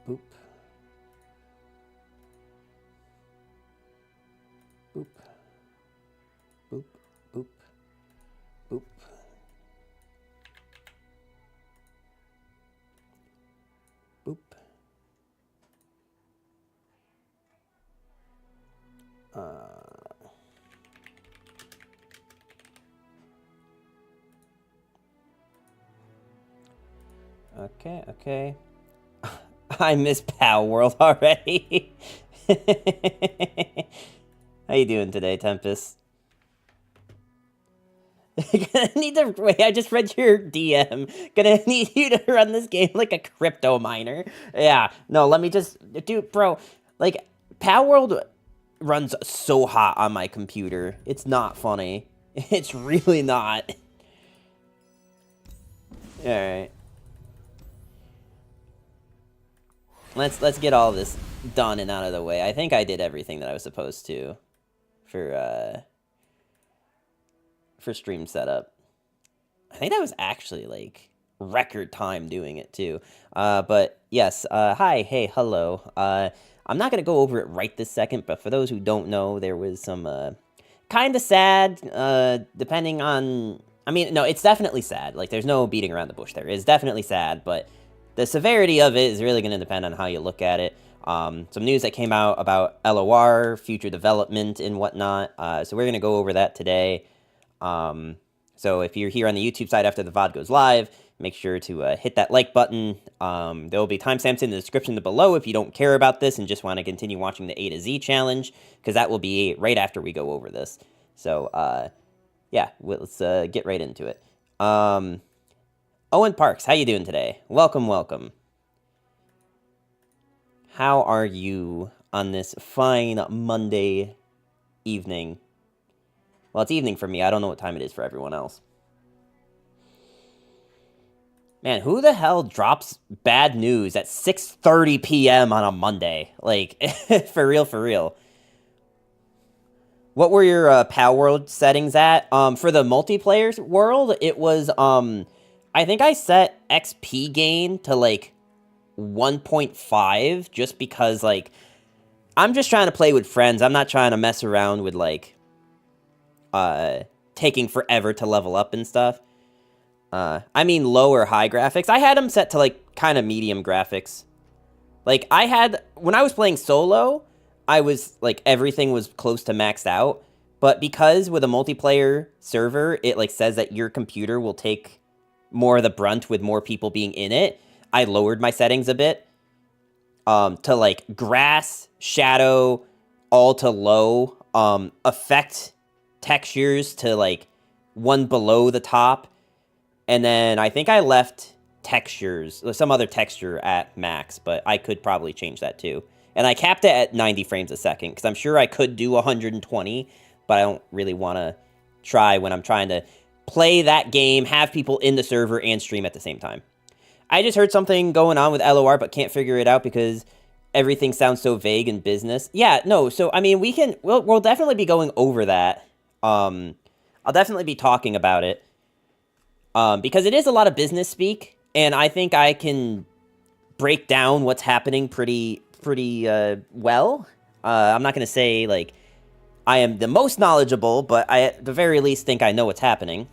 Boop. Boop. Boop. Boop. Boop. Boop. Okay. I miss Pal World already. How you doing today, Tempest? Gonna need to wait. I just read your DM. Gonna need you to run this game like a crypto miner. Yeah. No, let me just, dude, bro. Like, Pal World runs so hot on my computer. It's not funny. It's really not. All right. Let's get all this done and out of the way. I think I did everything that I was supposed to for stream setup. I think that was actually like record time doing it too. But yes, hi, hey, hello. I'm not gonna go over it right this second, but for those who don't know, there was some kind of sad, depending on. I mean, no, it's definitely sad. Like, there's no beating around the bush there. It's definitely sad, but the severity of it is really going to depend on how you look at it. Some news that came out about LoR, future development and whatnot. So we're going to go over that today. So if you're here on the YouTube side after the VOD goes live, make sure to hit that like button. There will be timestamps in the description below if you don't care about this and just want to continue watching the A to Z challenge, because that will be right after we go over this. So, yeah, let's get right into it. Owen Parks, how you doing today? Welcome. How are you on this fine Monday evening? Well, it's evening for me. I don't know what time it is for everyone else. Man, who the hell drops bad news at 6:30 p.m. on a Monday? Like, for real. What were your Pal World settings at? For the multiplayer world, it was, I think I set XP gain to, like, 1.5, just because, like, I'm just trying to play with friends. I'm not trying to mess around with, like, taking forever to level up and stuff. I mean low or high graphics. I had them set to, like, kind of medium graphics. Like, when I was playing solo, I was, like, everything was close to maxed out. But because with a multiplayer server, it, like, says that your computer will take more of the brunt with more people being in it, I lowered my settings a bit. To, like, grass, shadow, all to low, effect textures to, like, one below the top. And then I think I left textures, some other texture at max, but I could probably change that too. And I capped it at 90 frames a second, because I'm sure I could do 120, but I don't really want to try when I'm trying to play that game, have people in the server, and stream at the same time. I just heard something going on with LoR, but can't figure it out because everything sounds so vague in business. Yeah, no, so, I mean, we'll definitely be going over that. I'll definitely be talking about it. Because it is a lot of business speak, and I think I can break down what's happening pretty well. I'm not going to say, like, I am the most knowledgeable, but I, at the very least, think I know what's happening.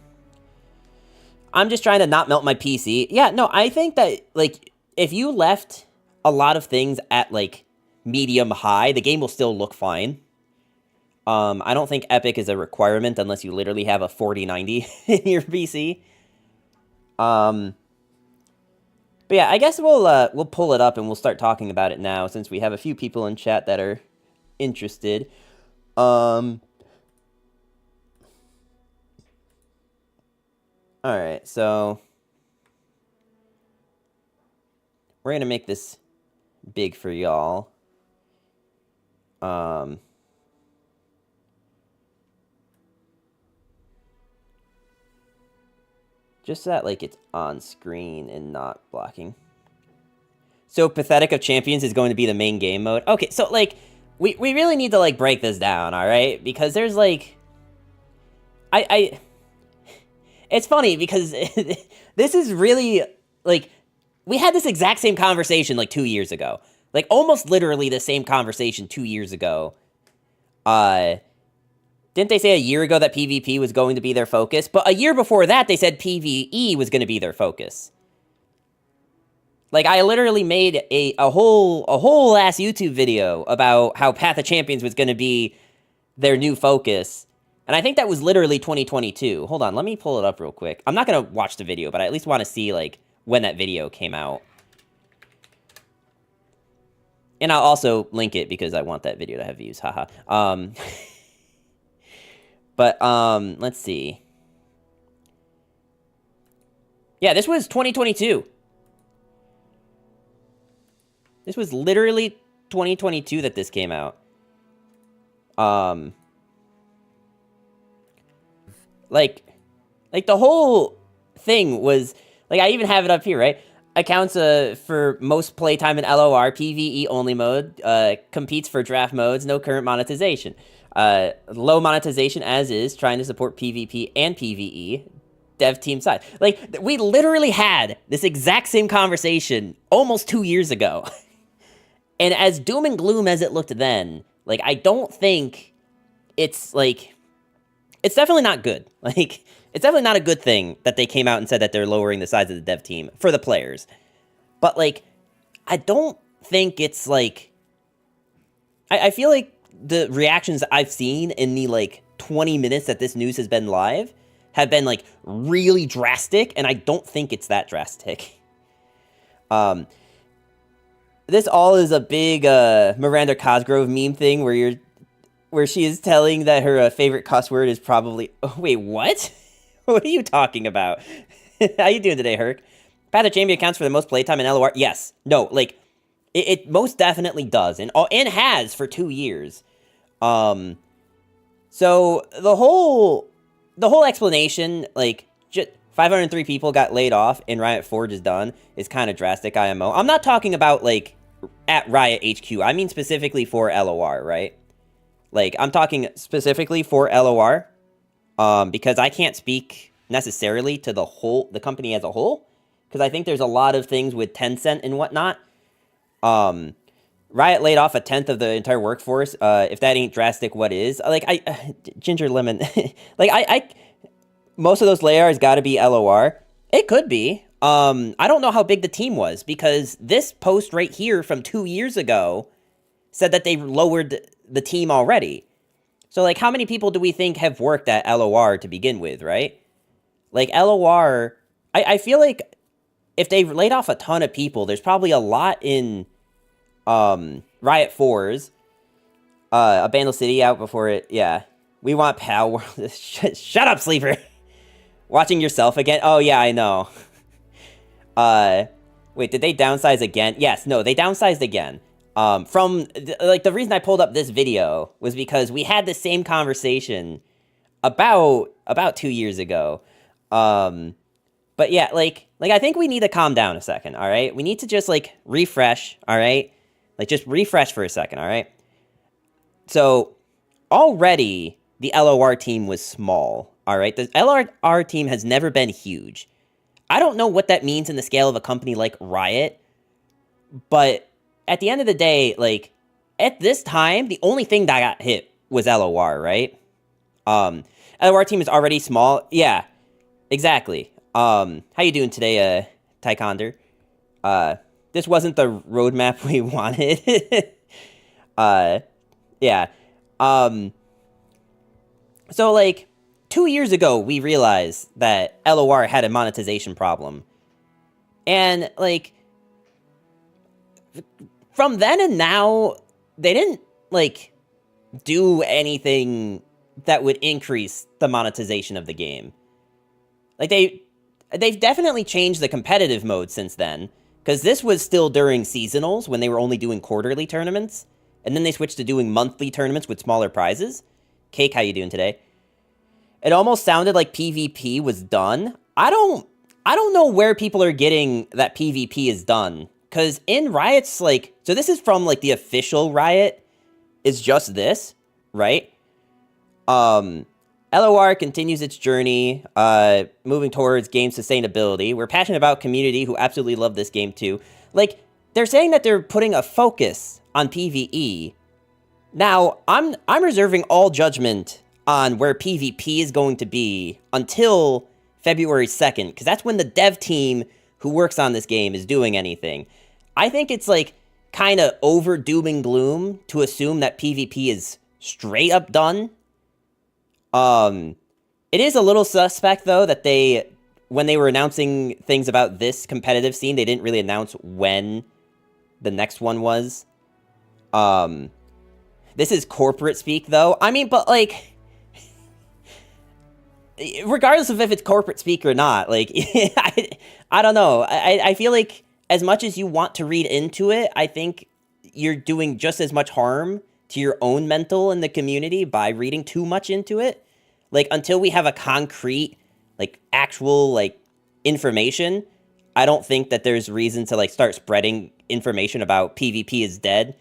I'm just trying to not melt my PC. Yeah, no, I think that, like, if you left a lot of things at, like, medium high, the game will still look fine. I don't think Epic is a requirement unless you literally have a 4090 in your PC. But yeah, I guess we'll pull it up and we'll start talking about it now, since we have a few people in chat that are interested. Alright, so we're gonna make this big for y'all. Just so that, like, it's on screen and not blocking. So, Pathetic of Champions is going to be the main game mode. Okay, so, like, we really need to, like, break this down, alright? Because there's, like... It's funny, because this is really, like... we had this exact same conversation like 2 years ago. Like, almost literally the same conversation 2 years ago. Didn't they say a year ago that PvP was going to be their focus? But a year before that, they said PvE was going to be their focus. Like, I literally made a whole ass YouTube video about how Path of Champions was going to be their new focus. And I think that was literally 2022. Hold on, let me pull it up real quick. I'm not going to watch the video, but I at least want to see, like, when that video came out. And I'll also link it because I want that video to have views, haha. But, let's see. Yeah, this was 2022. This was literally 2022 that this came out. Like the whole thing was, like, I even have it up here, right? Accounts for most playtime in LoR, PvE only mode, competes for draft modes, no current monetization. Low monetization as is, trying to support PvP and PvE. Dev team side. Like, we literally had this exact same conversation almost 2 years ago. And as doom and gloom as it looked then, like, I don't think it's, like, it's definitely not good. Like, it's definitely not a good thing that they came out and said that they're lowering the size of the dev team for the players. But, like, I don't think it's, like, I feel like the reactions I've seen in the, like, 20 minutes that this news has been live have been, like, really drastic, and I don't think it's that drastic. This all is a big Miranda Cosgrove meme thing where she is telling that her favorite cuss word is probably... Oh, wait, what? What are you talking about? How you doing today, Herc? Path of Champion accounts for the most playtime in LoR. Yes. No, like, it most definitely does, and has for 2 years. So the whole explanation, like, just 503 people got laid off and Riot Forge is done, is kind of drastic, IMO. I'm not talking about, like, at Riot HQ. I mean specifically for LoR, right? Like, I'm talking specifically for LoR, because I can't speak necessarily to the company as a whole, because I think there's a lot of things with Tencent and whatnot. Riot laid off 1/10 of the entire workforce. If that ain't drastic, what is? Like, Ginger Lemon, like, most of those layers got to be LoR. It could be. I don't know how big the team was, because this post right here from 2 years ago said that they lowered the team already. So, like, how many people do we think have worked at LoR to begin with, right? Like, LoR, I feel like if they laid off a ton of people, there's probably a lot in Riot 4's, Abandon City out before it, yeah. We want power. Shut up, Sleeper. Watching yourself again? Oh, yeah, I know. Wait, did they downsize again? Yes, no, they downsized again. The reason I pulled up this video was because we had the same conversation about 2 years ago. But yeah, like, I think we need to calm down a second, all right? We need to just, like, refresh, all right? Like, just refresh for a second, all right? So, already, the LoR team was small, all right? The LoR team has never been huge. I don't know what that means in the scale of a company like Riot, but at the end of the day, like, at this time, the only thing that got hit was LoR, right? LoR team is already small. Yeah, exactly. How you doing today, Taekwondo? This wasn't the roadmap we wanted. Yeah. So, like, 2 years ago, we realized that LoR had a monetization problem. And, like, from then and now, they didn't, like, do anything that would increase the monetization of the game. Like, they've definitely changed the competitive mode since then, because this was still during seasonals, when they were only doing quarterly tournaments, and then they switched to doing monthly tournaments with smaller prizes. Cake, how you doing today? It almost sounded like PvP was done. I don't know where people are getting that PvP is done, because in Riot's, like, so this is from, like, the official Riot, is just this, right? LoR continues its journey, moving towards game sustainability. We're passionate about community who absolutely love this game too. Like, they're saying that they're putting a focus on PvE. Now, I'm reserving all judgment on where PvP is going to be until February 2nd, because that's when the dev team who works on this game is doing anything. I think it's like kind of over doom and gloom to assume that PvP is straight up done. It is a little suspect though that when they were announcing things about this competitive scene, they didn't really announce when the next one was. This is corporate speak though. I mean, but like, regardless of if it's corporate speak or not, like, I don't know. I feel like as much as you want to read into it, I think you're doing just as much harm to your own mental and the community by reading too much into it. Like, until we have a concrete, like, actual, like, information, I don't think that there's reason to, like, start spreading information about PvP is dead.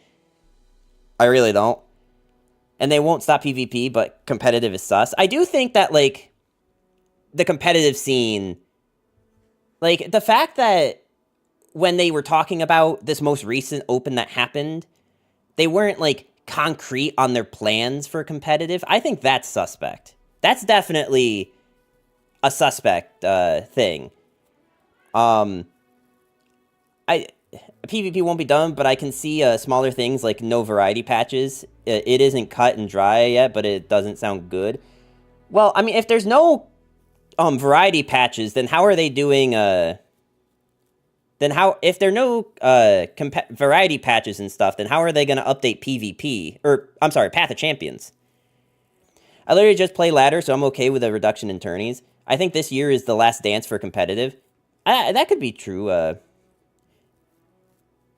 I really don't. And they won't stop PvP, but competitive is sus. I do think that, like, the competitive scene, like, the fact that when they were talking about this most recent open that happened, they weren't, like, concrete on their plans for competitive, I think that's suspect. That's definitely a suspect thing. PvP won't be done, but I can see smaller things like no variety patches. It isn't cut and dry yet, but it doesn't sound good. Well, I mean, if there's no variety patches, then how are they doing, if there are no variety patches and stuff, then how are they going to update PvP? Or, I'm sorry, Path of Champions. I literally just play ladder, so I'm okay with a reduction in tourneys. I think this year is the last dance for competitive. That could be true.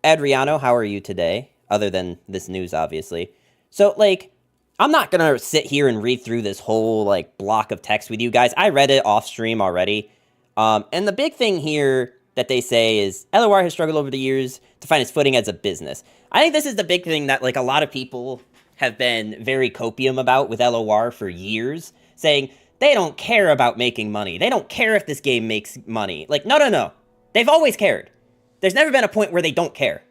Adriano, how are you today? Other than this news, obviously. So, like, I'm not gonna sit here and read through this whole, like, block of text with you guys. I read it off stream already. And the big thing here that they say is LoR has struggled over the years to find its footing as a business. I think this is the big thing that, like, a lot of people have been very copium about with LoR for years, saying they don't care about making money. They don't care if this game makes money. Like, no. They've always cared. There's never been a point where they don't care.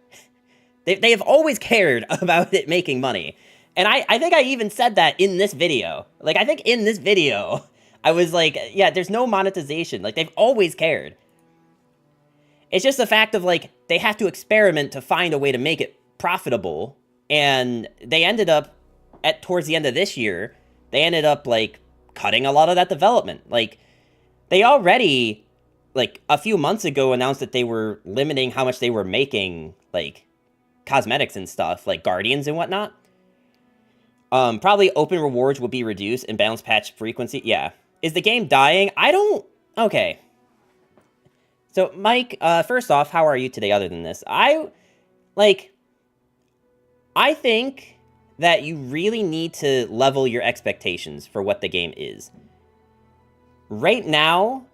They have always cared about it making money. And I think I even said that in this video. Like, I think in this video, I was like, yeah, there's no monetization. Like, they've always cared. It's just the fact of, like, they have to experiment to find a way to make it profitable. And they ended up, towards the end of this year, they ended up, like, cutting a lot of that development. Like, they already, like, a few months ago announced that they were limiting how much they were making, like, cosmetics and stuff, like Guardians and whatnot. Probably open rewards will be reduced and balance patch frequency. Yeah. Is the game dying? Okay. So, Mike, first off, how are you today other than this? I think that you really need to level your expectations for what the game is. Right now,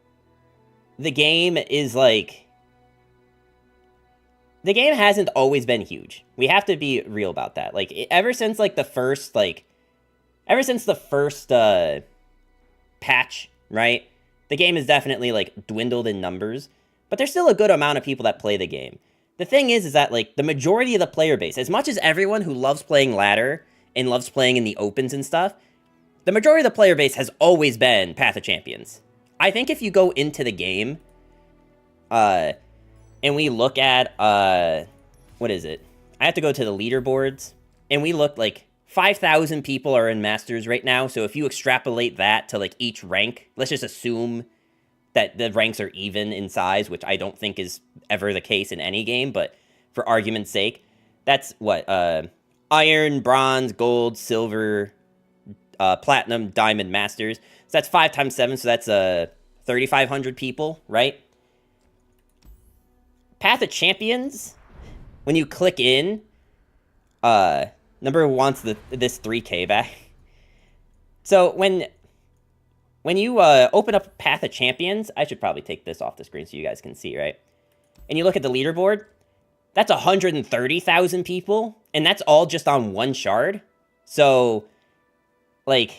the game is, like, the game hasn't always been huge. We have to be real about that. Like, ever since the first patch, right? The game has definitely, like, dwindled in numbers, but there's still a good amount of people that play the game. The thing is that, like, the majority of the player base, as much as everyone who loves playing ladder and loves playing in the opens and stuff, the majority of the player base has always been Path of Champions. I think if you go into the game, and we look at, what is it? I have to go to the leaderboards, and we look, like, 5,000 people are in Masters right now, so if you extrapolate that to, like, each rank, let's just assume that the ranks are even in size, which I don't think is ever the case in any game, but for argument's sake, that's what, iron, bronze, gold, silver, platinum, diamond, masters. So that's 5 times 7, so that's 3,500 people, right? Path of Champions, when you click in, number wants this 3K back. So when you open up Path of Champions, I should probably take this off the screen so you guys can see, right? And you look at the leaderboard, that's 130,000 people, and that's all just on one shard. So, like,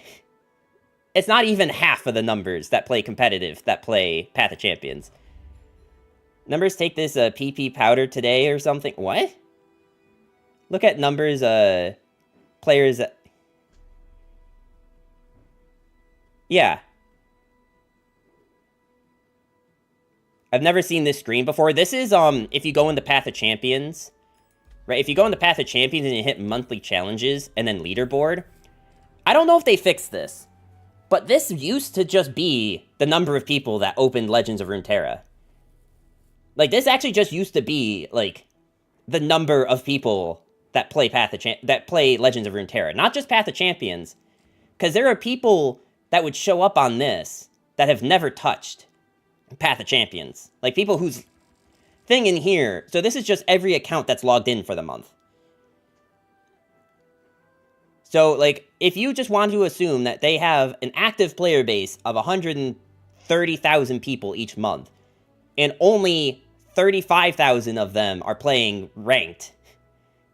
It's not even half of the numbers that play competitive that play Path of Champions. Numbers take this PP powder today or something. What? Look at numbers, players. Yeah. I've never seen this screen before. This is, if you go into Path of Champions, right? If you go into Path of Champions and you hit monthly challenges and then leaderboard, I don't know if they fixed this, but this used to just be the number of people that opened Legends of Runeterra. Like, this actually just used to be, like, the number of people that play that play Legends of Runeterra, not just Path of Champions, because there are people that would show up on this that have never touched Path of Champions. Like, people whose thing in here, so this is just every account that's logged in for the month. So, like, if you just want to assume that they have an active player base of 130,000 people each month, and only 35,000 of them are playing ranked,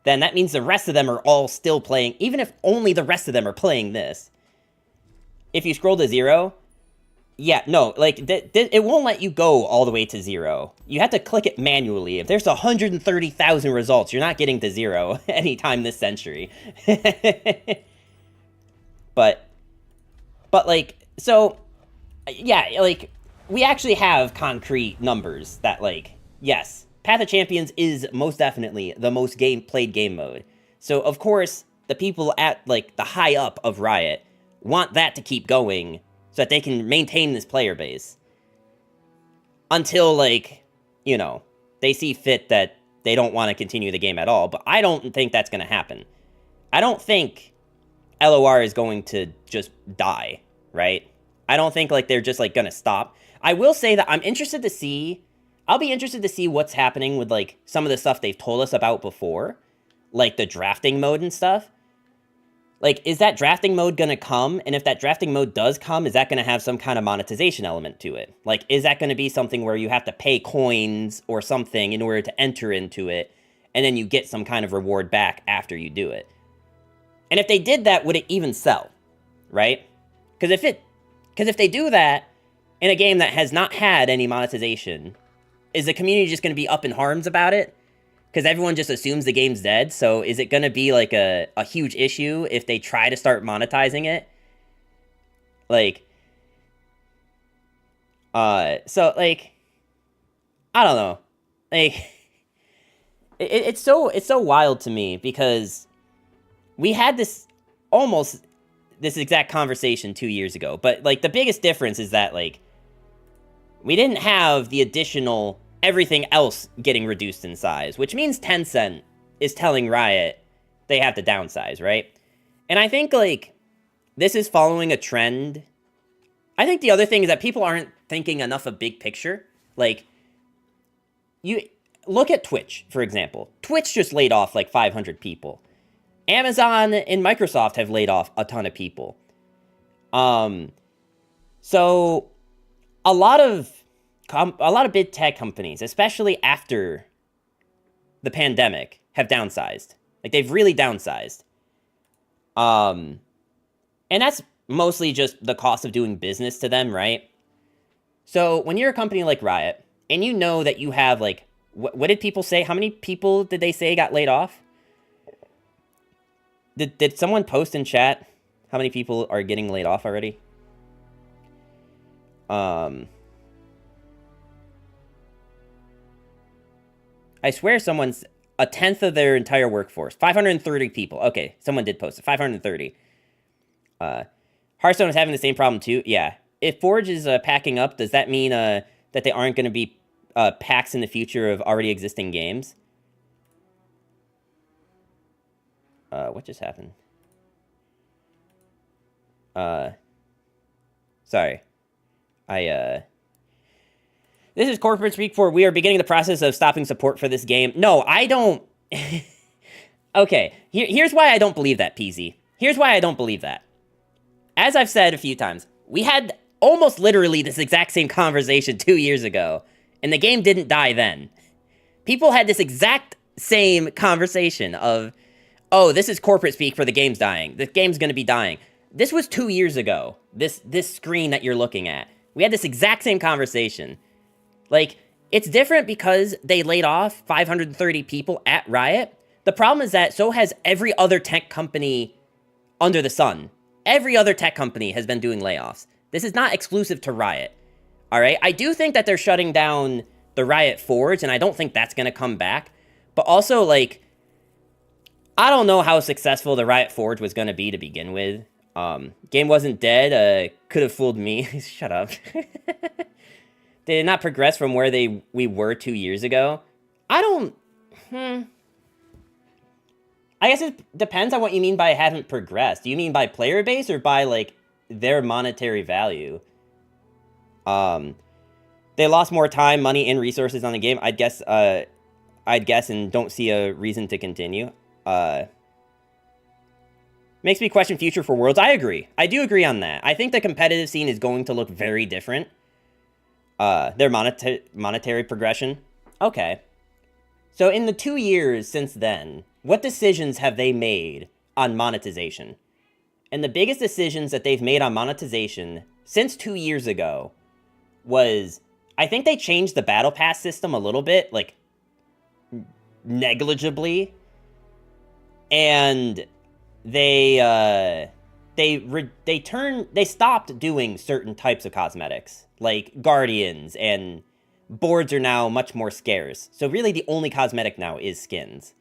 then that means the rest of them are all still playing, even if only the rest of them are playing this. If you scroll to 0, yeah, no, like, it won't let you go all the way to 0. You have to click it manually. If there's 130,000 results, you're not getting to 0 anytime this century. But, like, so, yeah, like, we actually have concrete numbers that, like, yes, Path of Champions is most definitely the most played game mode. So, of course, the people at, like, the high up of Riot want that to keep going so that they can maintain this player base. Until, like, you know, they see fit that they don't want to continue the game at all. But I don't think that's going to happen. I don't think LoR is going to just die, right? I don't think, like, they're just, like, going to stop. I will say that I'm interested to see... I'll be interested to see what's happening with, like, some of the stuff they've told us about before. Like, the drafting mode and stuff. Like, is that drafting mode going to come? And if that drafting mode does come, is that going to have some kind of monetization element to it? Like, is that going to be something where you have to pay coins or something in order to enter into it, and then you get some kind of reward back after you do it? And if they did that, would it even sell? Right? Because if they do that in a game that has not had any monetization, is the community just going to be up in arms about it? Because everyone just assumes the game's dead, so is it going to be, like, a huge issue if they try to start monetizing it? Like, so, like, I don't know. Like, it's so wild to me, because we had this exact conversation 2 years ago, but, like, the biggest difference is that, like, we didn't have the additional everything else getting reduced in size, which means Tencent is telling Riot they have to downsize, right? And I think, like, this is following a trend. I think the other thing is that people aren't thinking enough of big picture. Like, you look at Twitch, for example. Twitch just laid off, like, 500 people. Amazon and Microsoft have laid off a ton of people. So a lot of big tech companies, especially after the pandemic, have downsized. Like, they've really downsized. And that's mostly just the cost of doing business to them, right? So when you're a company like Riot, and you know that you have, like, what did people say? How many people did they say got laid off? Did someone post in chat how many people are getting laid off already? I swear someone's a tenth of their entire workforce. 530 people. Okay, someone did post it. 530. Hearthstone is having the same problem too. Yeah. If Forge is packing up, does that mean that they aren't going to be packs in the future of already existing games? What just happened? Sorry. This is corporate speak for we are beginning the process of stopping support for this game. No, I don't. Okay, here's why I don't believe that, PZ. Here's why I don't believe that. As I've said a few times, we had almost literally this exact same conversation 2 years ago, and the game didn't die then. People had this exact same conversation of, oh, this is corporate speak for the game's dying. The game's going to be dying. This was 2 years ago. This screen that you're looking at. We had this exact same conversation. Like, it's different because they laid off 530 people at Riot. The problem is that so has every other tech company under the sun. Every other tech company has been doing layoffs. This is not exclusive to Riot. All right? I do think that they're shutting down the Riot Forge, and I don't think that's going to come back. But also, like, I don't know how successful the Riot Forge was going to be to begin with. Game wasn't dead. Could have fooled me. Shut up. They did not progress from where we were 2 years ago. I don't... I guess it depends on what you mean by haven't progressed. Do you mean by player base or by, like, their monetary value? They lost more time, money, and resources on the game. I'd guess, and don't see a reason to continue. Makes me question future for Worlds. I agree. I do agree on that. I think the competitive scene is going to look very different. Their monetary progression. Okay. So in the 2 years since then, what decisions have they made on monetization? And the biggest decisions that they've made on monetization since 2 years ago was, I think they changed the Battle Pass system a little bit, like, negligibly. And they stopped doing certain types of cosmetics, like Guardians, and boards are now much more scarce. So really the only cosmetic now is skins.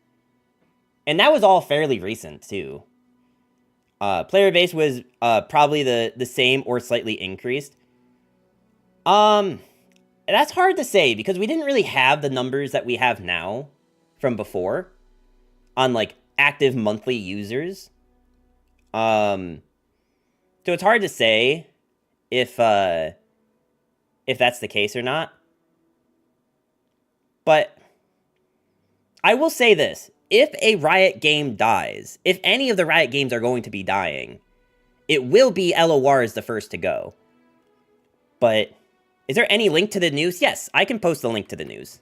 And that was all fairly recent, too. Player base was probably the same or slightly increased. That's hard to say, because we didn't really have the numbers that we have now from before on, like, active monthly users. So it's hard to say if that's the case or not. But I will say this. If a Riot game dies, if any of the Riot games are going to be dying, it will be LoR is the first to go. But is there any link to the news? Yes, I can post the link to the news.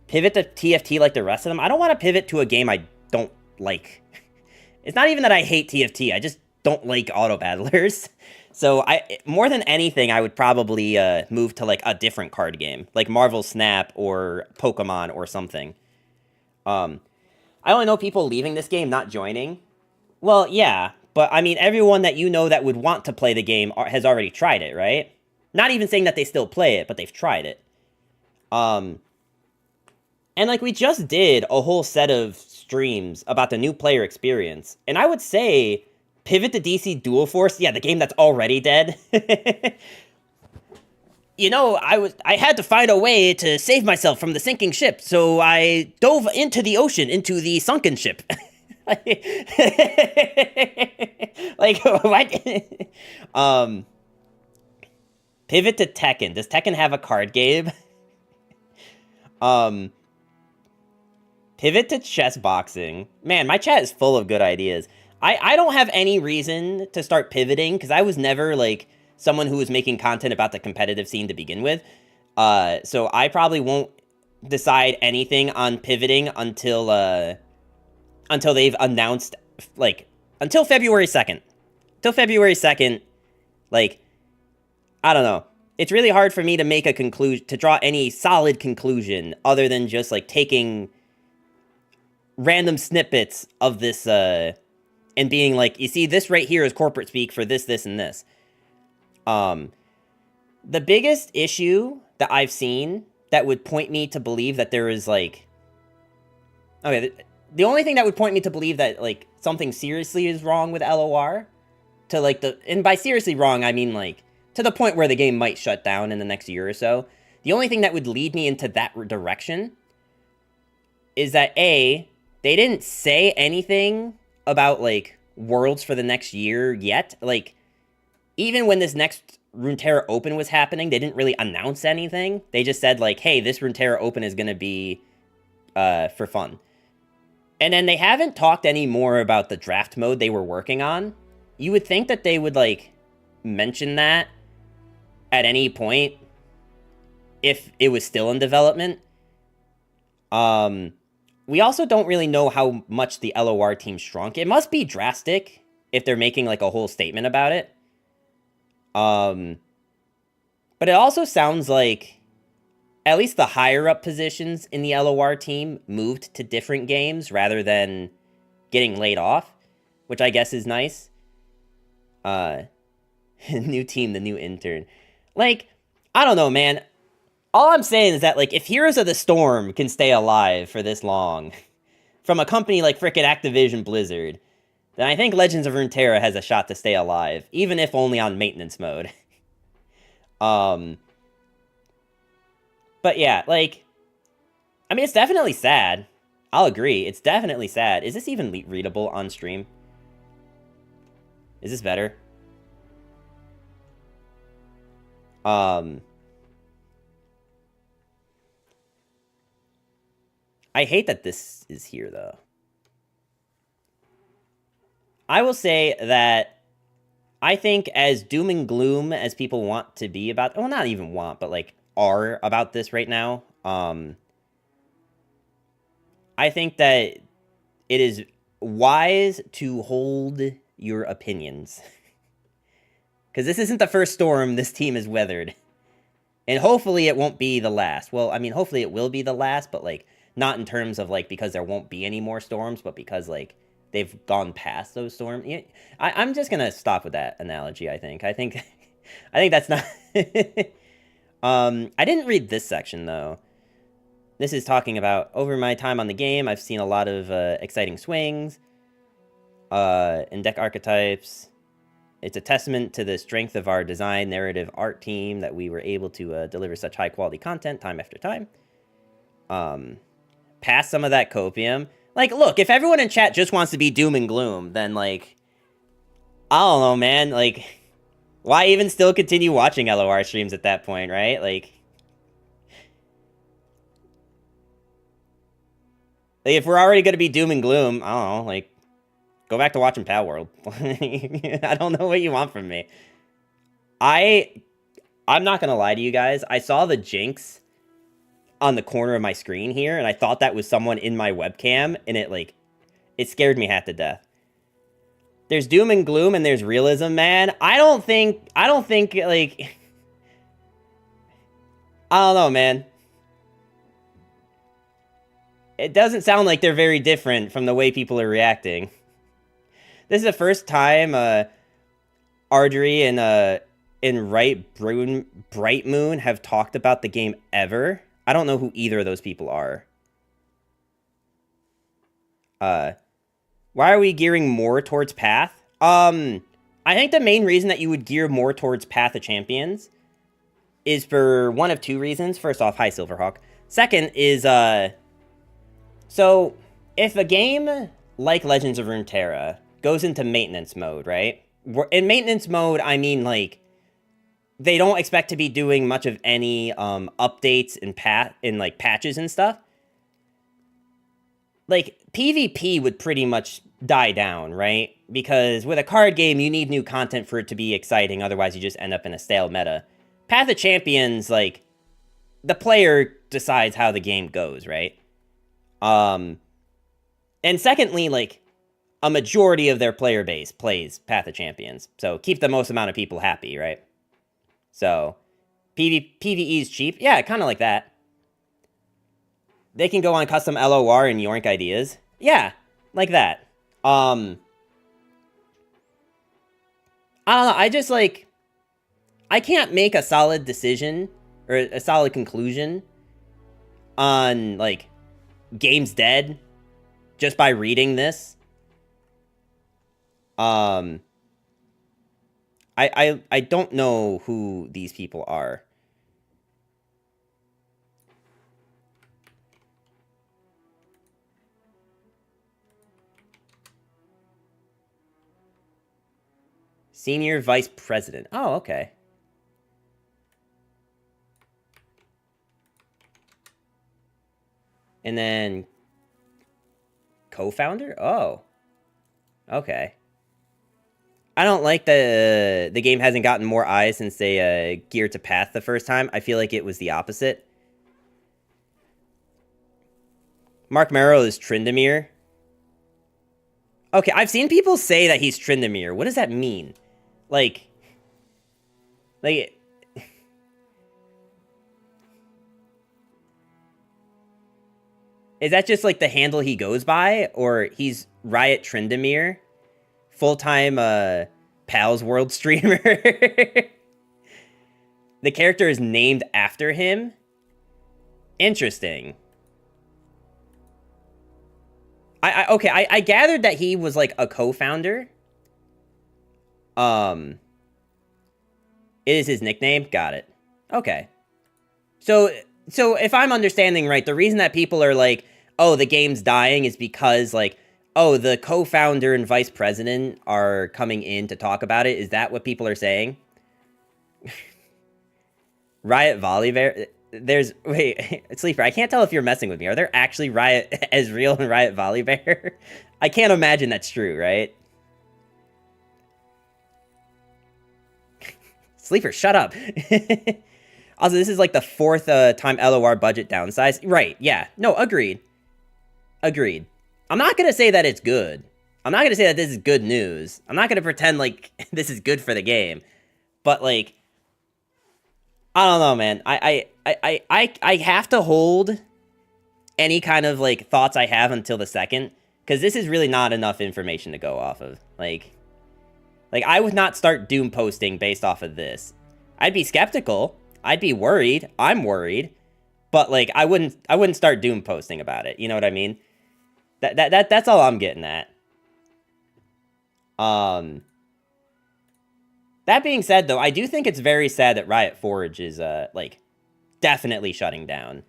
Pivot to TFT like the rest of them? I don't want to pivot to a game I don't like. It's not even that I hate TFT, I just don't like auto battlers. So more than anything, I would probably move to like a different card game, like Marvel Snap or Pokemon or something. I only know people leaving this game, not joining. Well, yeah, but I mean, everyone that you know that would want to play the game has already tried it, right? Not even saying that they still play it, but they've tried it. And like we just did a whole set of streams about the new player experience, and I would say pivot to DC Dual Force, yeah, the game that's already dead. You know, I had to find a way to save myself from the sinking ship, so I dove into the ocean, into the sunken ship. Like, what? Pivot to Tekken. Does Tekken have a card game? Pivot to chess boxing. Man, my chat is full of good ideas. I don't have any reason to start pivoting, because I was never, like, someone who was making content about the competitive scene to begin with. So I probably won't decide anything on pivoting until they've announced, like, until February 2nd. Until February 2nd, like, I don't know. It's really hard for me to make a conclusion, to draw any solid conclusion other than just, like, taking random snippets of this, and being like, you see, this right here is corporate speak for this, this, and this. The biggest issue that I've seen that would point me to believe that there is, like... Okay, the only thing that would point me to believe that, like, something seriously is wrong with LoR, to, like, and by seriously wrong, I mean, like, to the point where the game might shut down in the next year or so, the only thing that would lead me into that direction is that, A, they didn't say anything about, like, Worlds for the next year yet. Like, even when this next Runeterra Open was happening, they didn't really announce anything. They just said, like, hey, this Runeterra Open is going to be for fun. And then they haven't talked any more about the draft mode they were working on. You would think that they would, like, mention that at any point if it was still in development. we also don't really know how much the LoR team shrunk. It must be drastic if they're making like a whole statement about it. But it also sounds like at least the higher up positions in the LoR team moved to different games rather than getting laid off, which I guess is nice. New team, the new intern. Like, I don't know, man. All I'm saying is that, like, if Heroes of the Storm can stay alive for this long from a company like frickin' Activision Blizzard, then I think Legends of Runeterra has a shot to stay alive, even if only on maintenance mode. But yeah, like, I mean, it's definitely sad. I'll agree. It's definitely sad. Is this even readable on stream? Is this better? I hate that this is here, though. I will say that I think as doom and gloom as people want to be about... Well, not even want, but, like, are about this right now. I think that it is wise to hold your opinions. Because this isn't the first storm this team has weathered. And hopefully it won't be the last. Well, I mean, hopefully it will be the last, but, like, not in terms of, like, because there won't be any more storms, but because, like, they've gone past those storms. I'm just gonna stop with that analogy, I think. I think that's not... I didn't read this section, though. This is talking about, over my time on the game, I've seen a lot of exciting swings in deck archetypes. It's a testament to the strength of our design narrative art team that we were able to deliver such high-quality content time after time. Past some of that copium. Like, look, if everyone in chat just wants to be doom and gloom, then, like, I don't know, man. Like, why even still continue watching LOR streams at that point, right? Like, if we're already going to be doom and gloom, I don't know, like, go back to watching Pal World. I don't know what you want from me. I'm not going to lie to you guys. I saw the Jinx on the corner of my screen here, and I thought that was someone in my webcam, and it scared me half to death. There's doom and gloom, and there's realism, man. I don't think, like... I don't know, man. It doesn't sound like they're very different from the way people are reacting. This is the first time Ardry and Bright Moon have talked about the game ever. I don't know who either of those people are. Why are we gearing more towards Path? I think the main reason that you would gear more towards Path of Champions is for one of two reasons. First off, hi Silverhawk. Second is, so if a game like Legends of Runeterra goes into maintenance mode, right? In maintenance mode, I mean, like, they don't expect to be doing much of any updates and like patches and stuff. Like, PvP would pretty much die down, right? Because with a card game, you need new content for it to be exciting. Otherwise, you just end up in a stale meta. Path of Champions, like, the player decides how the game goes, right? And secondly, like, a majority of their player base plays Path of Champions. So keep the most amount of people happy, right? So, PvE is cheap. Yeah, kind of like that. They can go on custom LOR and yoink ideas. Yeah, like that. I don't know, I just, like... I can't make a solid decision, or a solid conclusion on, like, game's dead just by reading this. I don't know who these people are. Senior Vice President. Oh, okay. And then co-founder? Oh. Okay. I don't like the game hasn't gotten more eyes since they geared to Path the first time. I feel like it was the opposite. Mark Merrill is Tryndamere. Okay, I've seen people say that he's Tryndamere. What does that mean? Like... Is that just, like, the handle he goes by? Or he's Riot Tryndamere? Full-time, Pals World streamer? The character is named after him? Interesting. Okay, I gathered that he was, like, a co-founder. It is his nickname? Got it. Okay. So if I'm understanding right, the reason that people are like, oh, the game's dying is because, like, oh, the co-founder and vice president are coming in to talk about it. Is that what people are saying? Riot Volibear? Wait, Sleeper, I can't tell if you're messing with me. Are there actually Riot Ezreal and Riot Volibear? I can't imagine that's true, right? Sleeper, shut up. Also, this is like the 4th time LoR budget downsize. Right, yeah. No, agreed. Agreed. I'm not going to say that it's good. I'm not going to say that this is good news. I'm not going to pretend like this is good for the game. But, like, I don't know, man. I have to hold any kind of, like, thoughts I have until the second. Because this is really not enough information to go off of. Like, I would not start Doom posting based off of this. I'd be skeptical. I'd be worried. I'm worried. But, like, I wouldn't start Doom posting about it. You know what I mean? That's all I'm getting at. That being said, though, I do think it's very sad that Riot Forge is, like, definitely shutting down.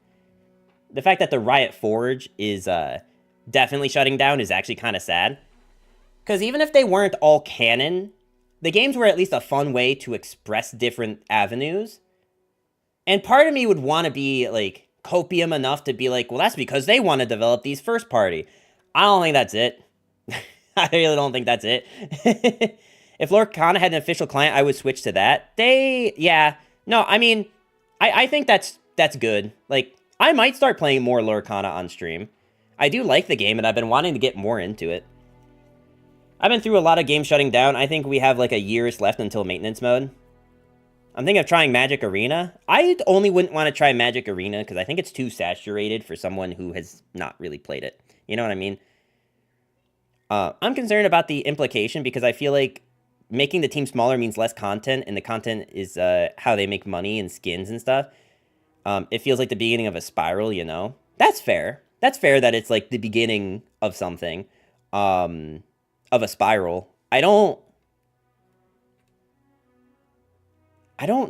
The fact that the Riot Forge is, definitely shutting down is actually kind of sad. Because even if they weren't all canon, the games were at least a fun way to express different avenues. And part of me would want to be, like, copium enough to be like, well, that's because they want to develop these first party. I don't think that's it. I really don't think that's it. If Lorcana had an official client, I would switch to that. Yeah. No, I mean, I think that's good. Like, I might start playing more Lorcana on stream. I do like the game, and I've been wanting to get more into it. I've been through a lot of games shutting down. I think we have, like, a year's left until maintenance mode. I'm thinking of trying Magic Arena. I only wouldn't want to try Magic Arena because I think it's too saturated for someone who has not really played it. You know what I mean? I'm concerned about the implication because I feel like making the team smaller means less content, and the content is how they make money and skins and stuff. It feels like the beginning of a spiral, you know? That's fair. That's fair that it's like the beginning of something, of a spiral. I don't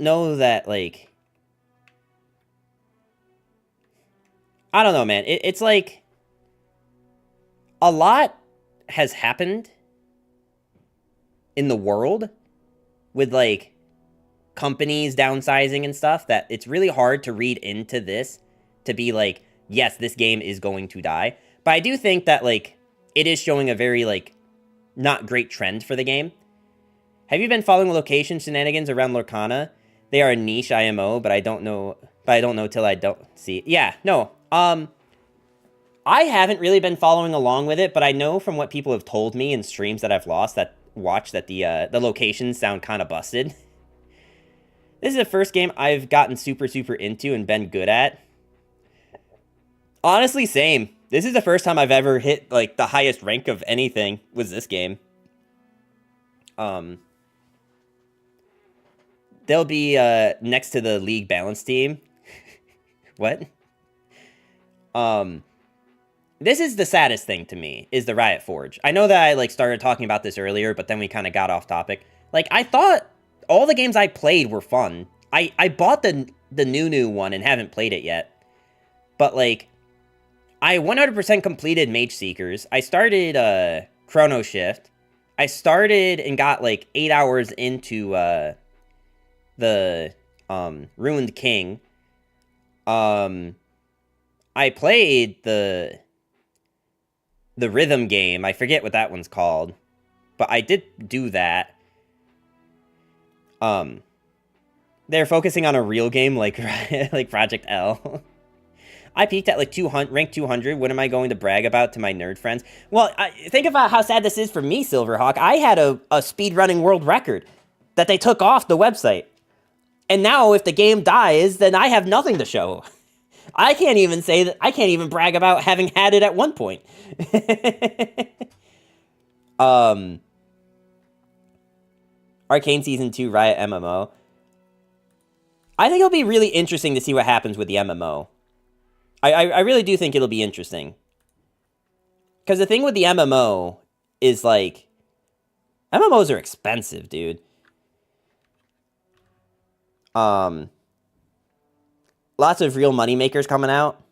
know that, like... I don't know, man. It's like... A lot has happened in the world with, like, companies downsizing and stuff that it's really hard to read into this to be like, yes, this game is going to die. But I do think that, like, it is showing a very, like, not great trend for the game. Have you been following location shenanigans around Lorcana? They are a niche IMO, but I don't know till I don't see. Yeah, no. I haven't really been following along with it, but I know from what people have told me in streams that I've watched that the locations sound kind of busted. This is the first game I've gotten super into and been good at. Honestly, same. This is the first time I've ever hit, like, the highest rank of anything was this game. They'll be next to the League Balance team. What? This is the saddest thing to me, is the Riot Forge. I know that I, like, started talking about this earlier, but then we kind of got off topic. Like, I thought all the games I played were fun. I bought the new one and haven't played it yet. But, like, I 100% completed Mage Seekers. I started Chrono Shift. I started and got, like, 8 hours into the Ruined King. I played the rhythm game. I forget what that one's called. But I did do that. They're focusing on a real game like like Project L. I peaked at like 200, rank 200. What am I going to brag about to my nerd friends? Well, think about how sad this is for me, Silverhawk. I had a speedrunning world record that they took off the website. And now if the game dies, then I have nothing to show. I can't even say that. I can't even brag about having had it at one point. Arcane Season 2 Riot MMO. I think it'll be really interesting to see what happens with the MMO. I really do think it'll be interesting. Because the thing with the MMO is, like, MMOs are expensive, dude. Lots of real money makers coming out.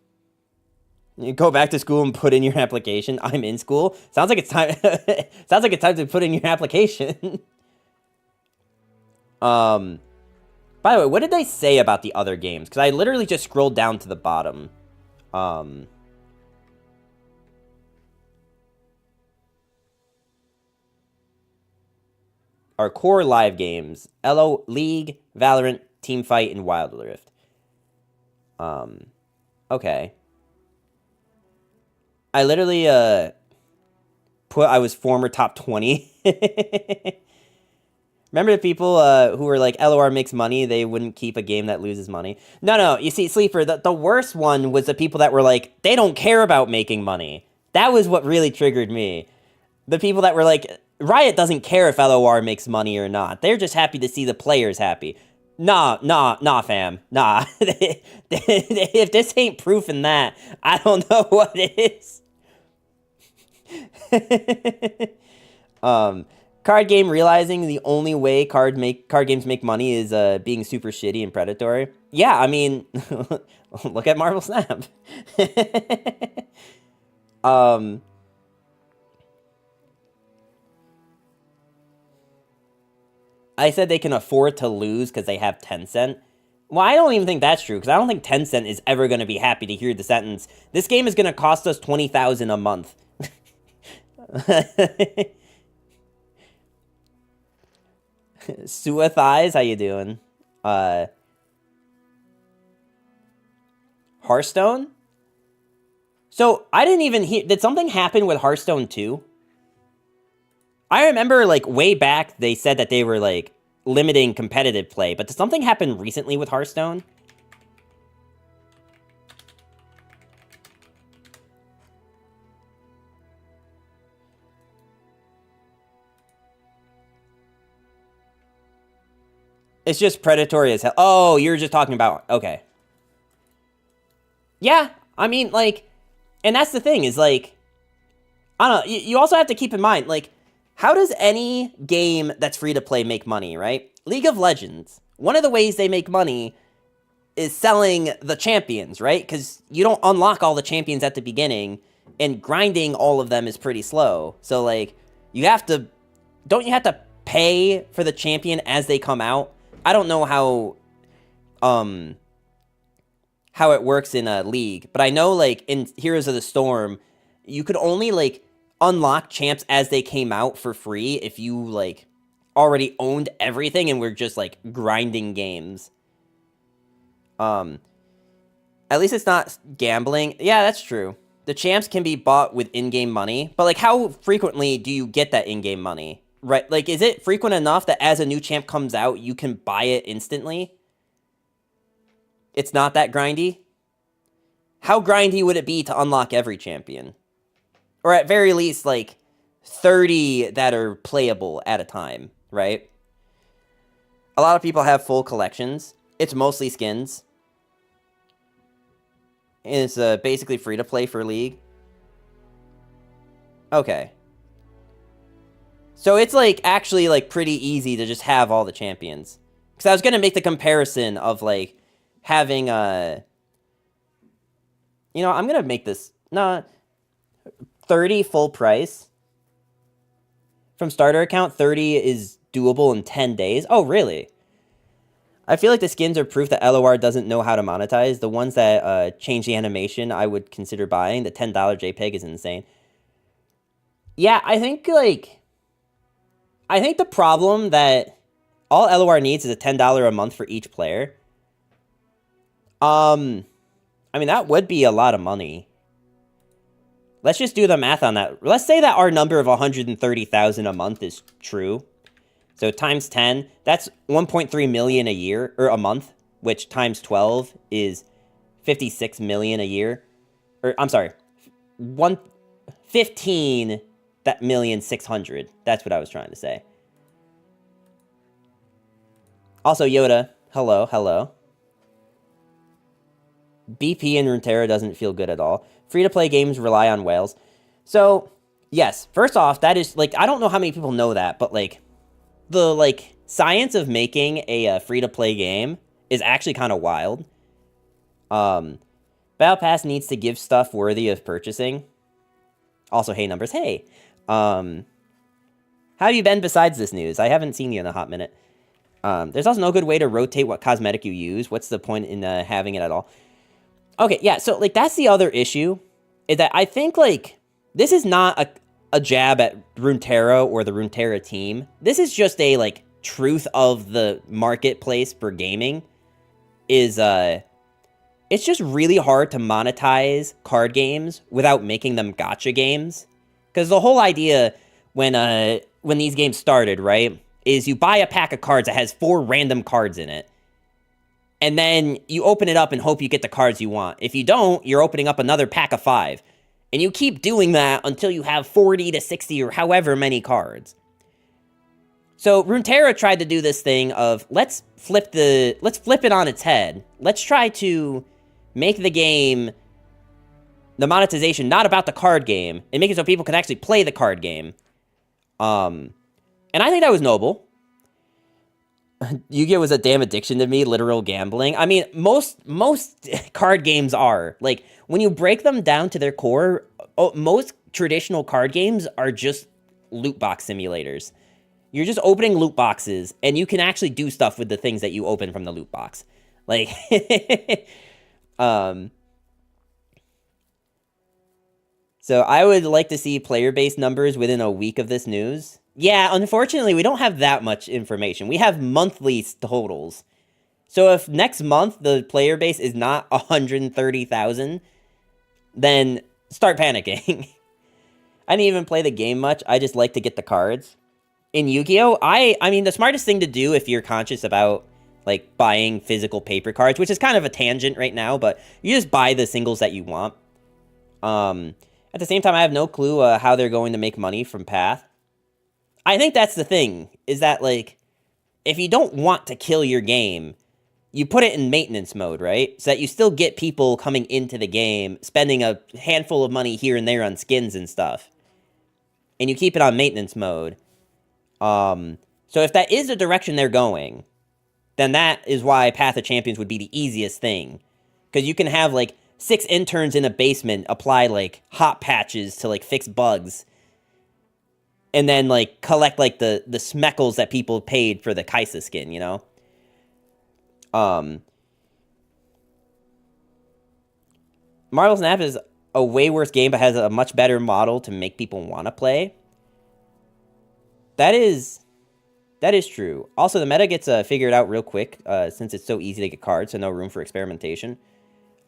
You go back to school and put in your application. I'm in school. Sounds like it's time. Sounds like it's time to put in your application. By the way, what did they say about the other games? Because I literally just scrolled down to the bottom. Our core live games: LO, League, Valorant, Teamfight, and Wild Rift. Okay. I literally put I was former top 20. Remember the people who were like, LOR makes money, they wouldn't keep a game that loses money? No, you see, Sleeper, the worst one was the people that were like, they don't care about making money. That was what really triggered me. The people that were like, Riot doesn't care if LOR makes money or not. They're just happy to see the players happy. Nah, fam. Nah. If this ain't proof in that, I don't know what it is. Card game realizing the only way card games make money is being super shitty and predatory. Yeah, I mean, look at Marvel Snap. I said they can afford to lose because they have Tencent. Well, I don't even think that's true, because I don't think Tencent is ever going to be happy to hear the sentence, this game is going to cost us $20,000 a month. Sua Thighs, how you doing? Hearthstone? So, I didn't even hear... Did something happen with Hearthstone 2? I remember, like, way back, they said that they were, like, limiting competitive play, but did something happen recently with Hearthstone? It's just predatory as hell. Oh, you're just talking about... Okay. Yeah, I mean, like... And that's the thing, is, like... I don't know, you also have to keep in mind, like... How does any game that's free-to-play make money, right? League of Legends. One of the ways they make money is selling the champions, right? Because you don't unlock all the champions at the beginning, and grinding all of them is pretty slow. So, like, you have to... Don't you have to pay for the champion as they come out? I don't know how it works in a League, but I know, like, in Heroes of the Storm, you could only, like, unlock champs as they came out for free if you, like, already owned everything and were just, like, grinding games. At least it's not gambling. Yeah, that's true. The champs can be bought with in-game money, but, like, how frequently do you get that in-game money? Right, like, is it frequent enough that as a new champ comes out, you can buy it instantly? It's not that grindy? How grindy would it be to unlock every champion? Or at very least, like, 30 that are playable at a time, right? A lot of people have full collections. It's mostly skins. And it's basically free to play for League. Okay. So it's, like, actually, like, pretty easy to just have all the champions. Because I was going to make the comparison of, like, having, You know, I'm going to make this... No, 30 full price. From starter account, 30 is doable in 10 days. Oh, really? I feel like the skins are proof that LOR doesn't know how to monetize. The ones that change the animation, I would consider buying. The $10 JPEG is insane. Yeah, I think, like... I think the problem that all LOR needs is a $10 a month for each player. I I mean, that would be a lot of money. Let's just do the math on that. Let's say that our number of 130,000 a month is true. So times 10, that's 1.3 million a year, or a month, which times 12 is 56 million a year. Or, I'm sorry, 15,600,000. That's what I was trying to say. Also, Yoda, hello, hello. BP and Runeterra doesn't feel good at all. Free-to-play games rely on whales. So, yes, first off, that is, like, I don't know how many people know that, but, like, the, like, science of making a free-to-play game is actually kind of wild. Battle Pass needs to give stuff worthy of purchasing. Also, hey, numbers, hey. How have you been besides this news? I haven't seen you in a hot minute. There's also no good way to rotate what cosmetic you use. What's the point in having it at all? Okay, yeah, so, like, that's the other issue, is that I think, like, this is not a jab at Runeterra or the Runeterra team. This is just a, like, truth of the marketplace for gaming, is, it's just really hard to monetize card games without making them gacha games. Because the whole idea when these games started, right, is you buy a pack of cards that has 4 random cards in it. And then you open it up and hope you get the cards you want. If you don't, you're opening up another pack of 5. And you keep doing that until you have 40 to 60 or however many cards. So Runeterra tried to do this thing of, let's flip it on its head. Let's try to make the game, the monetization, not about the card game, and make it so people can actually play the card game. And I think that was noble. Yu-Gi-Oh! Was a damn addiction to me, literal gambling. I mean, most card games are. Like, when you break them down to their core, most traditional card games are just loot box simulators. You're just opening loot boxes, and you can actually do stuff with the things that you open from the loot box. Like, so I would like to see player-based numbers within a week of this news. Yeah, unfortunately, we don't have that much information. We have monthly totals. So if next month the player base is not 130,000, then start panicking. I didn't even play the game much. I just like to get the cards. In Yu-Gi-Oh!, I mean, the smartest thing to do if you're conscious about, like, buying physical paper cards, which is kind of a tangent right now, but you just buy the singles that you want. At the same time, I have no clue how they're going to make money from Path. I think that's the thing, is that, like, if you don't want to kill your game, you put it in maintenance mode, right? So that you still get people coming into the game, spending a handful of money here and there on skins and stuff. And you keep it on maintenance mode. So if that is the direction they're going, then that is why Path of Champions would be the easiest thing. Because you can have, like, 6 interns in a basement apply, like, hot patches to, like, fix bugs. And then, like, collect, like, the smeckles that people paid for the Kaisa skin, you know? Marvel Snap is a way worse game, but has a much better model to make people want to play. That is true. Also, the meta gets figured out real quick, since it's so easy to get cards, so no room for experimentation.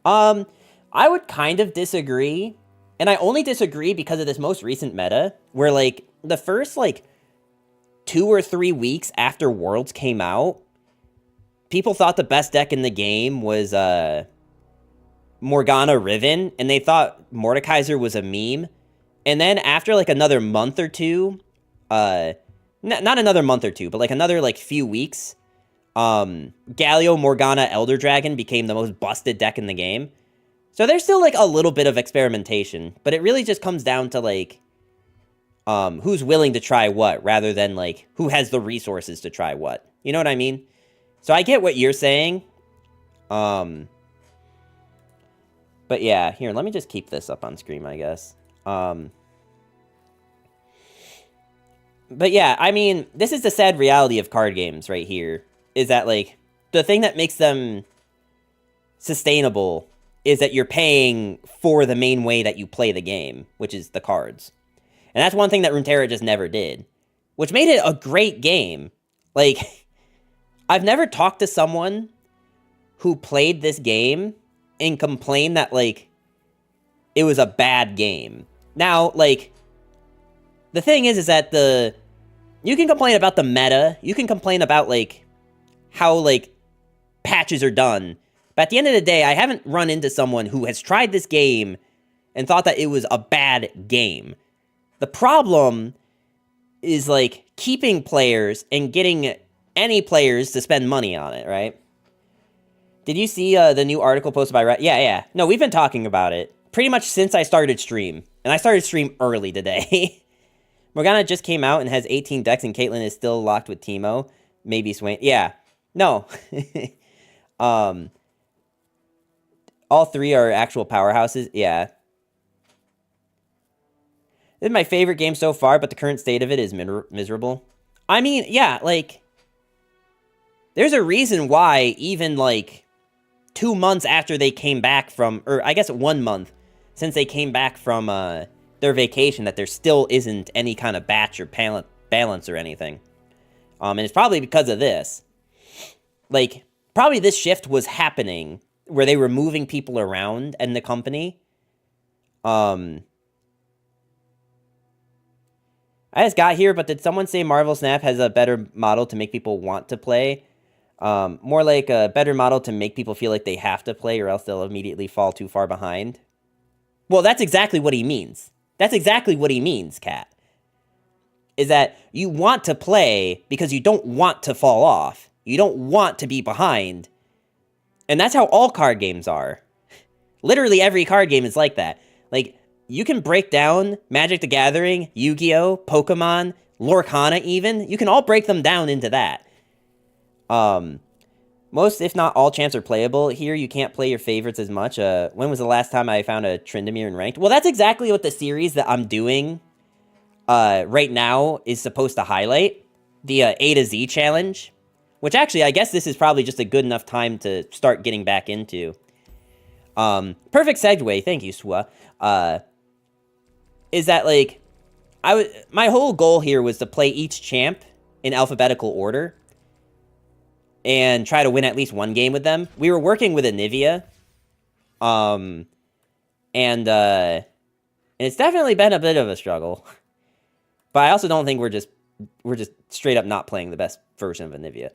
I would kind of disagree. And I only disagree because of this most recent meta, where, like, the first, like, 2 or 3 weeks after Worlds came out, people thought the best deck in the game was, Morgana Riven, and they thought Mordekaiser was a meme. And then after, like, another month or two, not another month or two, but, like, another, like, few weeks, Galio Morgana Elder Dragon became the most busted deck in the game. So there's still, like, a little bit of experimentation, but it really just comes down to, like, who's willing to try what, rather than, like, who has the resources to try what. You know what I mean? So I get what you're saying. But yeah, here, let me just keep this up on screen, I guess. But yeah, I mean, this is the sad reality of card games right here, is that, like, the thing that makes them sustainable is that you're paying for the main way that you play the game, which is the cards. And that's one thing that Runeterra just never did, which made it a great game. Like, I've never talked to someone who played this game and complain that, like, it was a bad game. Now, like, the thing is that you can complain about the meta, you can complain about, like, how, like, patches are done, but at the end of the day, I haven't run into someone who has tried this game and thought that it was a bad game. The problem is, like, keeping players and getting any players to spend money on it, right? Did you see the new article posted by... Yeah. No, we've been talking about it pretty much since I started stream. And I started stream early today. Morgana just came out and has 18 decks, and Caitlyn is still locked with Teemo. Maybe Swain. Yeah. No. All three are actual powerhouses. Yeah. This is my favorite game so far, but the current state of it is miserable. I mean, yeah, like... There's a reason why even, like, 2 months after they came back from... Or, I guess 1 month since they came back from their vacation, that there still isn't any kind of batch or balance or anything. And it's probably because of this. Like, probably this shift was happening where they were moving people around in the company. I just got here, but did someone say Marvel Snap has a better model to make people want to play? More like a better model to make people feel like they have to play or else they'll immediately fall too far behind. Well, that's exactly what he means. That's exactly what he means, Kat. Is that you want to play because you don't want to fall off. You don't want to be behind. And that's how all card games are. Literally every card game is like that. Like, you can break down Magic the Gathering, Yu-Gi-Oh!, Pokemon, Lorcana even. You can all break them down into that. Most, if not all, champs are playable. Here, you can't play your favorites as much. When was the last time I found a Tryndamere in ranked? Well, that's exactly what the series that I'm doing right now is supposed to highlight. The A to Z challenge. Which actually, I guess this is probably just a good enough time to start getting back into. Perfect segue. Thank you, Swa. Is that, like, my whole goal here was to play each champ in alphabetical order and try to win at least one game with them. We were working with Anivia, and it's definitely been a bit of a struggle. But I also don't think we're just straight up not playing the best version of Anivia.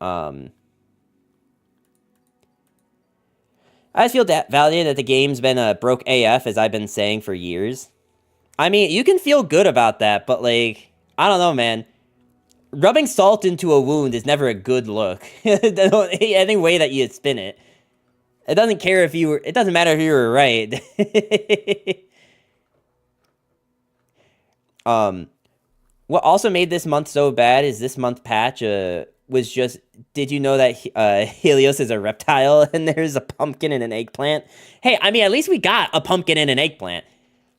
I just feel validated that the game's been broke AF, as I've been saying for years. I mean, you can feel good about that, but, like, I don't know, man. Rubbing salt into a wound is never a good look. Any way that you spin it. It doesn't care if you were... It doesn't matter if you were right. What also made this month so bad is this month patch was just... Did you know that Helios is a reptile and there's a pumpkin and an eggplant? Hey, I mean, at least we got a pumpkin and an eggplant.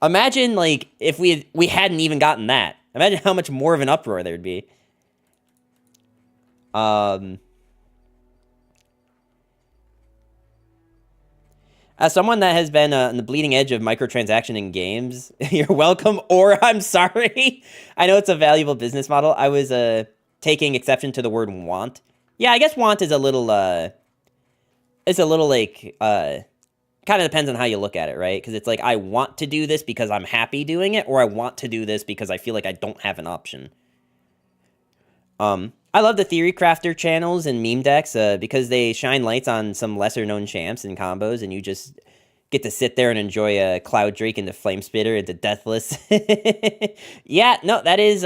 Imagine, like, if we hadn't even gotten that. Imagine how much more of an uproar there'd be. As someone that has been on the bleeding edge of microtransaction in games, you're welcome, or I'm sorry. I know it's a valuable business model. I was taking exception to the word want. Yeah, I guess want is a little, it's a little, like, kind of depends on how you look at it, right? Because it's like, I want to do this because I'm happy doing it, or I want to do this because I feel like I don't have an option. I love the Theory Crafter channels and meme decks because they shine lights on some lesser-known champs and combos, and you just get to sit there and enjoy a Cloud Drake into Flame Spitter into Deathless. Yeah, no, that is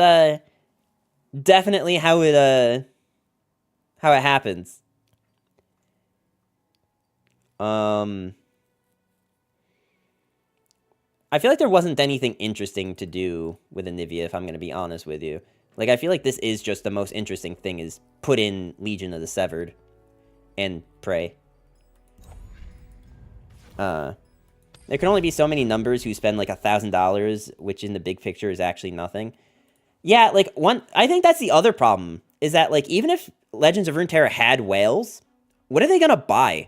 definitely how it happens. I feel like there wasn't anything interesting to do with Anivia, if I'm going to be honest with you. Like, I feel like this is just the most interesting thing is put in Legion of the Severed and Prey. There can only be so many numbers who spend, like, $1,000, which in the big picture is actually nothing. Yeah, like, I think that's the other problem, is that, like, even if Legends of Runeterra had whales, what are they going to buy?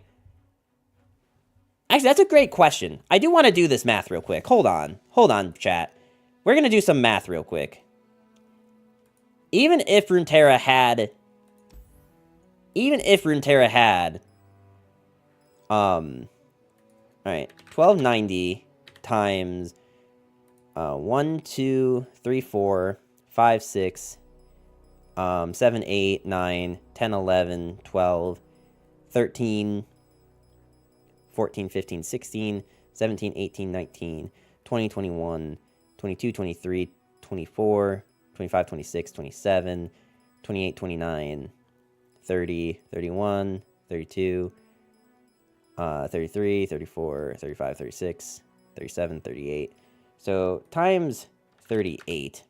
Actually, that's a great question. I do want to do this math real quick. Hold on, chat. We're going to do some math real quick. Even if Runeterra had, Alright, 1290 times 1, 2, 3, 4, 5, 6, 7, 8, 9, 10, 11, 12, 13, 14, 15, 16, 17, 18, 19, 20, 21, 22, 23, 24, 25, 26, 27, 28, 29, 30, 31, 32, 33, 34, 35, 36, 37, 38. So times 38.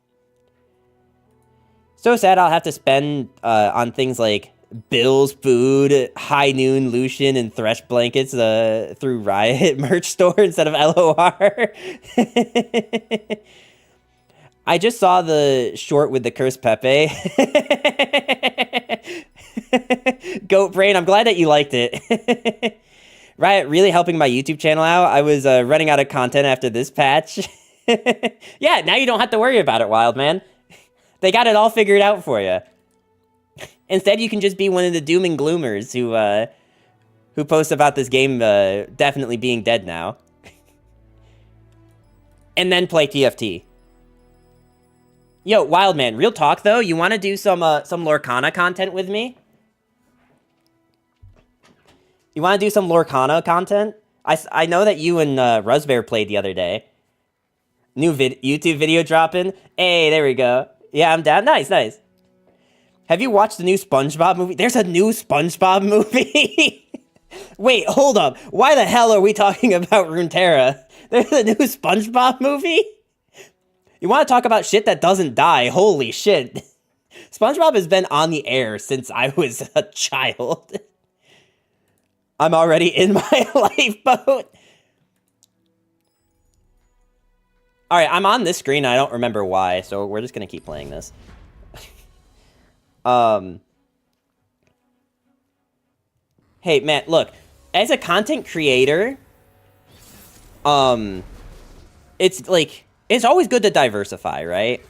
So sad I'll have to spend on things like bills, food, High Noon, Lucian, and Thresh blankets through Riot merch store instead of LOR. I just saw the short with the cursed Pepe. Goat Brain, I'm glad that you liked it. Riot really helping my YouTube channel out. I was running out of content after this patch. Yeah, now you don't have to worry about it, Wild Man. They got it all figured out for you. Instead, you can just be one of the doom and gloomers who post about this game definitely being dead now. And then play TFT. Yo, Wild Man, real talk though, you want to do some Lorcana content with me? You want to do some Lorcana content? I know that you and Ruzbear played the other day. New YouTube video dropping. Hey, there we go. Yeah, I'm down. Nice, nice. Have you watched the new SpongeBob movie? There's a new SpongeBob movie? Wait, hold up. Why the hell are we talking about Runeterra? There's a new SpongeBob movie? You want to talk about shit that doesn't die? Holy shit. SpongeBob has been on the air since I was a child. I'm already in my lifeboat. Alright, I'm on this screen. I don't remember why, so we're just going to keep playing this. Hey, man, look. As a content creator, it's, like, it's always good to diversify, right?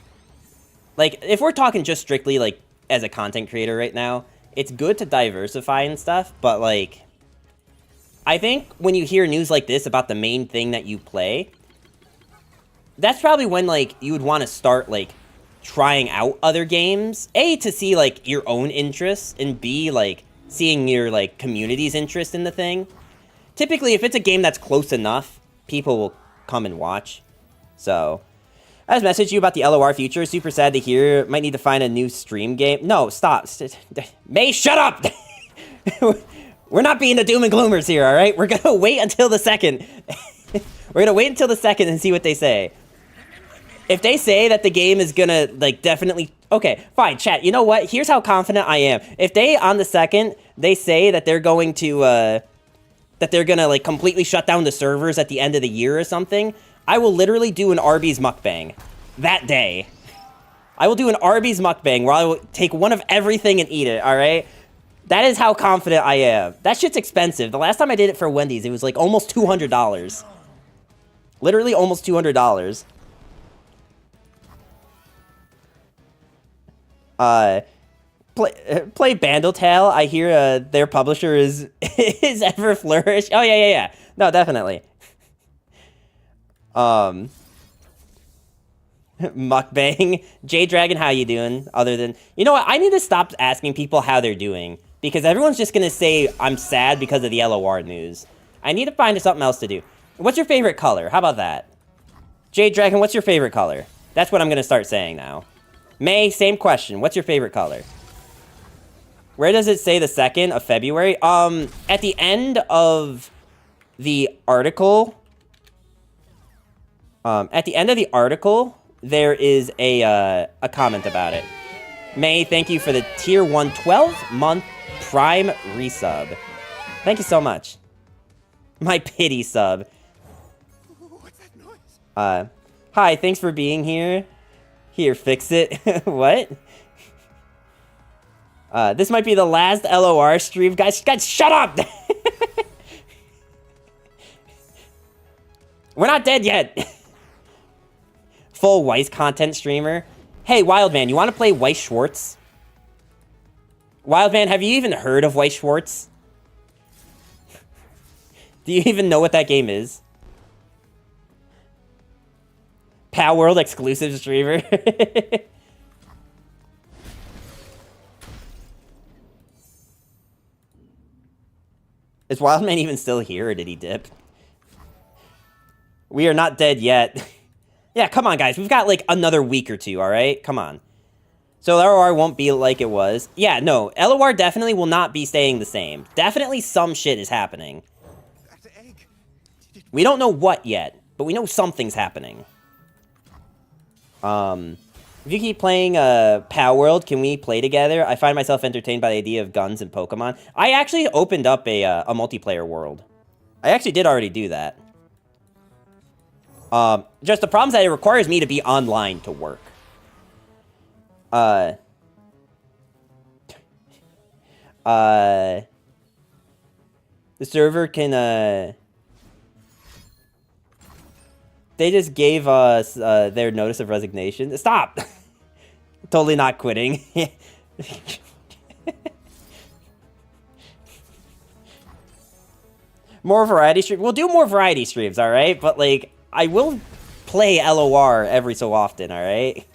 Like, if we're talking just strictly, like, as a content creator right now, it's good to diversify and stuff, but, like, I think when you hear news like this about the main thing that you play, that's probably when, like, you would want to start, like, trying out other games. A, to see, like, your own interests, and B, like, seeing your, like, community's interest in the thing. Typically, if it's a game that's close enough, people will come and watch. So, I just messaged you about the LOR future. Super sad to hear. Might need to find a new stream game. No, stop. May, shut up! We're not being the doom and gloomers here, alright? We're gonna wait until the second. We're gonna wait until the second and see what they say. If they say that the game is gonna, like, definitely... Okay, fine, chat. You know what? Here's how confident I am. If they, on the second, they say that they're going to, that they're gonna, like, completely shut down the servers at the end of the year or something, I will literally do an Arby's mukbang. That day. I will do an Arby's mukbang where I will take one of everything and eat it, alright? That is how confident I am. That shit's expensive. The last time I did it for Wendy's, it was, like, almost $200. Literally almost $200. Play Bandletale. I hear their publisher is is Ever Flourish. Oh yeah. No, definitely. Mukbang. J Dragon, how you doing? Other than, you know what? I need to stop asking people how they're doing, because everyone's just gonna say I'm sad because of the LOR news. I need to find something else to do. What's your favorite color? How about that? J Dragon, what's your favorite color? That's what I'm gonna start saying now. May, same question. What's your favorite color? Where does it say the 2nd of February? At the end of the article, there is a comment about it. May, thank you for the tier 1 12-month Prime resub. Thank you so much. My pity sub. What's that noise? Hi, thanks for being here. Here, fix it. What? This might be the last LOR stream. Guys, shut up! We're not dead yet. Full Weiss content streamer. Hey, Wildman, you want to play Weiss Schwartz? Wildman, have you even heard of Weiss Schwartz? Do you even know what that game is? Pow World exclusive streamer. Is Wildman even still here, or did he dip? We are not dead yet. Yeah, come on, guys. We've got, like, another week or two, alright? Come on. So LOR won't be like it was. Yeah, no. LOR definitely will not be staying the same. Definitely some shit is happening. We don't know what yet, but we know something's happening. If you keep playing Pow World, can we play together? I find myself entertained by the idea of guns and Pokemon. I actually opened up a multiplayer world. I actually did already do that. Just the problem is that it requires me to be online to work. The server can, they just gave us, their notice of resignation. Stop! Totally not quitting. More variety streams. We'll do more variety streams, alright? But, like, I will play LOR every so often, alright?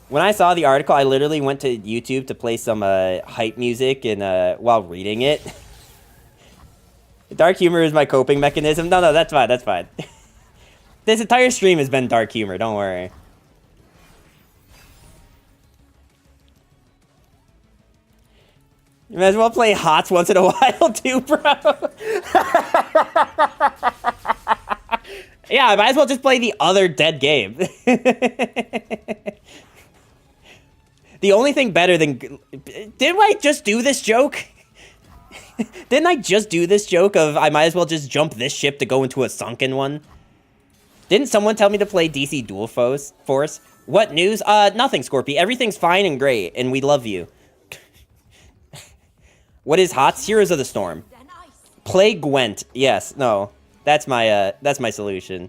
When I saw the article, I literally went to YouTube to play some hype music and while reading it. Dark humor is my coping mechanism. No, that's fine, that's fine. This entire stream has been dark humor, don't worry. You might as well play HOTS once in a while too, bro. Yeah, I might as well just play the other dead game. The only thing better than... Didn't I just do this joke? Didn't I just do this joke of I might as well just jump this ship to go into a sunken one? Didn't someone tell me to play DC Dual Force? What news? Nothing, Scorpy. Everything's fine and great, and we love you. What is HOTS? Heroes of the Storm. Play Gwent. Yes, no. That's my solution.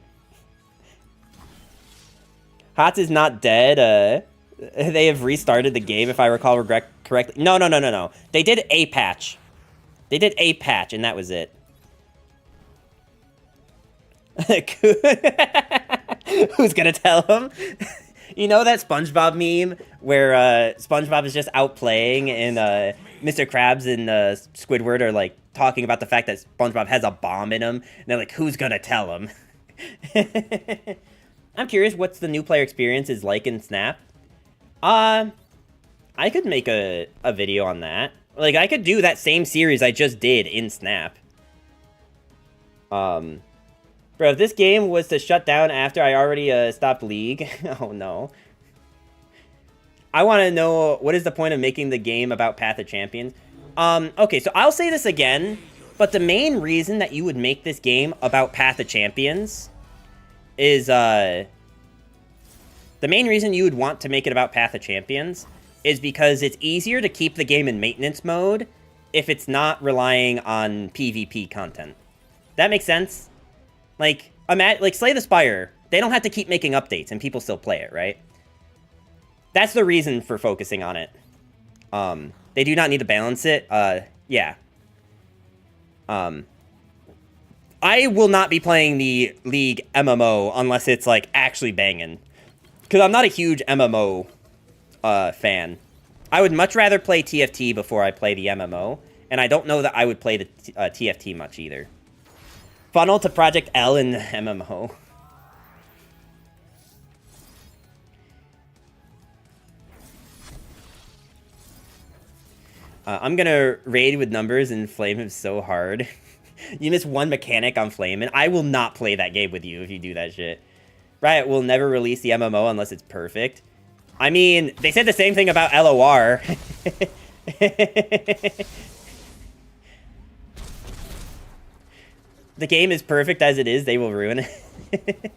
HOTS is not dead, They have restarted the game, if I recall correctly. No. They did a patch. They did a patch, and that was it. Who's gonna tell him? You know that SpongeBob meme where SpongeBob is just out playing and Mr. Krabs and Squidward are like talking about the fact that SpongeBob has a bomb in him, and they're like, "Who's gonna tell him?" I'm curious what's the new player experience is like in Snap. I could make a video on that. Like, I could do that same series I just did in Snap. Bro, if this game was to shut down after I already stopped League... Oh, no. I want to know, what is the point of making the game about Path of Champions? Okay, so I'll say this again, but the main reason that you would make this game about Path of Champions is, the main reason you would want to make it about Path of Champions is because it's easier to keep the game in maintenance mode if it's not relying on PvP content. That makes sense? Like Slay the Spire, they don't have to keep making updates and people still play it, right? That's the reason for focusing on it. They do not need to balance it. Yeah. I will not be playing the League MMO unless it's, like, actually banging. Because I'm not a huge MMO fan. I would much rather play TFT before I play the MMO, and I don't know that I would play the TFT much either. Funnel to Project L in the MMO. I'm gonna raid with numbers and flame him so hard. You miss one mechanic on flame, and I will not play that game with you if you do that shit. Riot will never release the MMO unless it's perfect. I mean, they said the same thing about LOR. The game is perfect as it is, they will ruin it.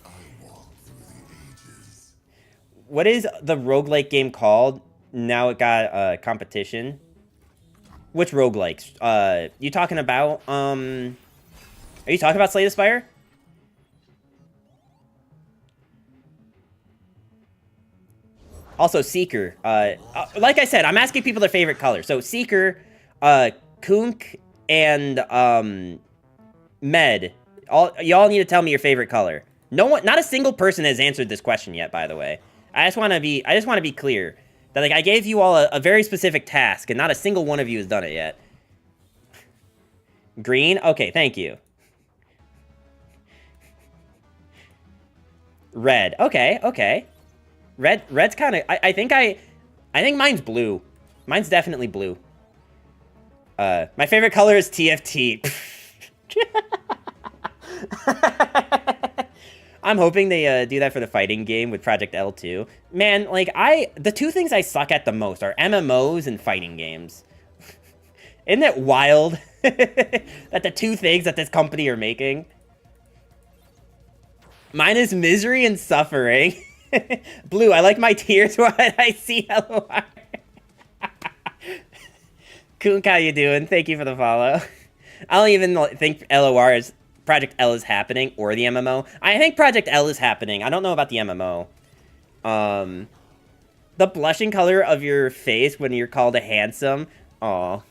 What is the roguelike game called? Now it got competition. Which roguelikes? You talking about, are you talking about Slay the Spire? Also, Seeker. Like I said, I'm asking people their favorite color. So, Seeker, Kunk, and, Med. Y'all need to tell me your favorite color. No one, not a single person has answered this question yet, by the way. I just want to be clear that, like, I gave you all a very specific task, and not a single one of you has done it yet. Green? Okay, thank you. Red. Okay. Red's kind of... I think mine's blue. Mine's definitely blue. My favorite color is TFT. I'm hoping they do that for the fighting game with Project L too. Man, like, the two things I suck at the most are MMOs and fighting games. Isn't it wild that the two things that this company are making? Mine is misery and suffering. Blue, I like my tears when I see LOR. Kunk, how you doing? Thank you for the follow. I don't even think LOR is... Project L is happening, or the MMO. I think Project L is happening. I don't know about the MMO. The blushing color of your face when you're called a handsome. Aw.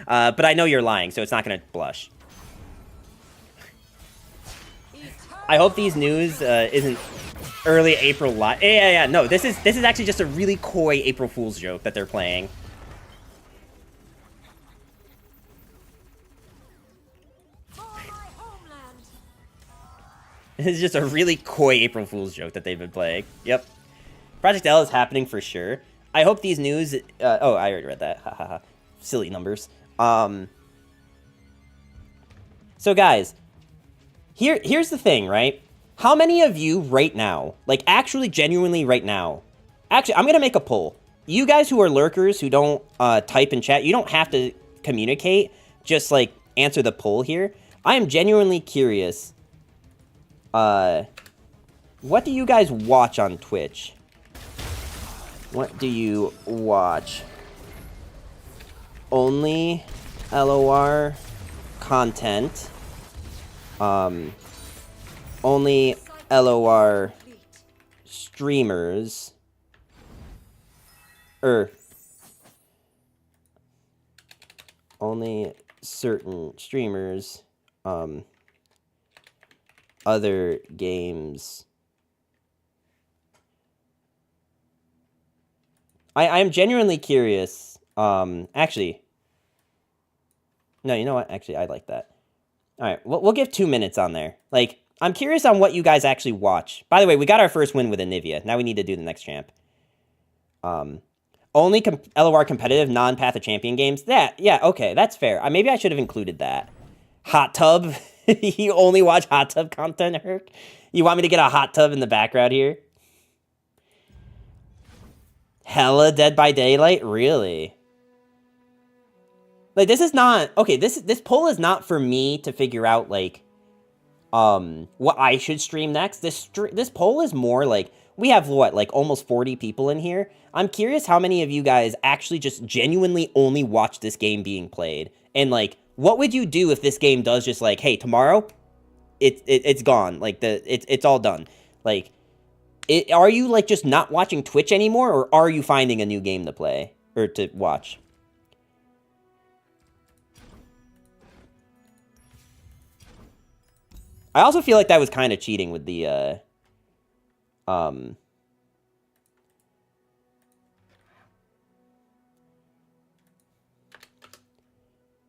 But I know you're lying, so it's not gonna blush. I hope these news isn't early April Yeah. No, this is actually just a really coy April Fool's joke that they're playing. This is just a really coy April Fool's joke that they've been playing. Yep. Project L is happening for sure. I hope these news... oh, I already read that. Hahaha. Silly numbers. So, guys. Here's the thing, right? How many of you right now, like, actually, genuinely right now... Actually, I'm going to make a poll. You guys who are lurkers, who don't type in chat, you don't have to communicate. Just, like, answer the poll here. I am genuinely curious... what do you guys watch on Twitch? What do you watch? Only LOR content. Only LOR streamers. Only certain streamers. Other games. I am genuinely curious. Actually. No, you know what? Actually, I like that. Alright, we'll give 2 minutes on there. Like, I'm curious on what you guys actually watch. By the way, we got our first win with Anivia. Now we need to do the next champ. Only LOR competitive, non-Path of Champion games. Yeah, okay, that's fair. Maybe I should have included that. Hot tub. You only watch hot tub content, Herc? You want me to get a hot tub in the background here? Hella Dead by Daylight? Really? Like, this is not... Okay, this poll is not for me to figure out, like, what I should stream next. This poll is more, like... We have, what, like, almost 40 people in here? I'm curious how many of you guys actually just genuinely only watch this game being played. And, like... What would you do if this game does just like, hey, tomorrow, it's gone, like it's all done, like, are you like just not watching Twitch anymore, or are you finding a new game to play or to watch? I also feel like that was kind of cheating with the all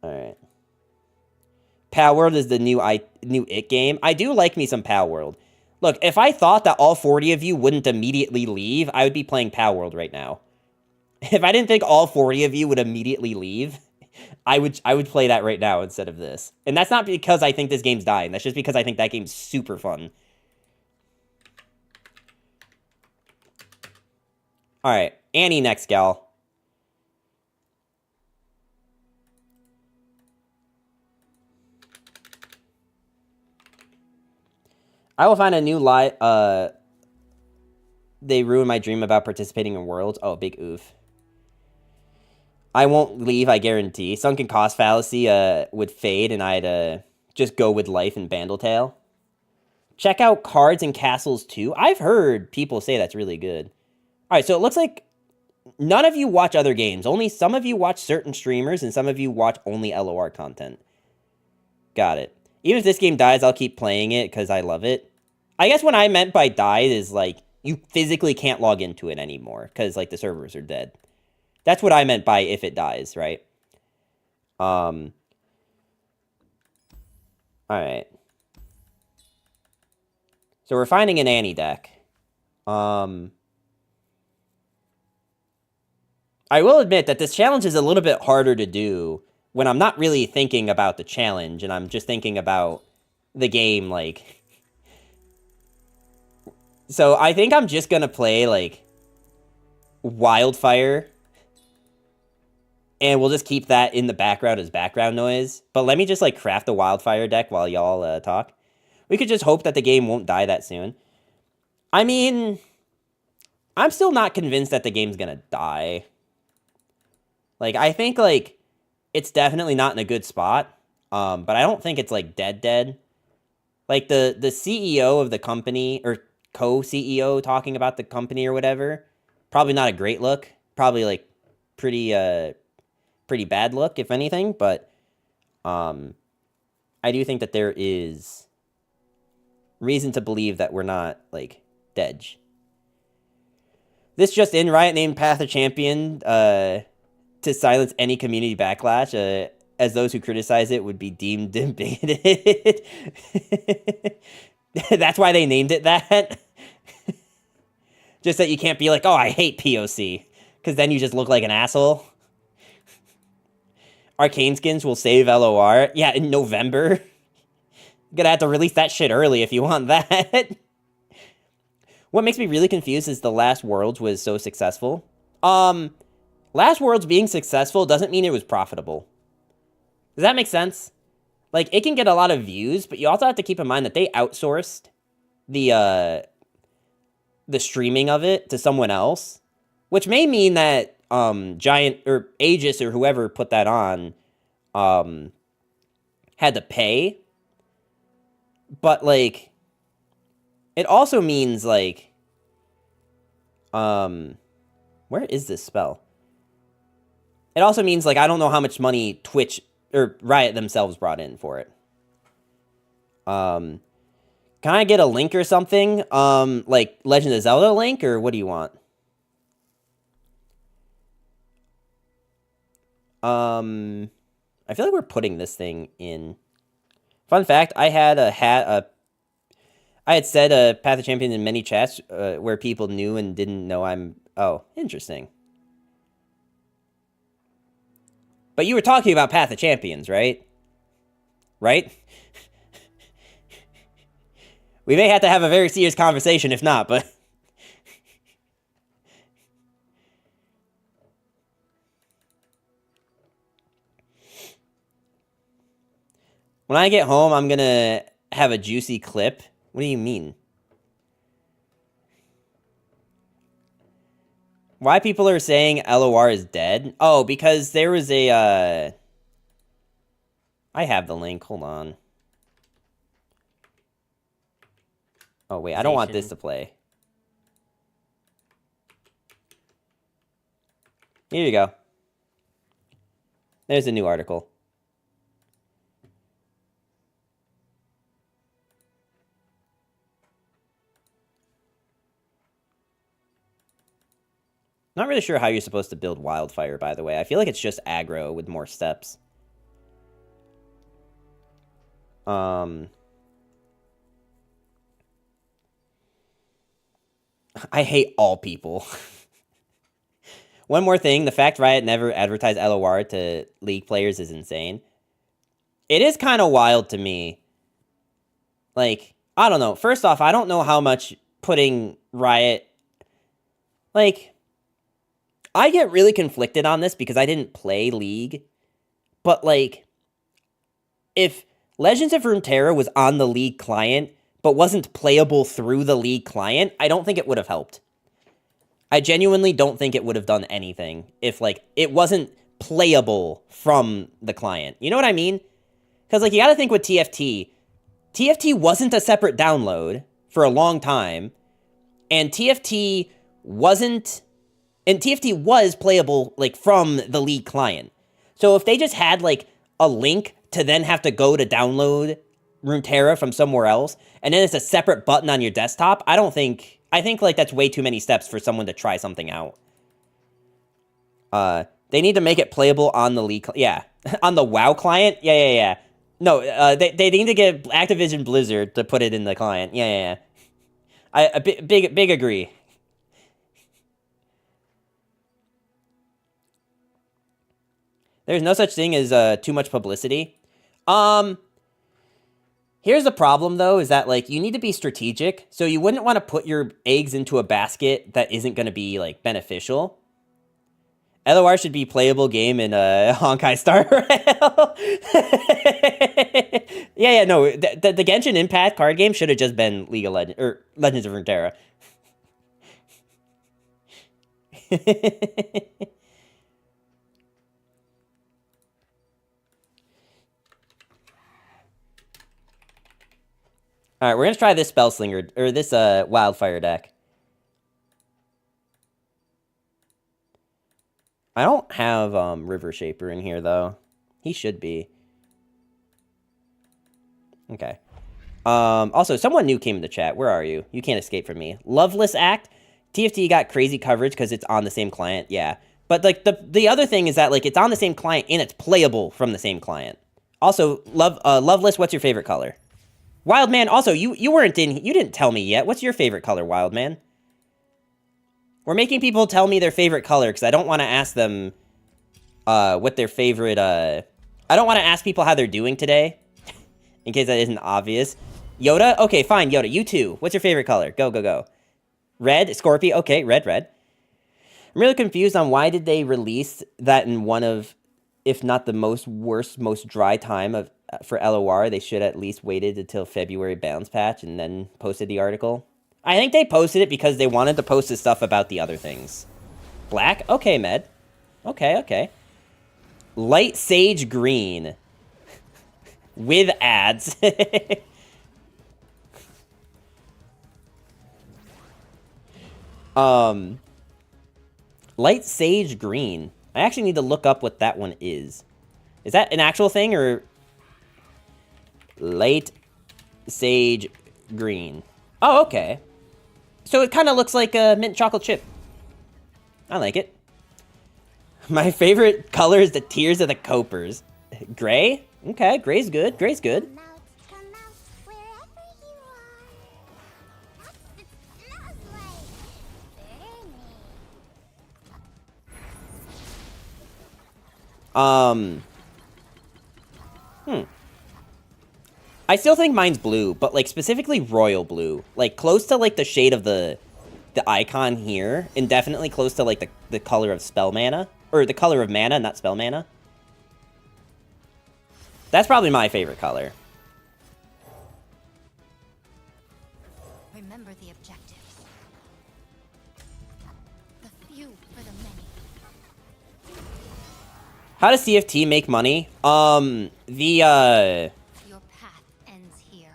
right. Pal World is the new It game. I do like me some Pal World. Look, if I thought that all 40 of you wouldn't immediately leave, I would be playing Pal World right now. If I didn't think all 40 of you would immediately leave, I would play that right now instead of this. And that's not because I think this game's dying. That's just because I think that game's super fun. All right, Annie next, gal. I will find a new lie. They ruined my dream about participating in Worlds. Oh, big oof. I won't leave, I guarantee. Sunken cost fallacy would fade, and I'd just go with life and Bandletail. Check out Cards and Castles 2. I've heard people say that's really good. Alright, so it looks like none of you watch other games. Only some of you watch certain streamers, and some of you watch only LOR content. Got it. Even if this game dies, I'll keep playing it because I love it. I guess what I meant by died is, like, you physically can't log into it anymore because, like, the servers are dead. That's what I meant by if it dies, right? Alright. So we're finding an Annie deck. I will admit that this challenge is a little bit harder to do when I'm not really thinking about the challenge and I'm just thinking about the game, like... So I think I'm just gonna play, like, Wildfire. And we'll just keep that in the background as background noise. But let me just, like, craft a Wildfire deck while y'all talk. We could just hope that the game won't die that soon. I mean, I'm still not convinced that the game's gonna die. Like, I think, like, it's definitely not in a good spot. But I don't think it's, like, dead. Like, the CEO of the company, or co-CEO talking about the company or whatever, probably not a great look. Probably, like, pretty bad look, if anything. But, I do think that there is reason to believe that we're not, like, dead. This just in, Riot named Path of Champion, to silence any community backlash, as those who criticize it would be deemed bigoted. That's why they named it that. Just that you can't be like, oh, I hate POC, because then you just look like an asshole. Arcane skins will save LOR. Yeah, in November. You're gonna have to release that shit early if you want that. What makes me really confused is the Last Worlds was so successful. Last Worlds being successful doesn't mean it was profitable. Does that make sense? Like, it can get a lot of views, but you also have to keep in mind that they outsourced the streaming of it to someone else, which may mean that Giant or Aegis or whoever put that on had to pay. But, like, it also means, like, where is this spell? It also means, like, I don't know how much money Twitch or Riot themselves brought in for it. Can I get a link or something? Like Legend of Zelda link, or what do you want? I feel like we're putting this thing in. Fun fact, I had I had said Path of Champion in many chats where people knew and didn't know I'm... Oh, interesting. But you were talking about Path of Champions, right? Right? We may have to have a very serious conversation if not, but... When I get home, I'm gonna have a juicy clip. What do you mean? Why people are saying LOR is dead? Oh, because there was a, I have the link, hold on. Oh, wait, I don't want this to play. Here you go. There's a new article. Not really sure how you're supposed to build Wildfire, by the way. I feel like it's just aggro with more steps. I hate all people. One more thing, the fact Riot never advertised LOR to League players is insane. It is kind of wild to me. Like, I don't know. First off, I don't know how much putting Riot... Like... I get really conflicted on this because I didn't play League, but, like, if Legends of Runeterra was on the League client, but wasn't playable through the League client, I don't think it would have helped. I genuinely don't think it would have done anything if, like, it wasn't playable from the client. You know what I mean? Because, like, you gotta think with TFT. TFT wasn't a separate download for a long time, and TFT wasn't, and TFT was playable, like, from the League client. So if they just had, like, a link to then have to go to download Runeterra from somewhere else, and then it's a separate button on your desktop, I think, like, that's way too many steps for someone to try something out. They need to make it playable on the League, yeah. On the WoW client? Yeah. No, they need to get Activision Blizzard to put it in the client. Yeah. Big agree. There's no such thing as too much publicity. Here's the problem, though, is that, like, you need to be strategic. So you wouldn't want to put your eggs into a basket that isn't going to be, like, beneficial. LoR should be playable game in Honkai Star Rail. yeah, no, the Genshin Impact card game should have just been League of Legends, or Legends of Runeterra. Alright, we're gonna try this Spellslinger, or this Wildfire deck. I don't have River Shaper in here, though. He should be. Okay. Also, someone new came in the chat. Where are you? You can't escape from me. Loveless Act. TFT got crazy coverage because it's on the same client. Yeah. But, like, the other thing is that, like, it's on the same client and it's playable from the same client. Also, Loveless, what's your favorite color? Wildman, also, you weren't in... You didn't tell me yet. What's your favorite color, Wildman? We're making people tell me their favorite color because I don't want to ask them what their favorite... I don't want to ask people how they're doing today, in case that isn't obvious. Yoda? Okay, fine, Yoda. You too. What's your favorite color? Go. Red? Scorpio? Okay, red. I'm really confused on why did they release that in one of, if not the most dry time for LOR. They should at least waited until February balance patch and then posted the article. I think they posted it because they wanted to post the stuff about the other things. Black? Okay, Med. Okay. Light Sage Green. With ads. Light Sage Green. I actually need to look up what that one is. Is that an actual thing, or... Light Sage Green. Oh, okay. So it kind of looks like a mint chocolate chip. I like it. My favorite color is the Tears of the Copers. Gray? Okay, gray's good. I still think mine's blue, but, like, specifically royal blue. Like, close to, like, the shade of the icon here, and definitely close to, like, the color of spell mana. Or the color of mana, not spell mana. That's probably my favorite color. Remember the objectives. The few for the many. How does CFT make money?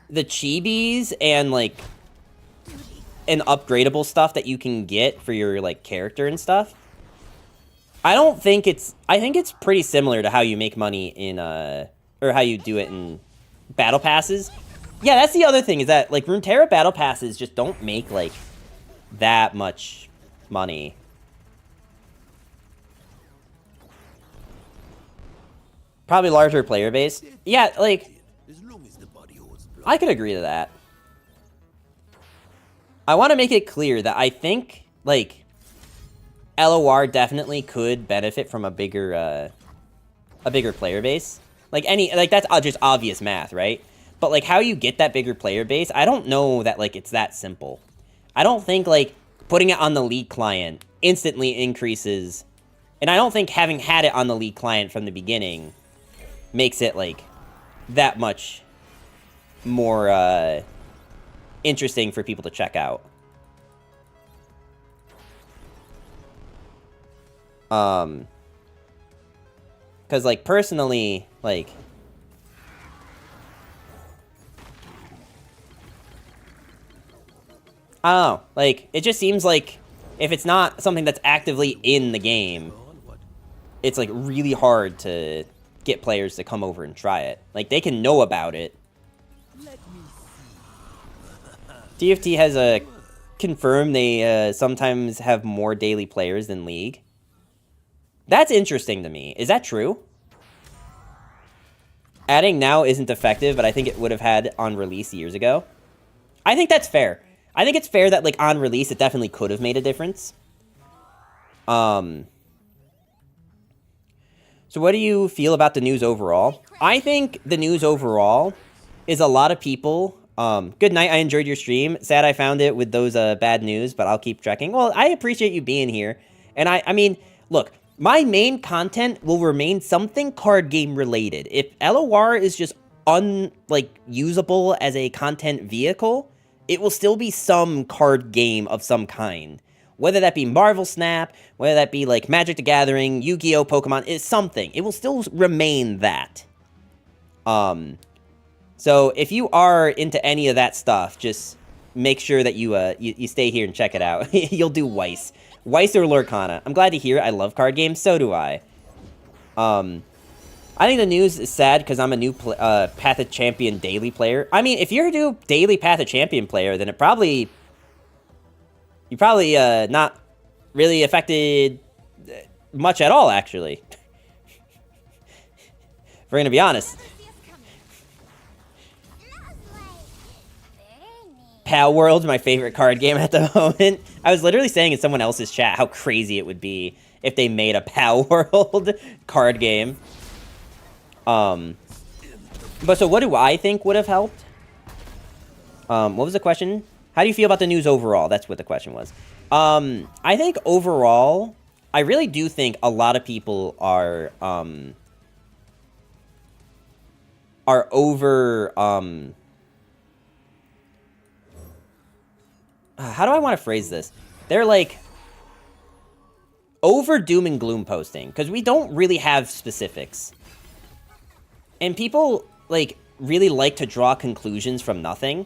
The chibis and, like, and upgradable stuff that you can get for your, like, character and stuff. I think it's pretty similar to how you make money in, or how you do it in battle passes. Yeah, that's the other thing, is that, like, Runeterra battle passes just don't make, like, that much money. Probably larger player base. Yeah, like, I could agree to that. I want to make it clear that I think, like, LOR definitely could benefit from a bigger player base. Like, that's just obvious math, right? But, like, how you get that bigger player base, I don't know that, like, it's that simple. I don't think, like, putting it on the League client instantly increases... And I don't think having had it on the League client from the beginning makes it, like, that much more interesting for people to check out. Because, like, personally, like... I don't know. Like, it just seems like if it's not something that's actively in the game, it's like really hard to get players to come over and try it. Like, they can know about it. TFT has confirmed they sometimes have more daily players than League. That's interesting to me. Is that true? Adding now isn't effective, but I think it would have had on release years ago. I think that's fair. I think it's fair that, like, on release, it definitely could have made a difference. So what do you feel about the news overall? I think the news overall is a lot of people... good night, I enjoyed your stream. Sad I found it with those bad news, but I'll keep trekking. Well, I appreciate you being here. And I mean, look, my main content will remain something card game related. If LoR is just usable as a content vehicle, it will still be some card game of some kind. Whether that be Marvel Snap, whether that be like Magic the Gathering, Yu-Gi-Oh, Pokemon, it's something. It will still remain that. So if you are into any of that stuff, just make sure that you stay here and check it out. You'll do Weiss. Weiss or Lorcana. I'm glad to hear it. I love card games. So do I. I think the news is sad because I'm a new Path of Champion daily player. I mean, if you're a new daily Path of Champion player, then you probably not really affected much at all, actually. If we're gonna be honest. Pal World, my favorite card game at the moment. I was literally saying in someone else's chat how crazy it would be if they made a Pal World card game. But so what do I think would have helped? What was the question? How do you feel about the news overall? That's what the question was. I think overall, I really do think a lot of people are over, how do I want to phrase this? They're like over doom and gloom posting because we don't really have specifics. And people like really like to draw conclusions from nothing.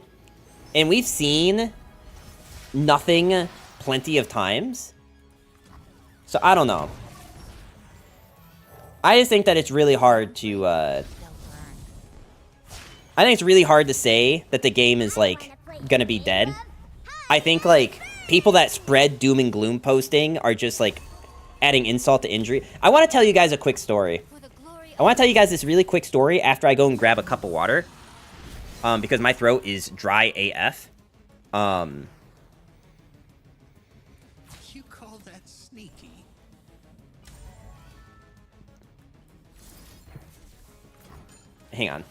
And we've seen nothing plenty of times. So I don't know. I just think that it's really hard to I think it's really hard to say that the game is like gonna be dead. I think, like, people that spread doom and gloom posting are just, like, adding insult to injury. I want to tell you guys a quick story. I want to tell you guys this really quick story after I go and grab a cup of water. Because my throat is dry AF. You call that sneaky? Hang on.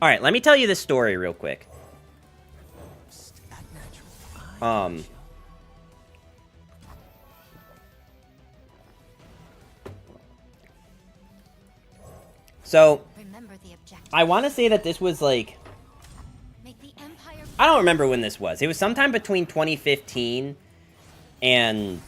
All right, let me tell you this story real quick. So, I want to say that this was like, I don't remember when this was. It was sometime between 2015 and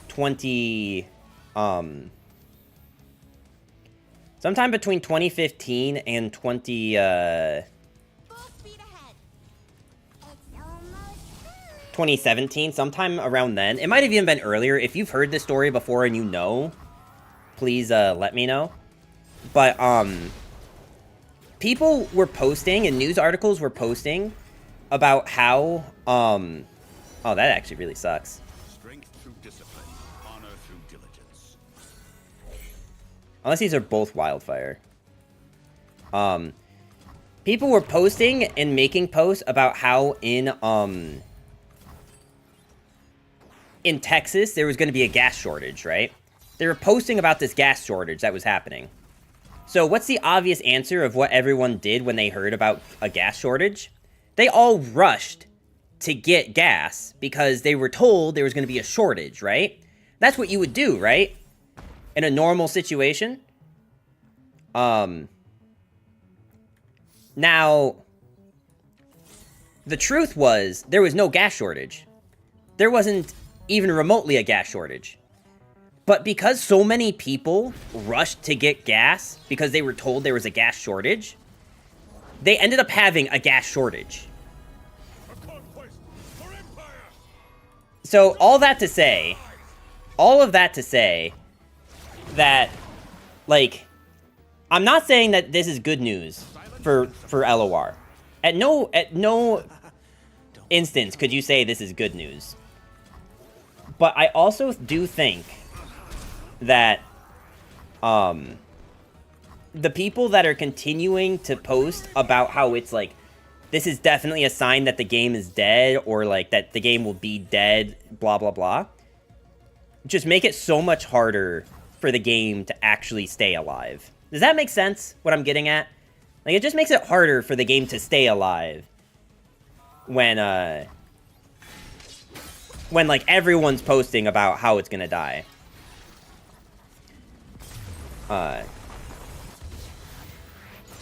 sometime between 2015 and 2017, sometime around then. It might have even been earlier. If you've heard this story before and you know, please let me know. But people were posting and news articles were posting about how oh, that actually really sucks. Strength through discipline, honor through diligence. Unless these are both wildfire. People were posting and making posts about how in Texas, there was going to be a gas shortage, right? They were posting about this gas shortage that was happening. So what's the obvious answer of what everyone did when they heard about a gas shortage? They all rushed to get gas because they were told there was going to be a shortage, right? That's what you would do, right? In a normal situation. Now, the truth was, there was no gas shortage. There wasn't even remotely a gas shortage. But because so many people rushed to get gas because they were told there was a gas shortage, they ended up having a gas shortage. So all of that to say that, like, I'm not saying that this is good news for LoR. At no instance could you say this is good news. But I also do think that the people that are continuing to post about how it's like, this is definitely a sign that the game is dead, or like that the game will be dead, blah, blah, blah, just make it so much harder for the game to actually stay alive. Does that make sense, what I'm getting at? Like, it just makes it harder for the game to stay alive when like, everyone's posting about how it's gonna die.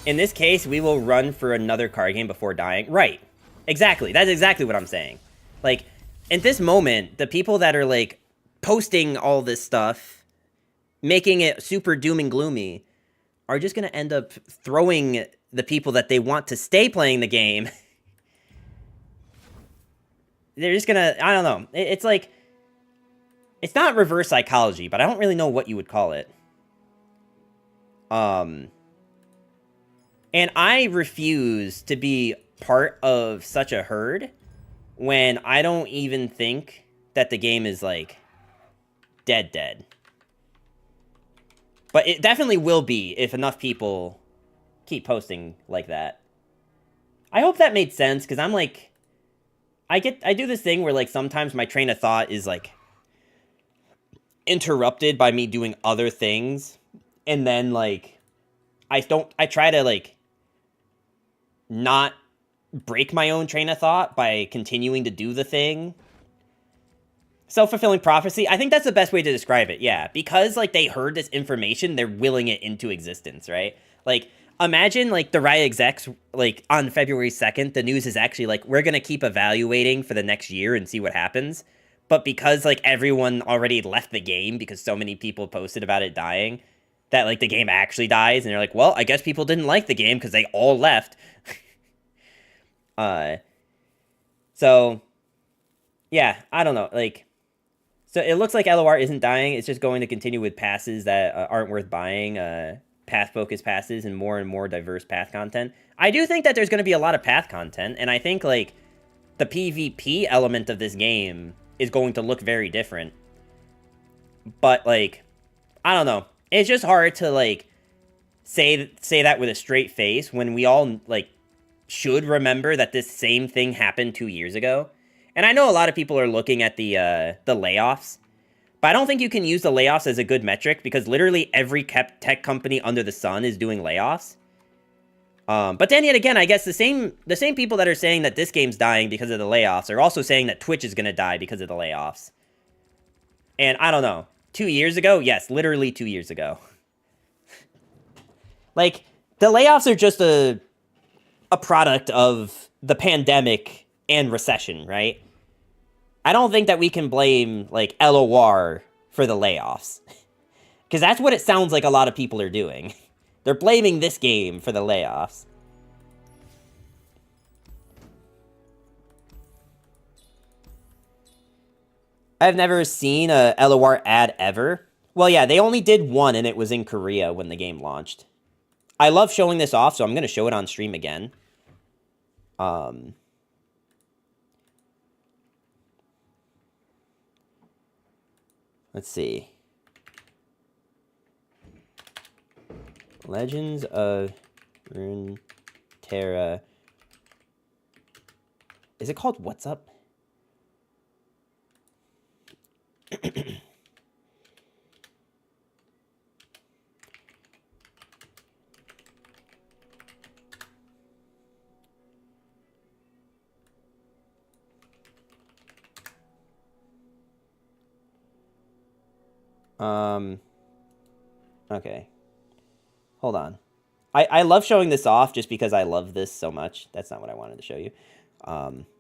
In this case, we will run for another card game before dying. Right. Exactly. That's exactly what I'm saying. Like, at this moment, the people that are, like, posting all this stuff, making it super doom and gloomy, are just going to end up throwing the people that they want to stay playing the game. They're just going to, I don't know. It's like, it's not reverse psychology, but I don't really know what you would call it. And I refuse to be part of such a herd when I don't even think that the game is, like, dead. But it definitely will be if enough people keep posting like that. I hope that made sense, because I'm, like, I do this thing where, like, sometimes my train of thought is, like, interrupted by me doing other things, and then, like, I try to, like, not break my own train of thought by continuing to do the thing. Self-fulfilling prophecy, I think that's the best way to describe it, yeah. Because, like, they heard this information, they're willing it into existence, right? Like, imagine, like, the Riot execs, like, on February 2nd, the news is actually, like, we're gonna keep evaluating for the next year and see what happens. But because, like, everyone already left the game because so many people posted about it dying, that, like, the game actually dies, and they're like, well, I guess people didn't like the game because they all left. So, yeah, I don't know, like, so it looks like LOR isn't dying, it's just going to continue with passes that aren't worth buying, path-focused passes, and more diverse path content. I do think that there's going to be a lot of path content, and I think, like, the PvP element of this game is going to look very different. But, like, I don't know. It's just hard to, like, say that with a straight face when we all, like, should remember that this same thing happened 2 years ago. And I know a lot of people are looking at the layoffs, but I don't think you can use the layoffs as a good metric, because literally every tech company under the sun is doing layoffs. But then yet again, I guess the same people that are saying that this game's dying because of the layoffs are also saying that Twitch is going to die because of the layoffs. And I don't know. 2 years ago? Yes, literally 2 years ago. Like, the layoffs are just a product of the pandemic and recession, right? I don't think that we can blame, like, LOR for the layoffs. Because that's what it sounds like a lot of people are doing. They're blaming this game for the layoffs. I've never seen a LOR ad ever. Well, yeah, they only did one, and it was in Korea when the game launched. I love showing this off, so I'm going to show it on stream again. Let's see. Legends of Runeterra. Is it called What's Up? Okay. Hold on. I love showing this off just because I love this so much. That's not what I wanted to show you.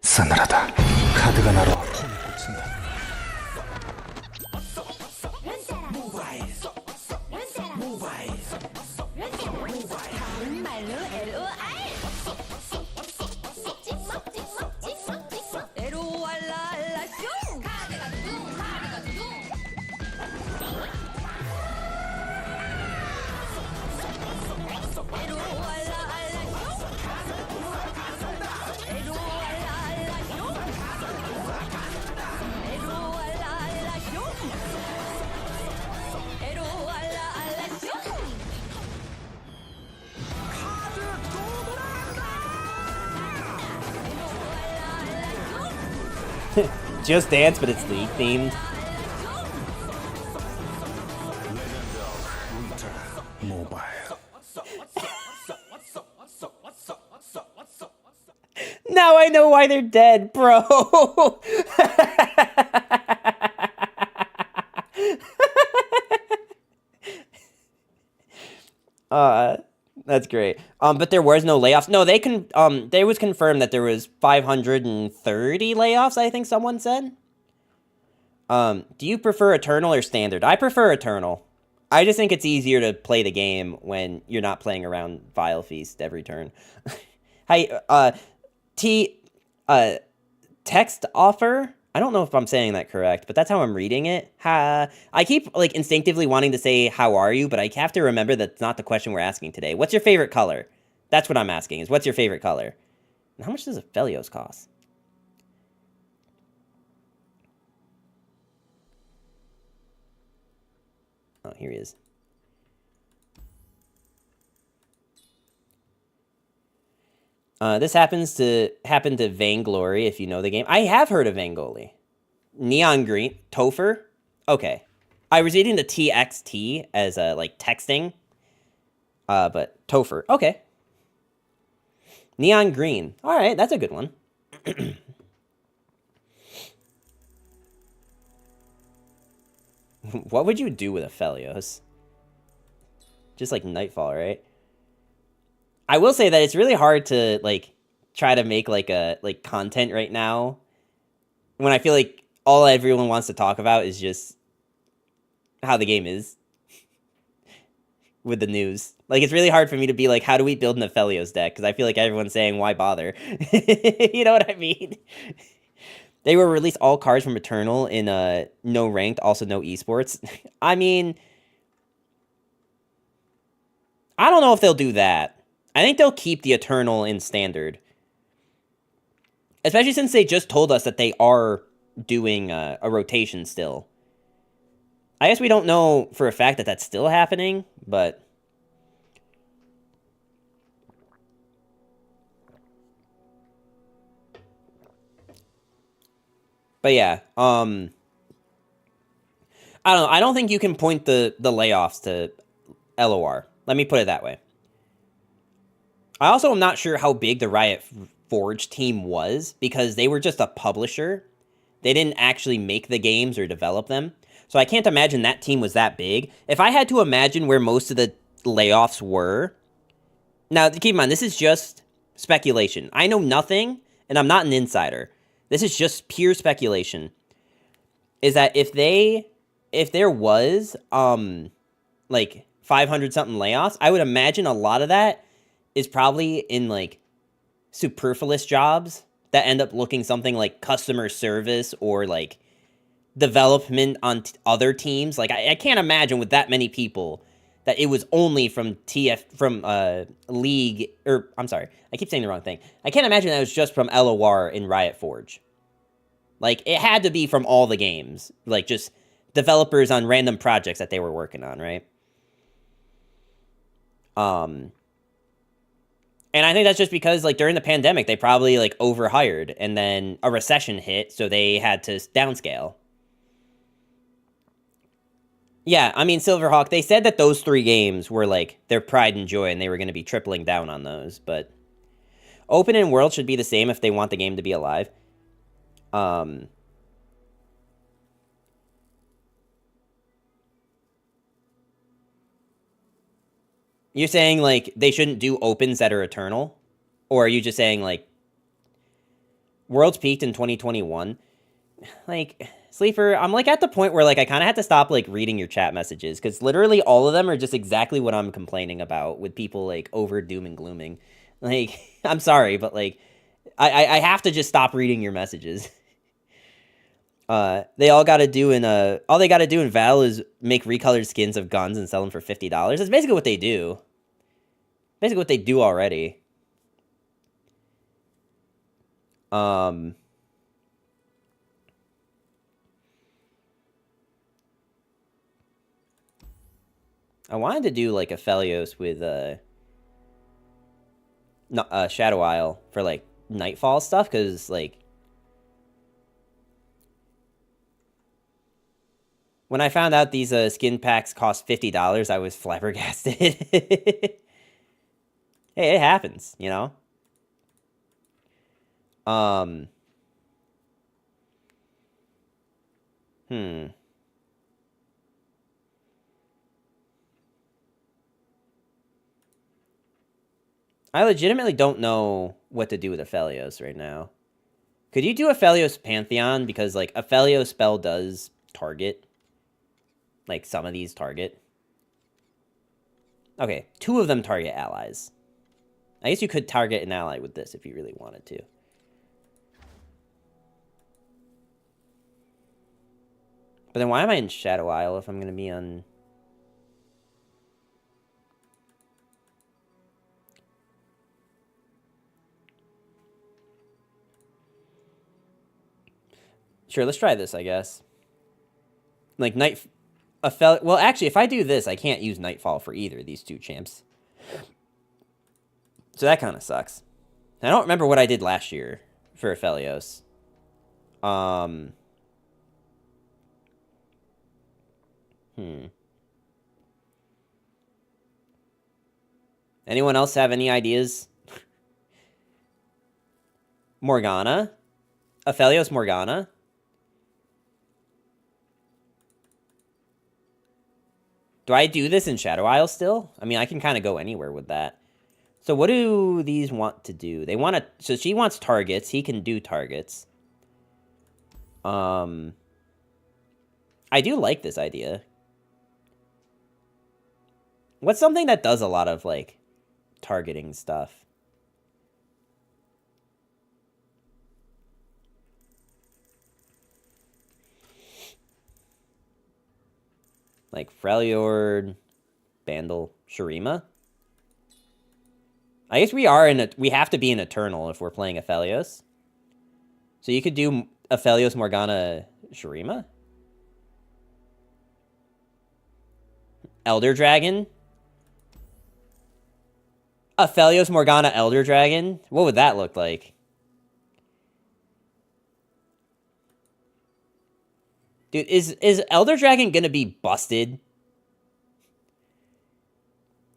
싸늘하다. 카드가 나로 폼이 꽂힌다. Just Dance, but it's League themed. Now I know why they're dead, bro. That's great. But there was no layoffs. No, they was confirmed that there was 530 layoffs, I think someone said. Do you prefer Eternal or Standard? I prefer Eternal. I just think it's easier to play the game when you're not playing around Vile Feast every turn. Hey, text offer? I don't know if I'm saying that correct, but that's how I'm reading it. I keep like instinctively wanting to say, how are you? But I have to remember that's not the question we're asking today. What's your favorite color? That's what I'm asking, is what's your favorite color? And how much does Aphelios cost? Oh, here he is. This happen to Vainglory, if you know the game. I have heard of Vainglory. Neon Green. Topher? Okay. I was reading the TXT as, like, texting. But Topher. Okay. Neon Green. Alright, that's a good one. What would you do with Aphelios? Just like Nightfall, right? I will say that it's really hard to, like, try to make, like, content right now when I feel like all everyone wants to talk about is just how the game is with the news. Like, it's really hard for me to be like, how do we build an Aphelios deck? Because I feel like everyone's saying, why bother? You know what I mean? They will release all cards from Eternal in no ranked, also no esports. I mean, I don't know if they'll do that. I think they'll keep the Eternal in Standard. Especially since they just told us that they are doing a rotation still. I guess we don't know for a fact that that's still happening, but... But yeah, I don't know. I don't think you can point the layoffs to LoR. Let me put it that way. I also am not sure how big the Riot Forge team was, because they were just a publisher. They didn't actually make the games or develop them. So I can't imagine that team was that big. If I had to imagine where most of the layoffs were... Now, keep in mind, this is just speculation. I know nothing, and I'm not an insider. This is just pure speculation. Is that if there was, like, 500-something layoffs, I would imagine a lot of that is probably in, like, superfluous jobs that end up looking something like customer service or, like, development on other teams. Like, I can't imagine with that many people that it was only from League, or, I'm sorry, I keep saying the wrong thing. I can't imagine that it was just from LoR in Riot Forge. Like, it had to be from all the games. Like, just developers on random projects that they were working on, right? And I think that's just because, like, during the pandemic, they probably, like, overhired, and then a recession hit, so they had to downscale. Yeah, I mean, Silverhawk, they said that those 3 games were, like, their pride and joy, and they were going to be tripling down on those, but... Open and World should be the same if they want the game to be alive. You're saying, like, they shouldn't do opens that are eternal? Or are you just saying, like, Worlds peaked in 2021? Like, Sleeper, I'm, like, at the point where, like, I kind of had to stop, like, reading your chat messages. Because literally all of them are just exactly what I'm complaining about with people, like, over doom and glooming. Like, I'm sorry, but, like, I have to just stop reading your messages. They all gotta do all they gotta do in Val is make recolored skins of guns and sell them for $50. That's basically what they do. Basically what they do already. I wanted to do, like, Aphelios with, Shadow Isle for, like, Nightfall stuff, because, like, when I found out these skin packs cost $50, I was flabbergasted. Hey, it happens, you know? I legitimately don't know what to do with Aphelios right now. Could you do Aphelios Pantheon? Because, like, Aphelios spell does target. Like, some of these target. Okay, 2 of them target allies. I guess you could target an ally with this if you really wanted to. But then why am I in Shadow Isle if I'm going to be on... Sure, let's try this, I guess. Like, well, actually, if I do this, I can't use Nightfall for either of these 2 champs. So that kind of sucks. I don't remember what I did last year for Aphelios. Anyone else have any ideas? Morgana? Aphelios Morgana? Do I do this in Shadow Isle still? I mean, I can kind of go anywhere with that. So what do these want to do? They want to... So she wants targets. He can do targets. I do like this idea. What's something that does a lot of, like, targeting stuff? Like Freljord, Bandle, Shurima. I guess we have to be an Eternal if we're playing Aphelios. So you could do Aphelios, Morgana, Shurima. Elder Dragon. Aphelios, Morgana, Elder Dragon. What would that look like? Dude, is Elder Dragon gonna be busted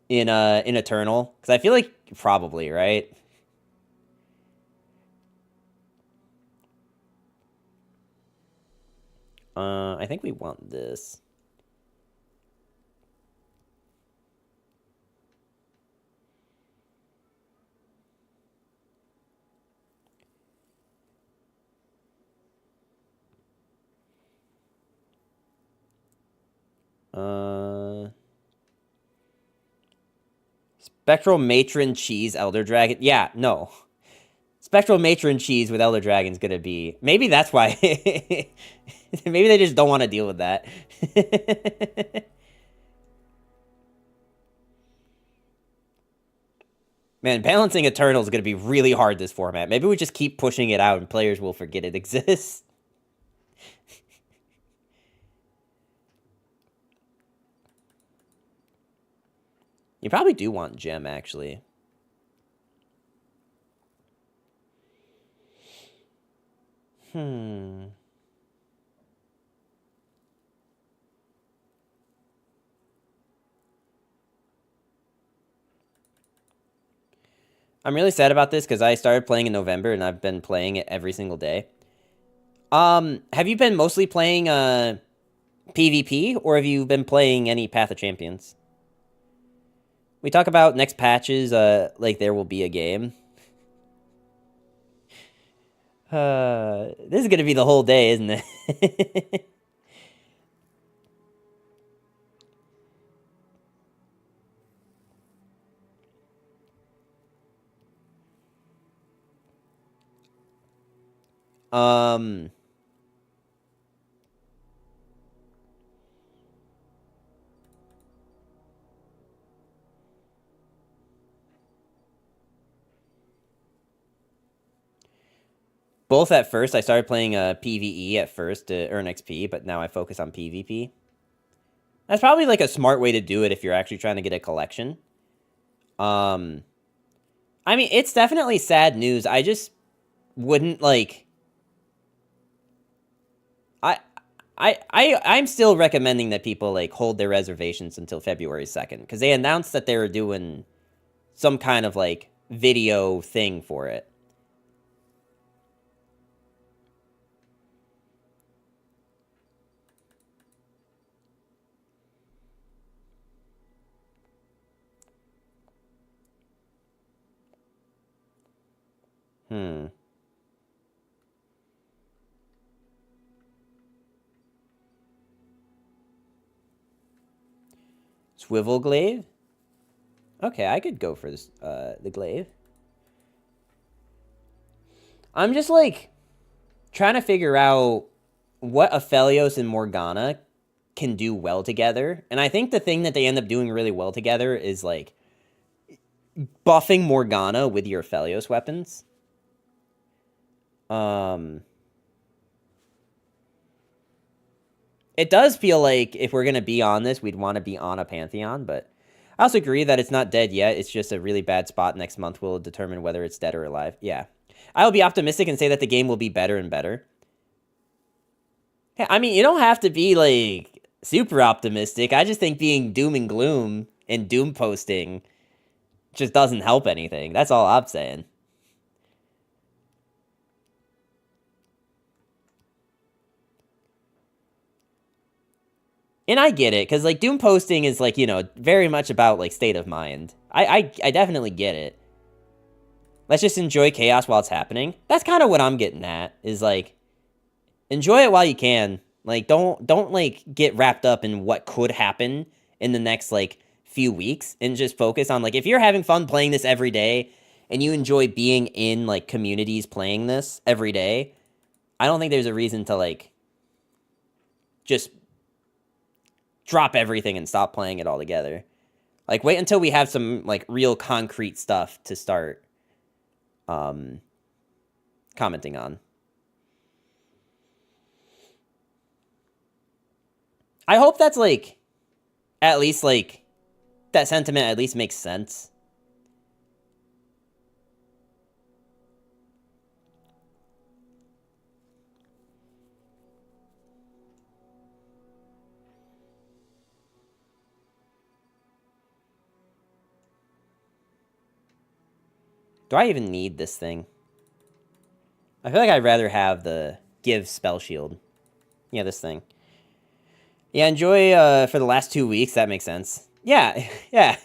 in Eternal? Because I feel like probably, right? I think we want this. Spectral Matron Cheese Elder Dragon. Yeah, no. Spectral Matron Cheese with Elder Dragon's gonna be... Maybe that's why... Maybe they just don't want to deal with that. Man, balancing Eternal is gonna be really hard this format. Maybe we just keep pushing it out and players will forget it exists. You probably do want Gem, actually. I'm really sad about this because I started playing in November and I've been playing it every single day. Have you been mostly playing PvP or have you been playing any Path of Champions? We talk about next patches, like there will be a game. This is gonna be the whole day, isn't it? Both at first. I started playing PvE at first to earn XP, but now I focus on PvP. That's probably like a smart way to do it if you're actually trying to get a collection. I mean, it's definitely sad news. I just wouldn't like... I'm still recommending that people like hold their reservations until February 2nd, because they announced that they were doing some kind of like video thing for it. Swivel glaive? Okay, I could go for this, the glaive. I'm just, like, trying to figure out what Aphelios and Morgana can do well together. And I think the thing that they end up doing really well together is, like, buffing Morgana with your Aphelios weapons. It does feel like if we're going to be on this, we'd want to be on a Pantheon, but I also agree that it's not dead yet. It's just a really bad spot. Next month will determine whether it's dead or alive. Yeah. I will be optimistic and say that the game will be better and better. I mean, you don't have to be, like, super optimistic. I just think being doom and gloom and doom posting just doesn't help anything. That's all I'm saying. And I get it, because, like, doom posting is, like, you know, very much about, like, state of mind. I definitely get it. Let's just enjoy chaos while it's happening. That's kind of what I'm getting at, is, like, enjoy it while you can. Like, don't, like, get wrapped up in what could happen in the next, like, few weeks, and just focus on, like, if you're having fun playing this every day, and you enjoy being in, like, communities playing this every day, I don't think there's a reason to, like, just drop everything and stop playing it all together. Like, wait until we have some, like, real concrete stuff to start commenting on. I hope that's, like, at least, like, that sentiment at least makes sense. Do I even need this thing? I feel like I'd rather have the give spell shield. Yeah, this thing. Yeah, enjoy for the last 2 weeks. That makes sense. Yeah, yeah.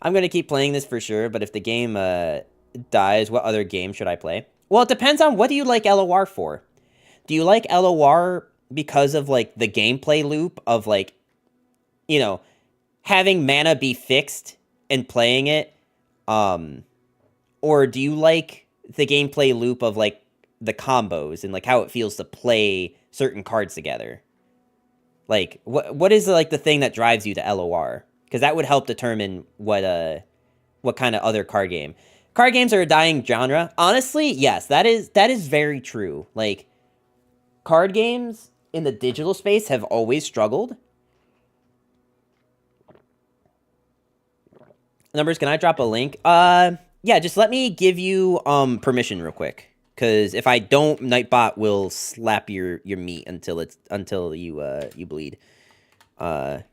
I'm going to keep playing this for sure, but if the game dies, what other game should I play? Well, it depends on what do you like LoR for. Do you like LoR because of, like, the gameplay loop of, like, you know, having mana be fixed and playing it? Or do you like the gameplay loop of, like, the combos and, like, how it feels to play certain cards together? Like, what is, like, the thing that drives you to LoR? Because that would help determine what kind of other card game. Card games are a dying genre. Honestly, yes, that is very true. Like, card games in the digital space have always struggled. Numbers, can I drop a link? Yeah, just let me give you permission real quick. Because if I don't, Nightbot will slap your meat until you bleed. There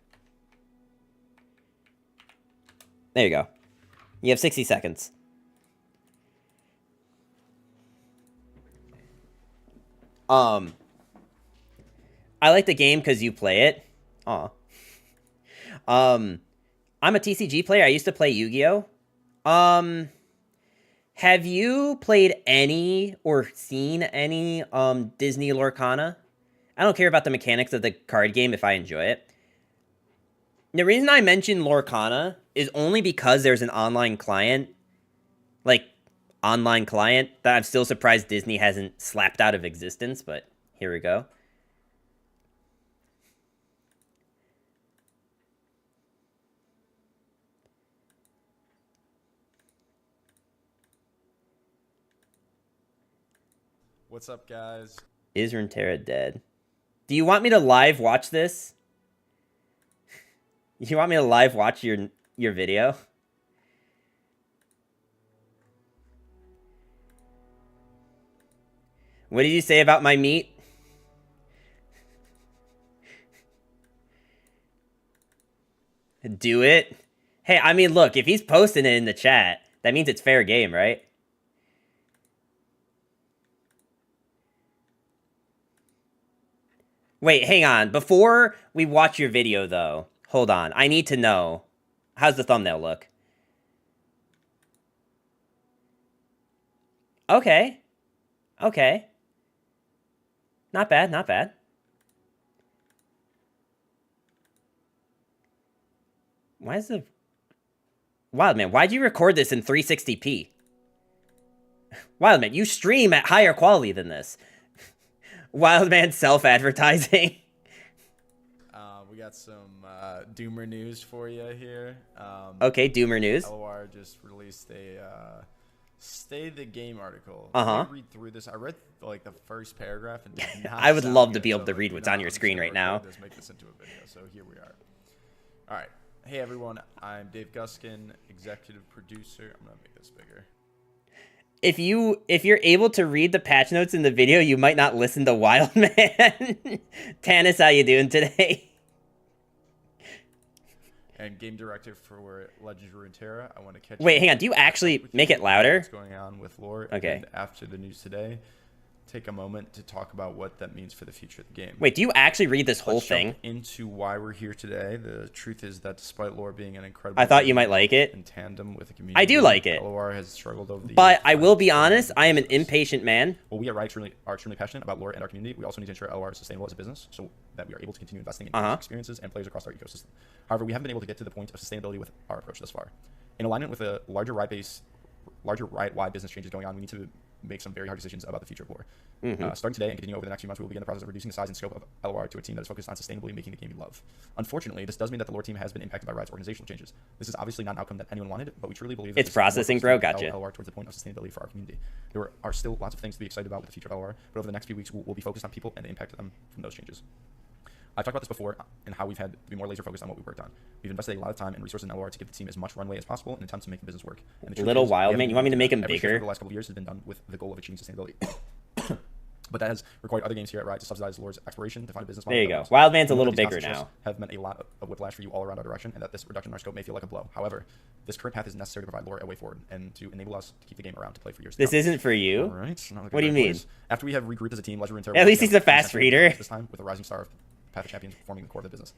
you go. You have 60 seconds. I like the game because you play it. Aw. I'm a TCG player. I used to play Yu-Gi-Oh. Have you played any or seen any Disney Lorcana? I don't care about the mechanics of the card game if I enjoy it. The reason I mention Lorcana is only because there's an online client, that I'm still surprised Disney hasn't slapped out of existence, but here we go. What's up, guys? Is Runeterra dead? Do you want me to live watch this? You want me to live watch your video? What did you say about my meat? Do it? Hey, I mean, look, if he's posting it in the chat, that means it's fair game, right? Wait, hang on. Before we watch your video, though, hold on. I need to know. How's the thumbnail look? Okay. Okay. Not bad, not bad. Why is the... Wildman, why'd you record this in 360p? Wildman, you stream at higher quality than this. Wildman self-advertising. We got some Doomer news for you here. Okay, Doomer news. LoR just released a Stay the Game article. Uh-huh. Read through this. I read like the first paragraph and did not I would sound love to good, be able so to I'm read like, what's you know, on your I'm just screen gonna right now. record this, make this into a video. So here we are. All right. Hey everyone, I'm Dave Guskin, executive producer. I'm gonna make this bigger. If you're able to read the patch notes in the video, you might not listen to Wildman. Tanis, how you doing today? And game director for Legends of Runeterra. I want to catch. Wait, hang on. Do you actually make it louder? What's going on with LoR? Okay. And after the news today, take a moment to talk about what that means for the future of the game. Wait, do you actually read this whole Let's thing? jump into why we're here today. The truth is that despite LoR being an incredible, I thought you might like it. in tandem with the community, I do like it. LoR has struggled over the But years I to will find be honest, I am an success. impatient man. Well, we at Riot are extremely passionate about LoR and our community. We also need to ensure LoR is sustainable as a business, so that we are able to continue investing in experiences and players across our ecosystem. However, we haven't been able to get to the point of sustainability with our approach thus far. In alignment with a larger Riot-wide business changes going on, we need to make some very hard decisions about the future of LoR. Starting today and continuing over the next few months, we will begin the process of reducing the size and scope of LoR to a team that is focused on sustainably making the game we love. Unfortunately, this does mean that the LoR team has been impacted by Riot's organizational changes. This is obviously not an outcome that anyone wanted, but we truly believe that It's this is more processing, focused bro. on Gotcha. LoR towards the point of sustainability for our community. There are still lots of things to be excited about with the future of LoR, but over the next few weeks, we'll be focused on people and the impact of them from those changes. I've talked about this before and how we've had to be more laser focused on what we worked on. We've invested a lot of time and resources in LoR to give the team as much runway as possible in an attempt to make the business work. And the truth Little is, we Wild haven't Man, been you want me to make him every shift bigger? over the last couple of years has been done with the goal of achieving sustainability. But that has required other games here at Riot to subsidize LoR's exploration to find a business model. There you that go. works. Wild Man's a We know little that these bigger constant now. shifts have meant a lot of whiplash for you all around our direction, and that this reduction in our scope may feel like a blow. However, this current path is necessary to provide LoR a way forward and to enable us to keep the game around to play for years. This isn't for you. All right. What do you mean? After we have regrouped as a team, Legend of Runeterra At will least be he's a together fast successfully reader. This time with a rising star of Path of Champions forming the core of the business.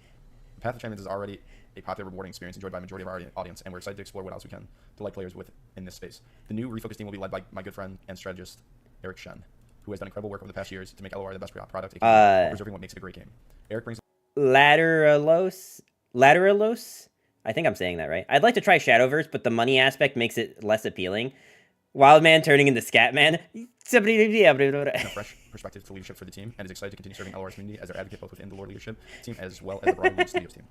The Path of Champions is already a popular, rewarding experience enjoyed by a majority of our audience, and we're excited to explore what else we can delight players with in this space. The new refocused team will be led by my good friend and strategist, Eric Shen, who has done incredible work over the past years to make LoR the best product, while preserving what makes it a great game. Eric brings Lateralos? I think I'm saying that right. I'd like to try Shadowverse, but the money aspect makes it less appealing. Wildman turning into Scatman. a fresh perspective to leadership for the team and is excited to continue serving LoR's community as their advocate both within the LoR leadership team as well as the broader Studios team.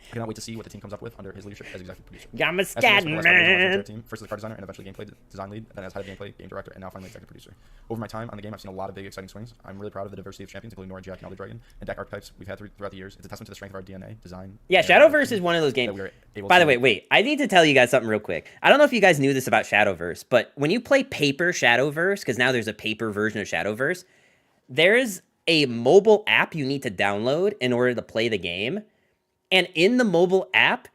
I cannot wait to see what the team comes up with under his leadership as executive producer. I'm a As for this, for the last 5 years, I was on the Scatman. team, first as card designer and eventually gameplay design lead, then as head of gameplay, game director, and now finally executive producer. Over my time on the game, I've seen a lot of big, exciting swings. I'm really proud of the diversity of champions, including Nora, Jack, and Elder Dragon, and deck archetypes we've had throughout the years. It's a testament to the strength of our DNA, design. Yeah, and Shadowverse is one of those that games. we are able By to the way, wait. I need to tell you guys something real quick. I don't know if you guys knew this about Shadowverse, but when you play paper Shadowverse, because now there's a paper version of Shadowverse, there's a mobile app you need to download in order to play the game. And in the mobile app,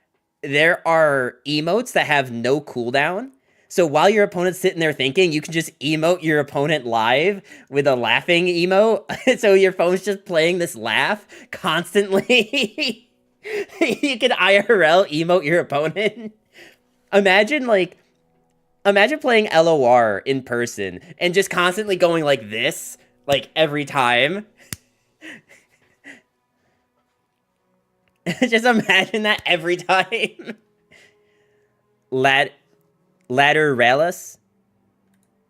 there are emotes that have no cooldown. So while your opponent's sitting there thinking, you can just emote your opponent live with a laughing emote. So your phone's just playing this laugh constantly. You can IRL emote your opponent. Imagine playing LOR in person and just constantly going like this, like every time. Just imagine that every time. Ladder Relics.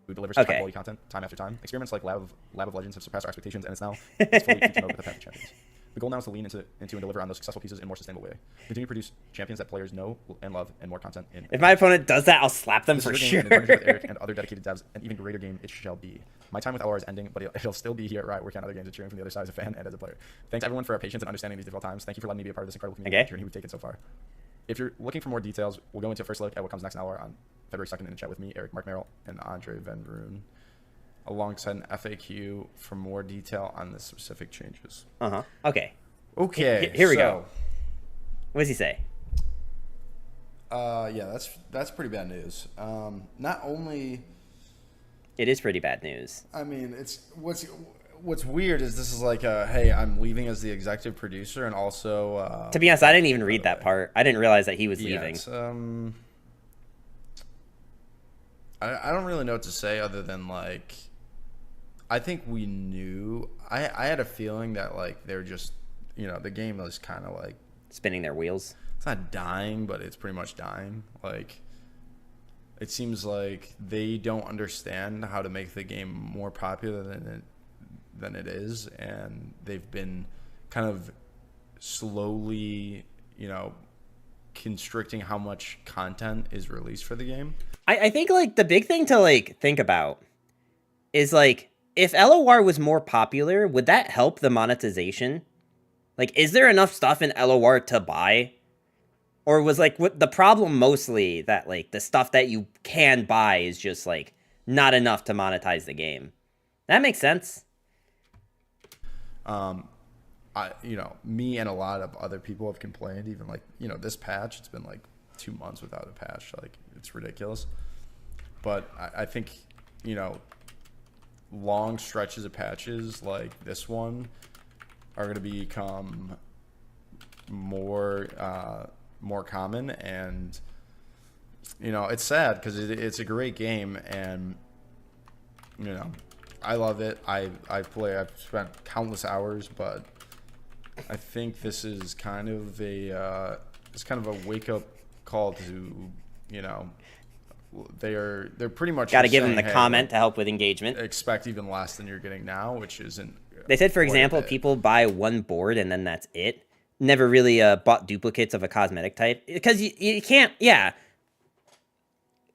Who delivers high quality content time after time. Experiments like Lab of Legends have surpassed our expectations, and it's fully featured mode with the Path of Champions. The goal now is to lean into and deliver on those successful pieces in a more sustainable way. Continue to produce champions that players know and love, and more content in. If my opponent does that, I'll slap them for sure. With Eric and other dedicated devs, and even greater game it shall be. My time with LR is ending, but it'll still be here at Riot, working on other games and cheering from the other side as a fan and as a player. Thanks everyone for our patience and understanding these difficult times. Thank you for letting me be a part of this incredible community journey we've taken so far. If you're looking for more details, we'll go into a first look at what comes next in LR on February 2nd in the chat with me, Eric, Mark Merrill, and Andre Van Roon, alongside an FAQ for more detail on the specific changes. Okay. Okay. Here we go. What does he say? Yeah, that's pretty bad news. Not only. It is pretty bad news. I mean, it's what's weird is this is like hey, I'm leaving as the executive producer, and also. To be honest, I didn't even read that part. I didn't realize that he was leaving. It's, I don't really know what to say other than like. I think we knew. I had a feeling that like they're just. The game was kind of like spinning their wheels. It's not dying, but it's pretty much dying. Like, it seems like they don't understand how to make the game more popular than it is, and they've been kind of slowly, constricting how much content is released for the game. I think like the big thing to like think about is like if LOR was more popular, would that help the monetization? Like, is there enough stuff in LOR to buy? Or was, like, what the problem mostly that, like, the stuff that you can buy is just, like, not enough to monetize the game? That makes sense. Me and a lot of other people have complained, even, like, this patch, it's been, like, 2 months without a patch. Like, it's ridiculous. But I think, long stretches of patches like this one are going to become more common, and it's sad because it's a great game, and I love it. I've spent countless hours, but I think this is kind of a wake up call to they're pretty much got to give them the comment to help with engagement. Expect even less than you're getting now, which isn't. They said, for example, people buy one board and then that's it. Never really bought duplicates of a cosmetic type because you can't. Yeah,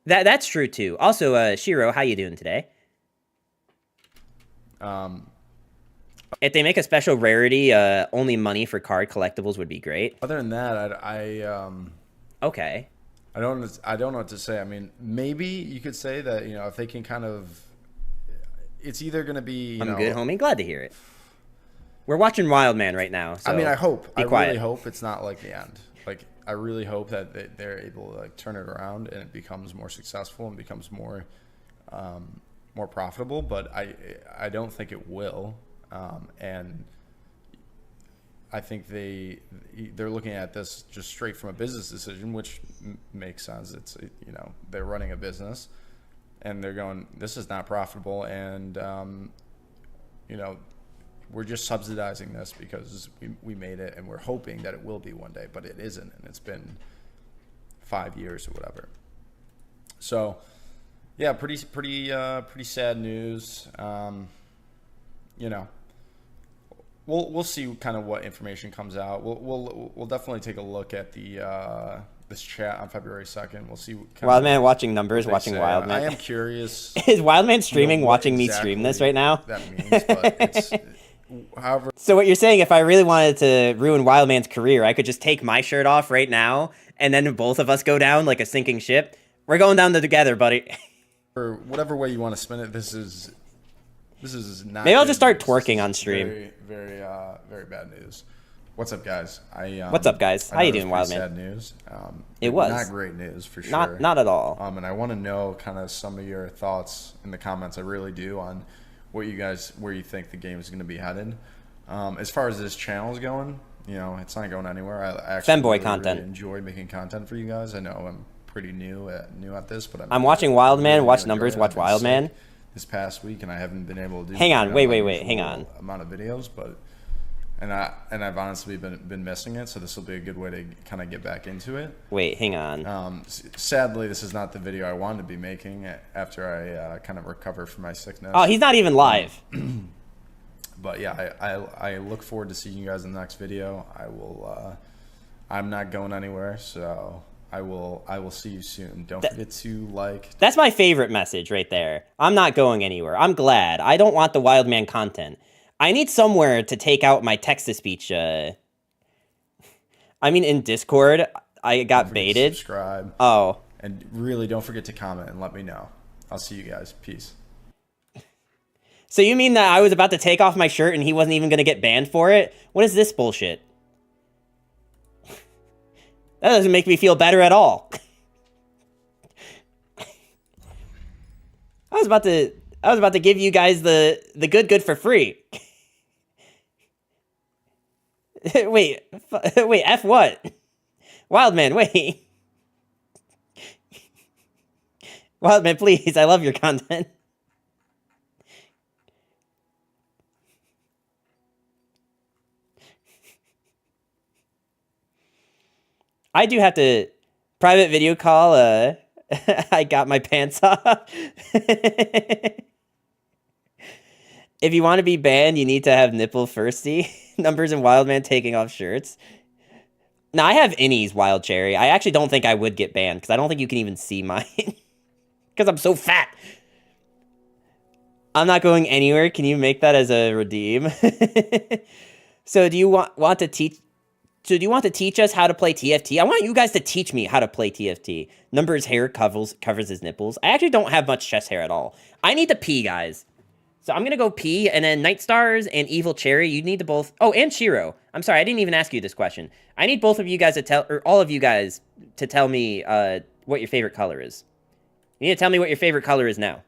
that's true too. Also, Shiro, how you doing today? If they make a special rarity, only money for card collectibles would be great. Other than that, okay. I don't know what to say. I mean, maybe you could say that if they can kind of, it's either going to be. I'm good, homie. Glad to hear it. We're watching Wildman right now. So I mean, I hope. I quiet. really hope it's not like the end. Like, I really hope that they're able to like turn it around and it becomes more successful and becomes more profitable. But I don't think it will. And I think they're looking at this just straight from a business decision, which makes sense. It's they're running a business, and they're going, this is not profitable, and we're just subsidizing this because we made it, and we're hoping that it will be one day, but it isn't, and it's been 5 years or whatever. So, yeah, pretty sad news. We'll see kind of what information comes out. We'll definitely take a look at the this chat on February 2nd. We'll see. Wildman watching numbers, watching Wildman. I am curious. Is Wildman streaming, watching me stream this right now? That means, but it's however. So what you're saying, if I really wanted to ruin Wildman's career, I could just take my shirt off right now, and then both of us go down like a sinking ship. We're going down together, buddy. For whatever way you want to spin it, this is not. Maybe I'll just start twerking on stream. Very, very bad news. What's up, guys? What's up, guys? How you doing, Wildman? Sad news. It was not great news for sure. Not at all. And I want to know kind of some of your thoughts in the comments. I really do, on where you think the game is going to be headed. As far as this channel is going, you know, it's not going anywhere. I actually Femboy really, content. really enjoy making content for you guys. I know I'm pretty new at this, but I'm watching Wildman. really Watch enjoy numbers. it. Watch I've been Wildman. sick this past week, and I haven't been able to do. Hang on, wait, my hang usual on. amount of videos, but and I've honestly been missing it, so this will be a good way to kind of get back into it. Wait, hang on. Sadly, this is not the video I wanted to be making after I kind of recover from my sickness. Oh, he's not even live. But yeah, I look forward to seeing you guys in the next video. I will. I'm not going anywhere, so I will see you soon. Don't forget to like. That's my favorite message right there. I'm not going anywhere. I'm glad. I don't want the Wildman content. I need somewhere to take out my text-to-speech. I mean, in Discord, I got baited. Subscribe. Oh. And really, don't forget to comment and let me know. I'll see you guys. Peace. So you mean that I was about to take off my shirt and he wasn't even going to get banned for it? What is this bullshit? That doesn't make me feel better at all. I was about to give you guys the good for free. wait, F what? Wildman, wait. Wildman, please, I love your content. I do have to private video call. I got my pants off. If you want to be banned, you need to have nipple firsty. Numbers and Wildman taking off shirts. Now, I have innies, Wild Cherry. I actually don't think I would get banned, because I don't think you can even see mine. Because I'm so fat. I'm not going anywhere. Can you make that as a redeem? So do you want to teach... So do you want to teach us how to play TFT? I want you guys to teach me how to play TFT. Numbers hair covers his nipples. I actually don't have much chest hair at all. I need to pee, guys. So I'm going to go pee, and then Night Stars and Evil Cherry, you need to both... Oh, and Shiro. I'm sorry, I didn't even ask you this question. I need both of you guys to tell... Or all of you guys to tell me what your favorite color is. You need to tell me what your favorite color is now.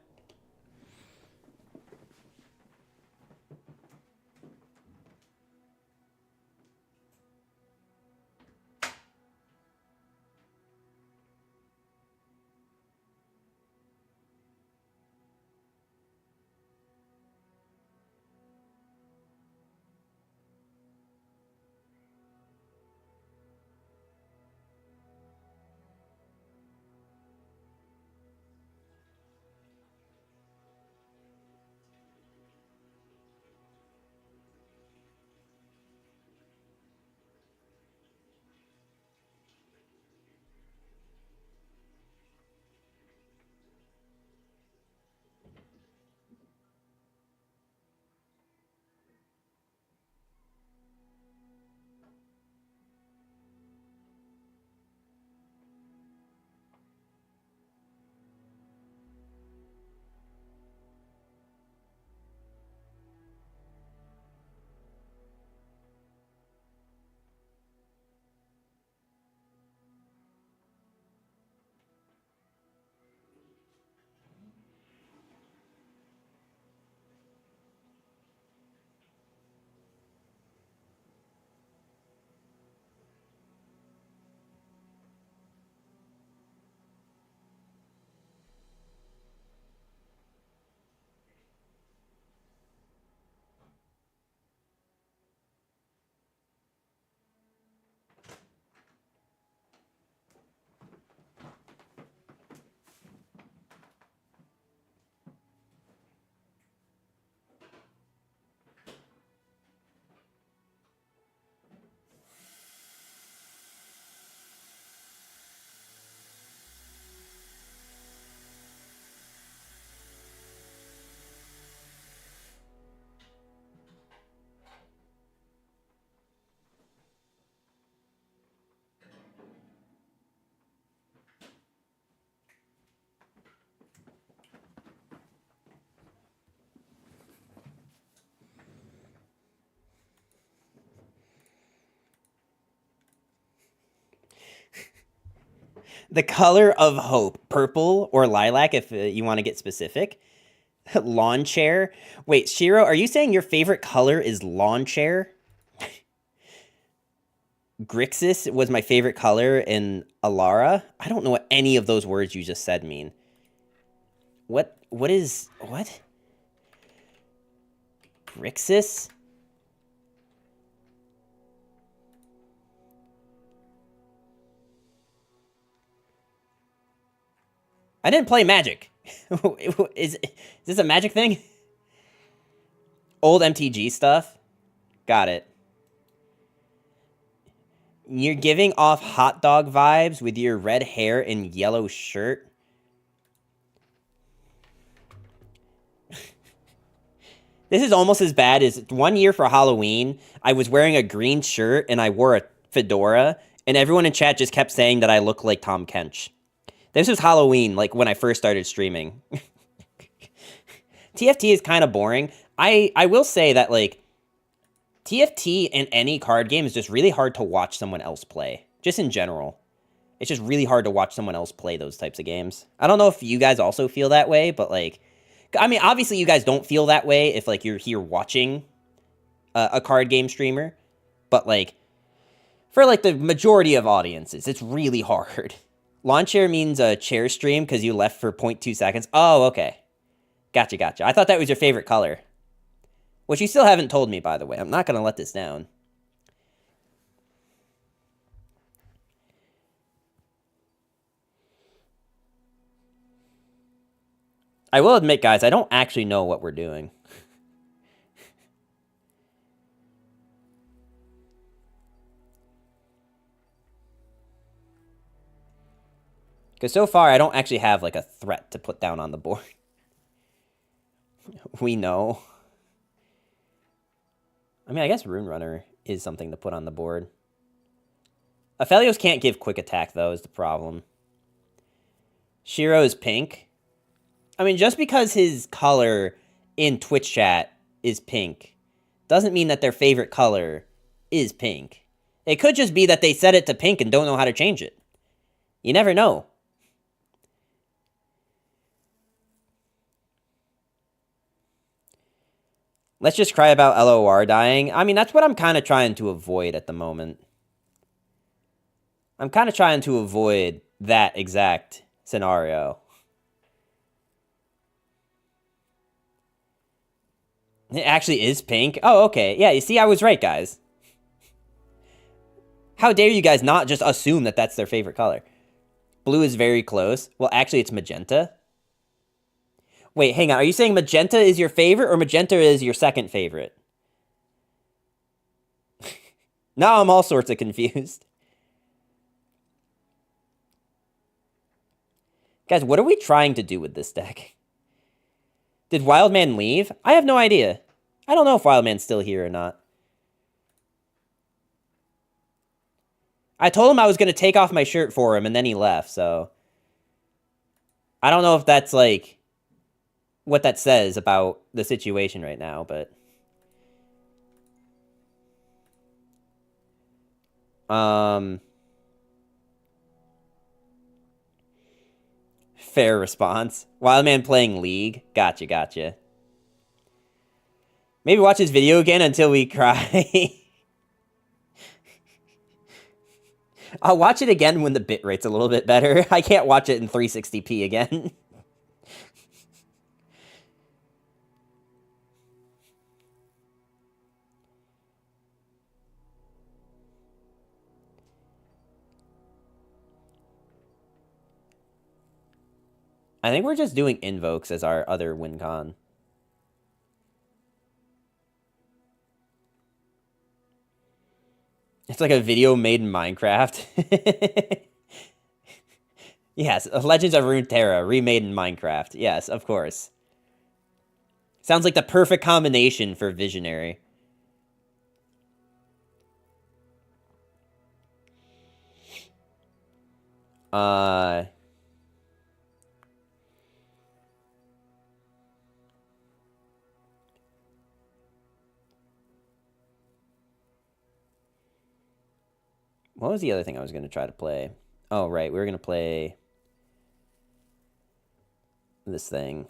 The color of hope, purple or lilac if you want to get specific. Lawn chair. Wait, Shiro, are you saying your favorite color is lawn chair? Grixis was my favorite color in Alara. I don't know what any of those words you just said mean. What is... What? Grixis? I didn't play Magic. Is this a Magic thing? Old MTG stuff? Got it. You're giving off hot dog vibes with your red hair and yellow shirt. This is almost as bad as one year for Halloween. I was wearing a green shirt and I wore a fedora, and everyone in chat just kept saying that I look like Tom Kench. This was Halloween, like when I first started streaming. TFT is kind of boring. I will say that, like, TFT in any card game is just really hard to watch someone else play. Just in general. It's just really hard to watch someone else play those types of games. I don't know if you guys also feel that way, but, like... I mean, obviously you guys don't feel that way if, like, you're here watching a card game streamer. But, like, for, like, the majority of audiences, it's really hard. Lawn chair means a chair stream because you left for 0.2 seconds. Oh, okay. Gotcha. I thought that was your favorite color. Which you still haven't told me, by the way. I'm not going to let this down. I will admit, guys, I don't actually know what we're doing. Because so far, I don't actually have, like, a threat to put down on the board. We know. I mean, I guess Rune Runner is something to put on the board. Aphelios can't give quick attack, though, is the problem. Shiro is pink. I mean, just because his color in Twitch chat is pink doesn't mean that their favorite color is pink. It could just be that they set it to pink and don't know how to change it. You never know. Let's just cry about LoR dying. I mean, that's what I'm kind of trying to avoid at the moment. I'm kind of trying to avoid that exact scenario. It actually is pink? Oh, okay. Yeah, you see, I was right, guys. How dare you guys not just assume that that's their favorite color? Blue is very close. Well, actually, it's magenta. Wait, hang on. Are you saying magenta is your favorite or magenta is your second favorite? Now I'm all sorts of confused. Guys, what are we trying to do with this deck? Did Wildman leave? I have no idea. I don't know if Wildman's still here or not. I told him I was going to take off my shirt for him, and then he left, so... I don't know if that's, like, what that says about the situation right now, but... Fair response. Wildman playing League. Gotcha. Maybe watch his video again until we cry. I'll watch it again when the bitrate's a little bit better. I can't watch it in 360p again. I think we're just doing invokes as our other win con. It's like a video made in Minecraft. Yes, Legends of Runeterra remade in Minecraft. Yes, of course. Sounds like the perfect combination for Visionary. What was the other thing I was going to try to play? Oh, right. We were going to play this thing.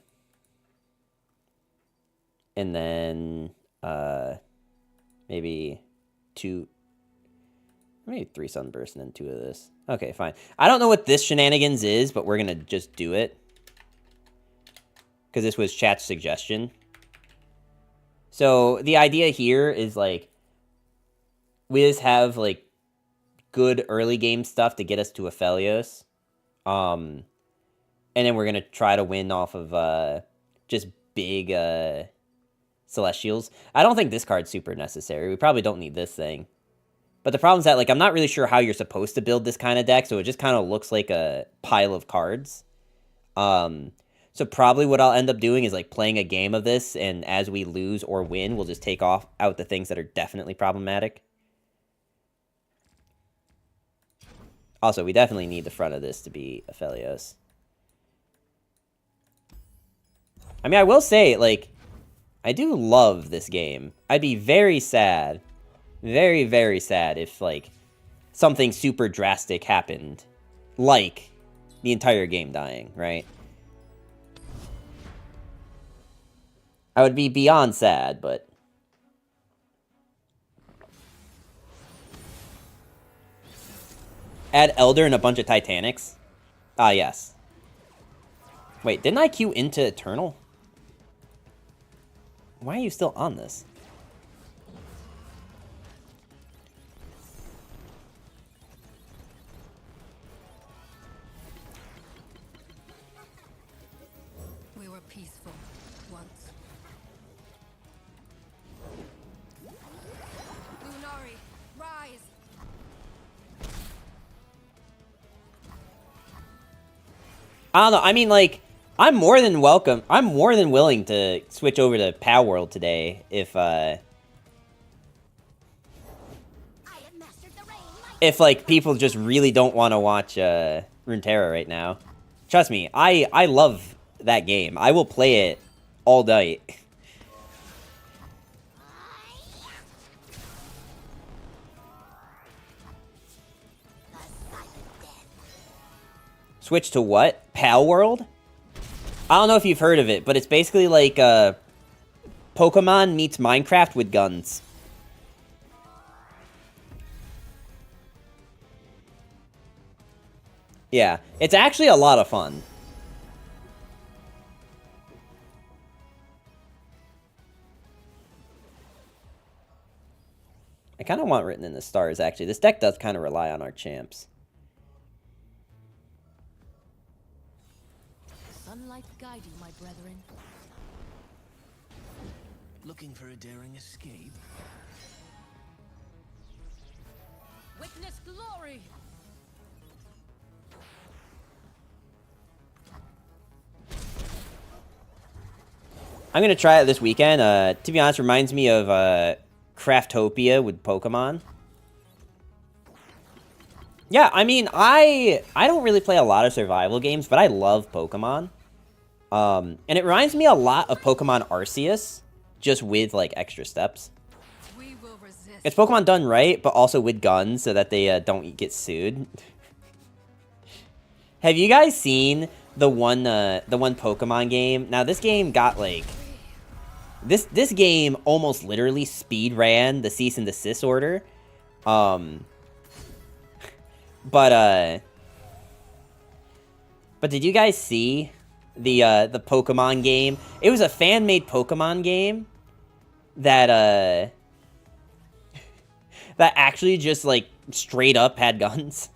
And then maybe two... Maybe 3 Sunburst and then 2 of this. Okay, fine. I don't know what this shenanigans is, but we're going to just do it. Because this was chat's suggestion. So the idea here is, like, we just have, like, good early game stuff to get us to Aphelios. And then we're going to try to win off of just big Celestials. I don't think this card's super necessary. We probably don't need this thing. But the problem is that, like, I'm not really sure how you're supposed to build this kind of deck, so it just kind of looks like a pile of cards. So probably what I'll end up doing is, like, playing a game of this, and as we lose or win, we'll just take out the things that are definitely problematic. Also, we definitely need the front of this to be Aphelios. I mean, I will say, like, I do love this game. I'd be very sad, very, very sad if, like, something super drastic happened. Like, the entire game dying, right? I would be beyond sad, but... Add Elder and a bunch of Titanics? Ah, yes. Wait, didn't I queue into Eternal? Why are you still on this? We were peaceful once. Lunari, rise! I don't know. I mean, like, I'm more than welcome. I'm more than willing to switch over to Pow World today if, like, people just really don't want to watch, Runeterra right now. Trust me, I love that game. I will play it all night. Switch to what? Pow World? I don't know if you've heard of it, but it's basically like Pokemon meets Minecraft with guns. Yeah, it's actually a lot of fun. I kind of want Written in the Stars, actually. This deck does kind of rely on our champs. Sunlight guide you, my brethren. Looking for a daring escape? Witness glory! I'm going to try it this weekend. To be honest, reminds me of Craftopia with Pokemon. Yeah, I mean, I don't really play a lot of survival games, but I love Pokemon. And it reminds me a lot of Pokemon Arceus, just with, like, extra steps. We will resist. It's Pokemon done right, but also with guns so that they don't get sued. Have you guys seen the one Pokemon game? Now, this game got, like... This game almost literally speed ran the cease and desist order. But did you guys see the Pokemon game? It was a fan-made Pokemon game that that actually just, like, straight up had guns.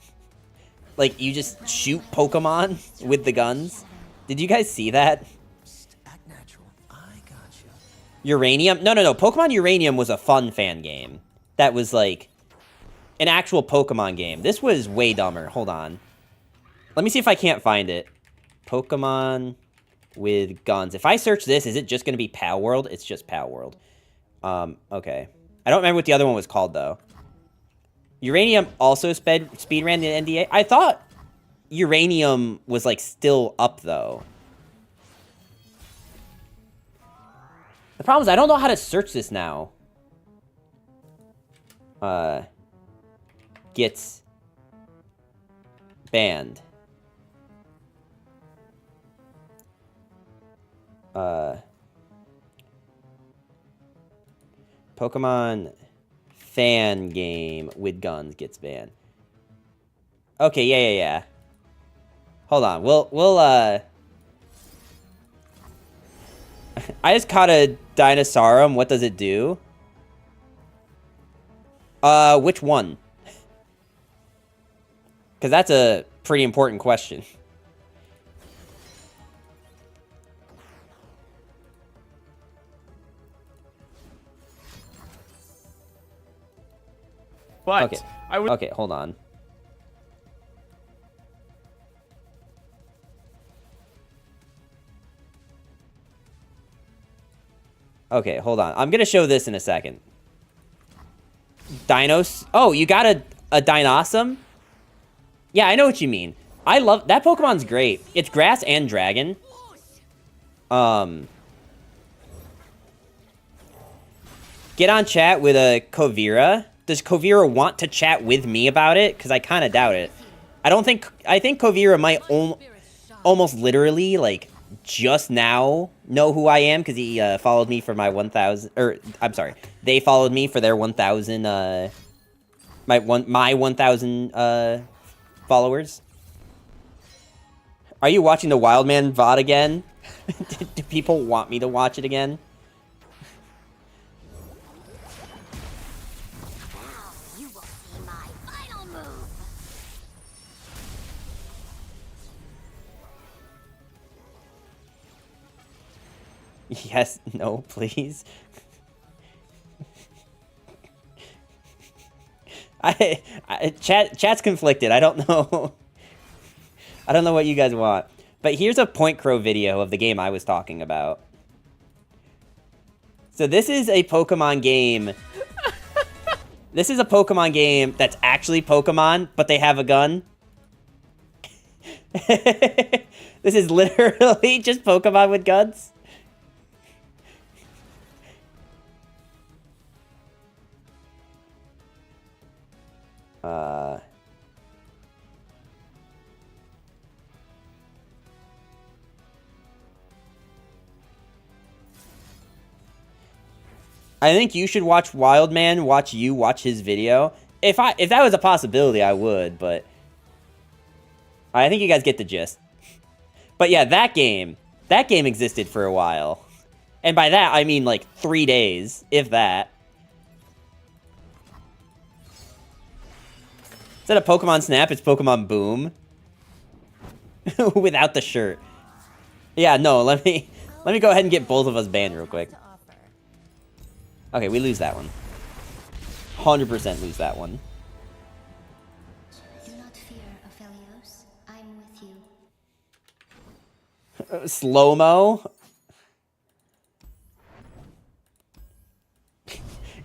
Like, you just shoot Pokemon with the guns. Did you guys see that? Act natural. I gotcha. Uranium? No. Pokemon Uranium was a fun fan game. That was, like, an actual Pokemon game. This was way dumber. Hold on. Let me see if I can't find it. Pokemon with guns. If I search this, is it just going to be Pow World? It's just Pow World. Okay. I don't remember what the other one was called, though. Uranium also speedran the NDA. I thought Uranium was, like, still up, though. The problem is I don't know how to search this now. Gets banned. Pokemon fan game with guns gets banned. Okay, yeah. Hold on. We'll I just caught a Dinosaurum. What does it do? Which one? Because that's a pretty important question. But Okay. I would. Okay, hold on. Okay, hold on. I'm gonna show this in a second. Dinos. Oh, you got a Dinosum? Yeah, I know what you mean. I love that Pokemon's great. It's grass and dragon. Get on chat with a Kovira. Does Kovira want to chat with me about it? Because I kind of doubt it. I think Kovira might almost literally, like, just now know who I am because he followed me for my 1,000, or I'm sorry, they followed me for their 1,000 my 1,000 followers. Are you watching the Wildman VOD again? Do people want me to watch it again? You will see my final move. Yes, no, please. Chat's conflicted. I don't know. I don't know what you guys want. But here's a Point Crow video of the game I was talking about. So this is a Pokemon game. This is a Pokemon game that's actually Pokemon, but they have a gun. This is literally just Pokemon with guns. I think you should watch Wildman, watch his video. If that was a possibility, I would, but I think you guys get the gist. But yeah, that game existed for a while. And by that, I mean like 3 days, if that. Instead of Pokemon Snap, it's Pokemon Boom. Without the shirt. Yeah, no, let me go ahead and get both of us banned real quick. Okay, we lose that one. 100% lose that one. Do not fear, Aphelios. I'm with you. Slow-mo?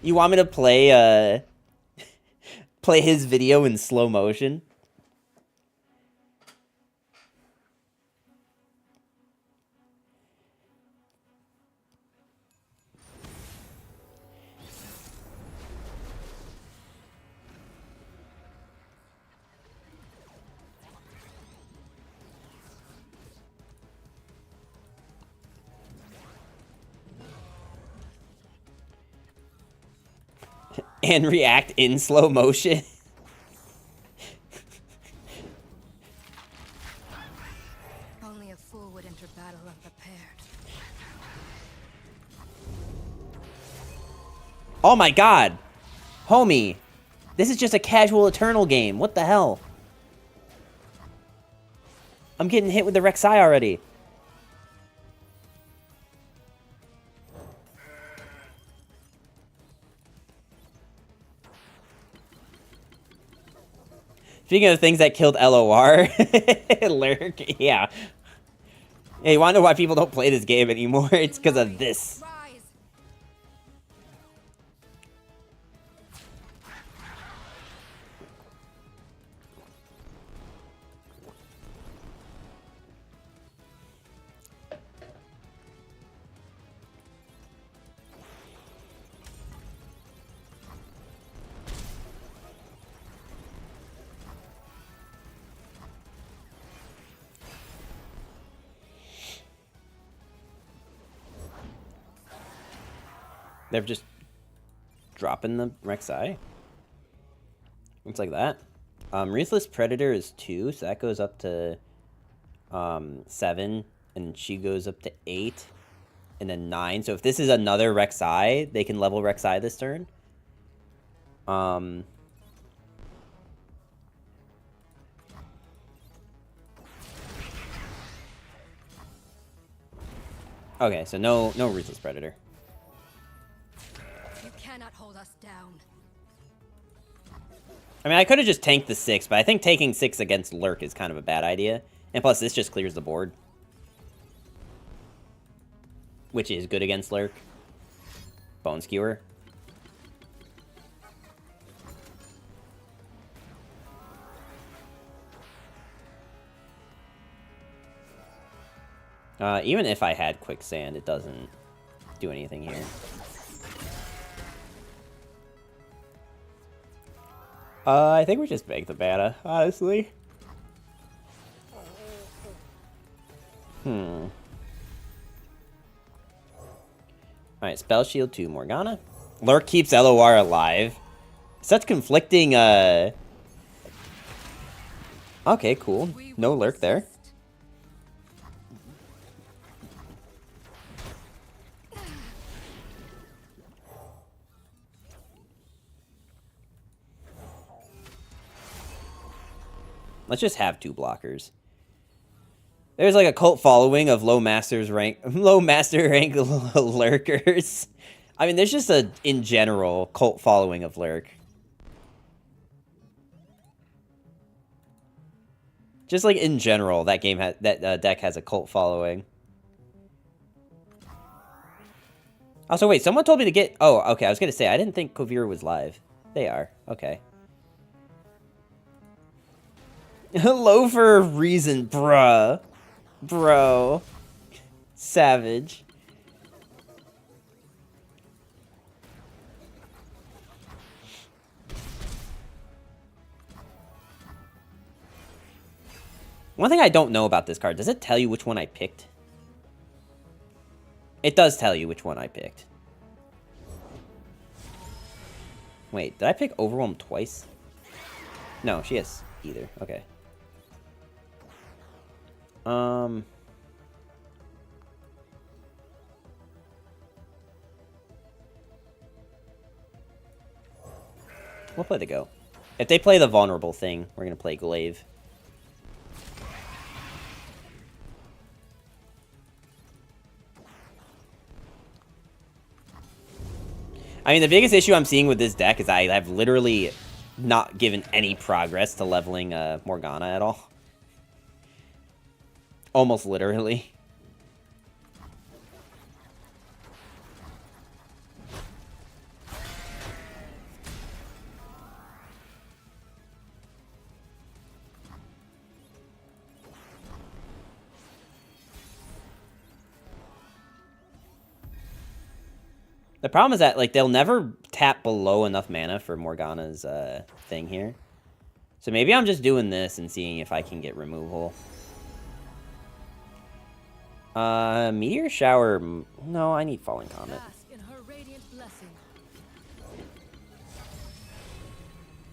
You want me to play play his video in slow motion? And react in slow motion. Only a fool would enter battle unprepared. Oh my god! Homie! This is just a casual Eternal game. What the hell? I'm getting hit with the Rek'Sai already. Speaking of things that killed LOR, Lurk, yeah. Hey, you wanna know why people don't play this game anymore? It's because of this. Rise. They're just dropping the Rek'Sai. Looks like that. Ruthless Predator is 2, so that goes up to 7, and she goes up to 8, and then 9. So if this is another Rek'Sai, they can level Rek'Sai this turn. Okay, so no Ruthless Predator. You cannot hold us down. I mean, I could have just tanked the 6, but I think taking 6 against Lurk is kind of a bad idea. And plus, this just clears the board. Which is good against Lurk. Bone Skewer. Even if I had Quicksand, it doesn't do anything here. I think we just make the mana, honestly. Alright, Spell Shield to Morgana. Lurk keeps LOR alive. Such conflicting, Okay, cool. No Lurk there. Let's just have 2 blockers. There's like a cult following of low master rank lurkers. I mean, there's just a, in general, cult following of lurk. Just like in general, that game deck has a cult following. Also, wait, someone told me to get. Oh, okay. I was gonna say I didn't think Kovir was live. They are. Okay. Low for a reason, bruh. Bro. Savage. One thing I don't know about this card, does it tell you which one I picked? It does tell you which one I picked. Wait, did I pick Overwhelm twice? No, she has either. Okay. We'll play the Go. If they play the vulnerable thing, we're gonna play Glaive. I mean, the biggest issue I'm seeing with this deck is I have literally not given any progress to leveling Morgana at all. Almost literally. The problem is that, like, they'll never tap below enough mana for Morgana's thing here. So maybe I'm just doing this and seeing if I can get removal. Meteor Shower... No, I need Falling Comet.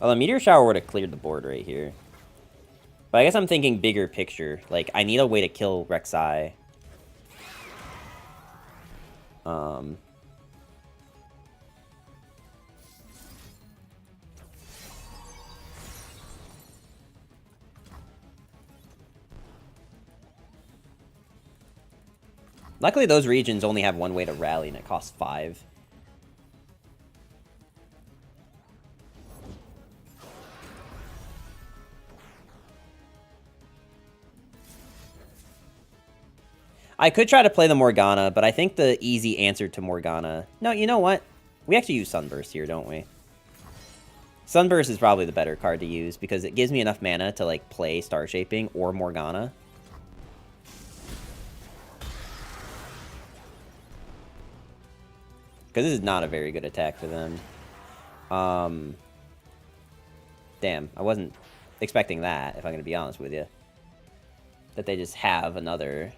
Although Meteor Shower would have cleared the board right here. But I guess I'm thinking bigger picture. Like, I need a way to kill Rek'Sai. Luckily, those regions only have one way to rally, and it costs 5. I could try to play the Morgana, but I think the easy answer to Morgana... No, you know what? We actually use Sunburst here, don't we? Sunburst is probably the better card to use, because it gives me enough mana to, like, play Star Shaping or Morgana. Because this is not a very good attack for them. Damn, I wasn't expecting that, if I'm going to be honest with you. That they just have another...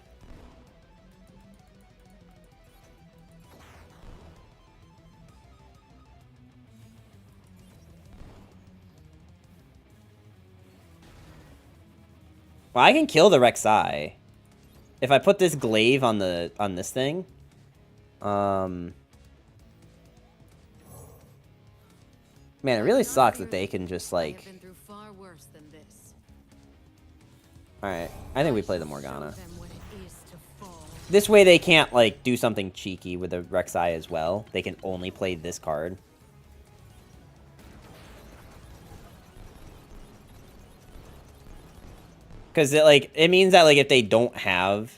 Well, I can kill the Rek'Sai. If I put this glaive on this thing. Man, it really sucks that they can just like... Alright, I think we play the Morgana. This way they can't like do something cheeky with the Rek'Sai as well. They can only play this card. Because it means that like if they don't have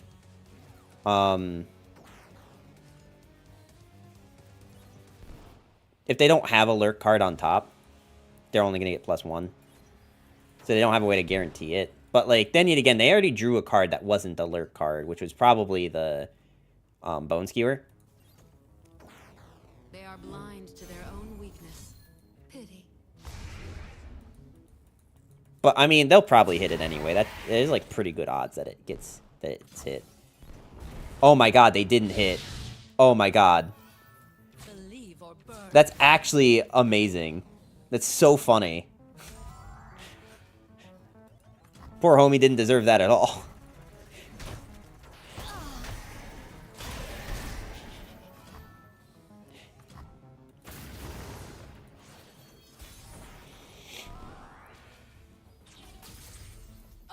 if they don't have a lurk card on top, they're only gonna get +1. So they don't have a way to guarantee it. But like then yet again, they already drew a card that wasn't the lurk card, which was probably the Bone Skewer. They are blind to their own weakness. Pity. But I mean, they'll probably hit it anyway. That is like pretty good odds that it's hit. Oh my god, they didn't hit. Oh my god. Believe or burn. That's actually amazing. That's so funny. Poor homie didn't deserve that at all.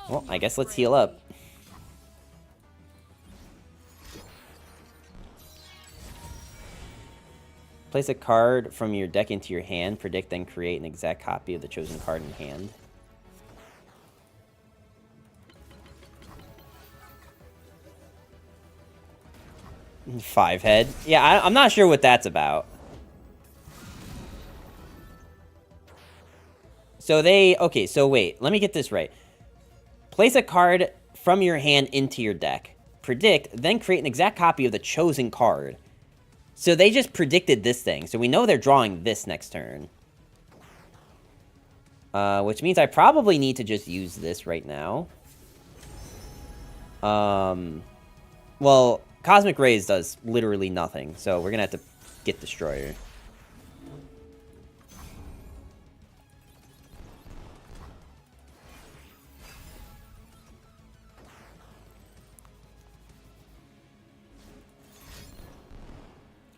Well, I guess let's heal up. Place a card from your deck into your hand. Predict, then create an exact copy of the chosen card in hand. Five head. Yeah, I'm not sure what that's about. So okay, so wait, let me get this right. Place a card from your hand into your deck. Predict, then create an exact copy of the chosen card. So they just predicted this thing. So we know they're drawing this next turn. Which means I probably need to just use this right now. Well, Cosmic Rays does literally nothing. So we're going to have to get Destroyer.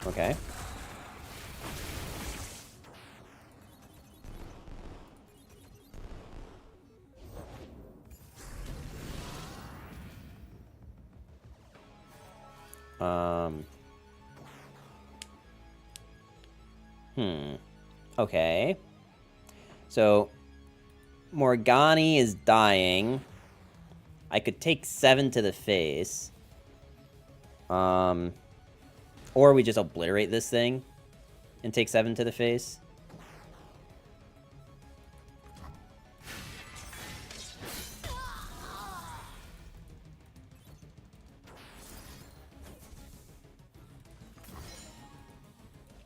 Okay. Okay. So, Morgani is dying. I could take 7 to the face. Or we just obliterate this thing and take 7 to the face.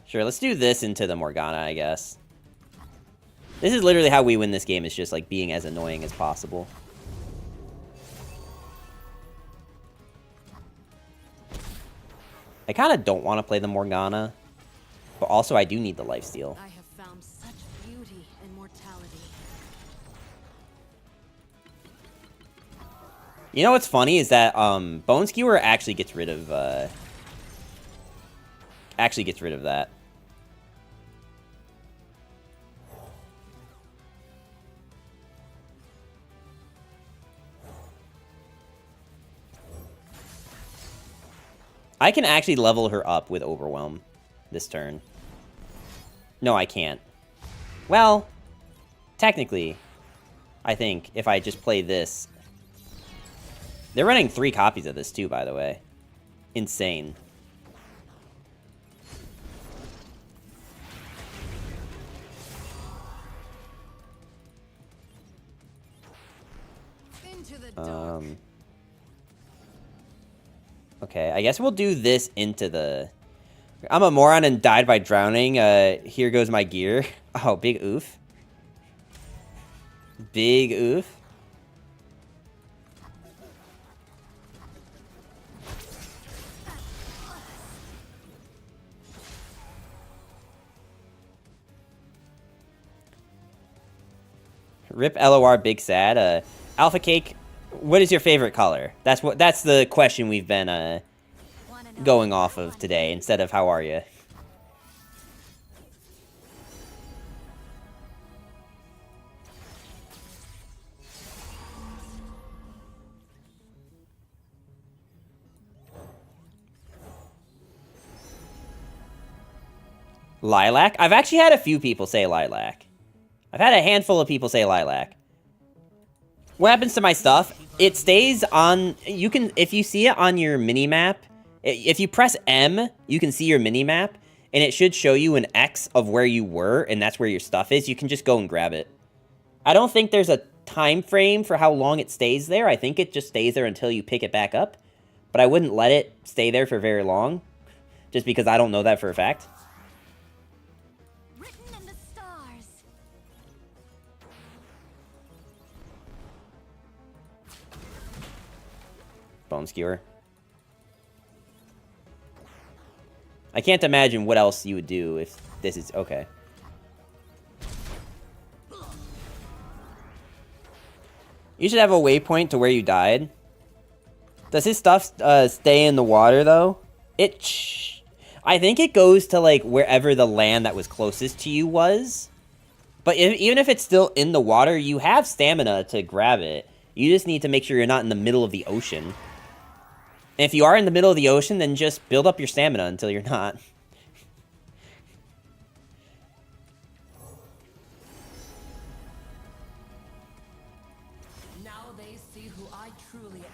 Sure, let's do this into the Morgana, I guess. This is literally how we win this game, is just like being as annoying as possible. I kind of don't want to play the Morgana, but also I do need the lifesteal. I have found such beauty in mortality. You know what's funny is that Bone Skewer actually gets rid of that. I can actually level her up with Overwhelm this turn. No, I can't. Well, technically, I think if I just play this... They're running 3 copies of this too, by the way. Insane. Into the dark. Okay, I guess we'll do this into the... I'm a moron and died by drowning. Here goes my gear. Oh, big oof. Big oof. Rip LOR Big Sad. Alpha Cake What is your favorite color? That's the question we've been going off of today instead of how are you. Lilac? I've actually had a few people say lilac. I've had a handful of people say lilac. What happens to my stuff? It stays on... You can... If you see it on your mini-map, if you press M, you can see your mini-map, and it should show you an X of where you were, and that's where your stuff is. You can just go and grab it. I don't think there's a time frame for how long it stays there. I think it just stays there until you pick it back up. But I wouldn't let it stay there for very long, just because I don't know that for a fact. Bone Skewer. I can't imagine what else you would do if this is... Okay. You should have a waypoint to where you died. Does his stuff stay in the water, though? I think it goes to, like, wherever the land that was closest to you was. But even if it's still in the water, you have stamina to grab it. You just need to make sure you're not in the middle of the ocean. And if you are in the middle of the ocean, then just build up your stamina until you're not. Now they see who I truly am.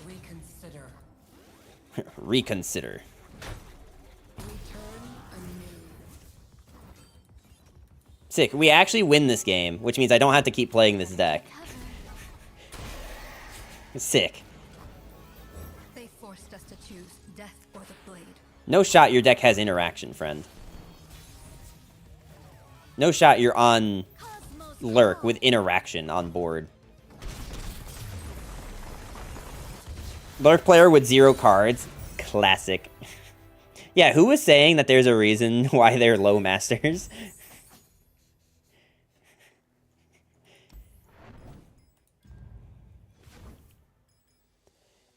Reconsider. Reconsider. Sick. We actually win this game, which means I don't have to keep playing this deck. Sick. They forced us to choose death or the blade. No shot your deck has interaction, friend. No shot you're on Lurk with interaction on board. Lurk player with 0 cards. Classic. Yeah, who was saying that there's a reason why they're low masters?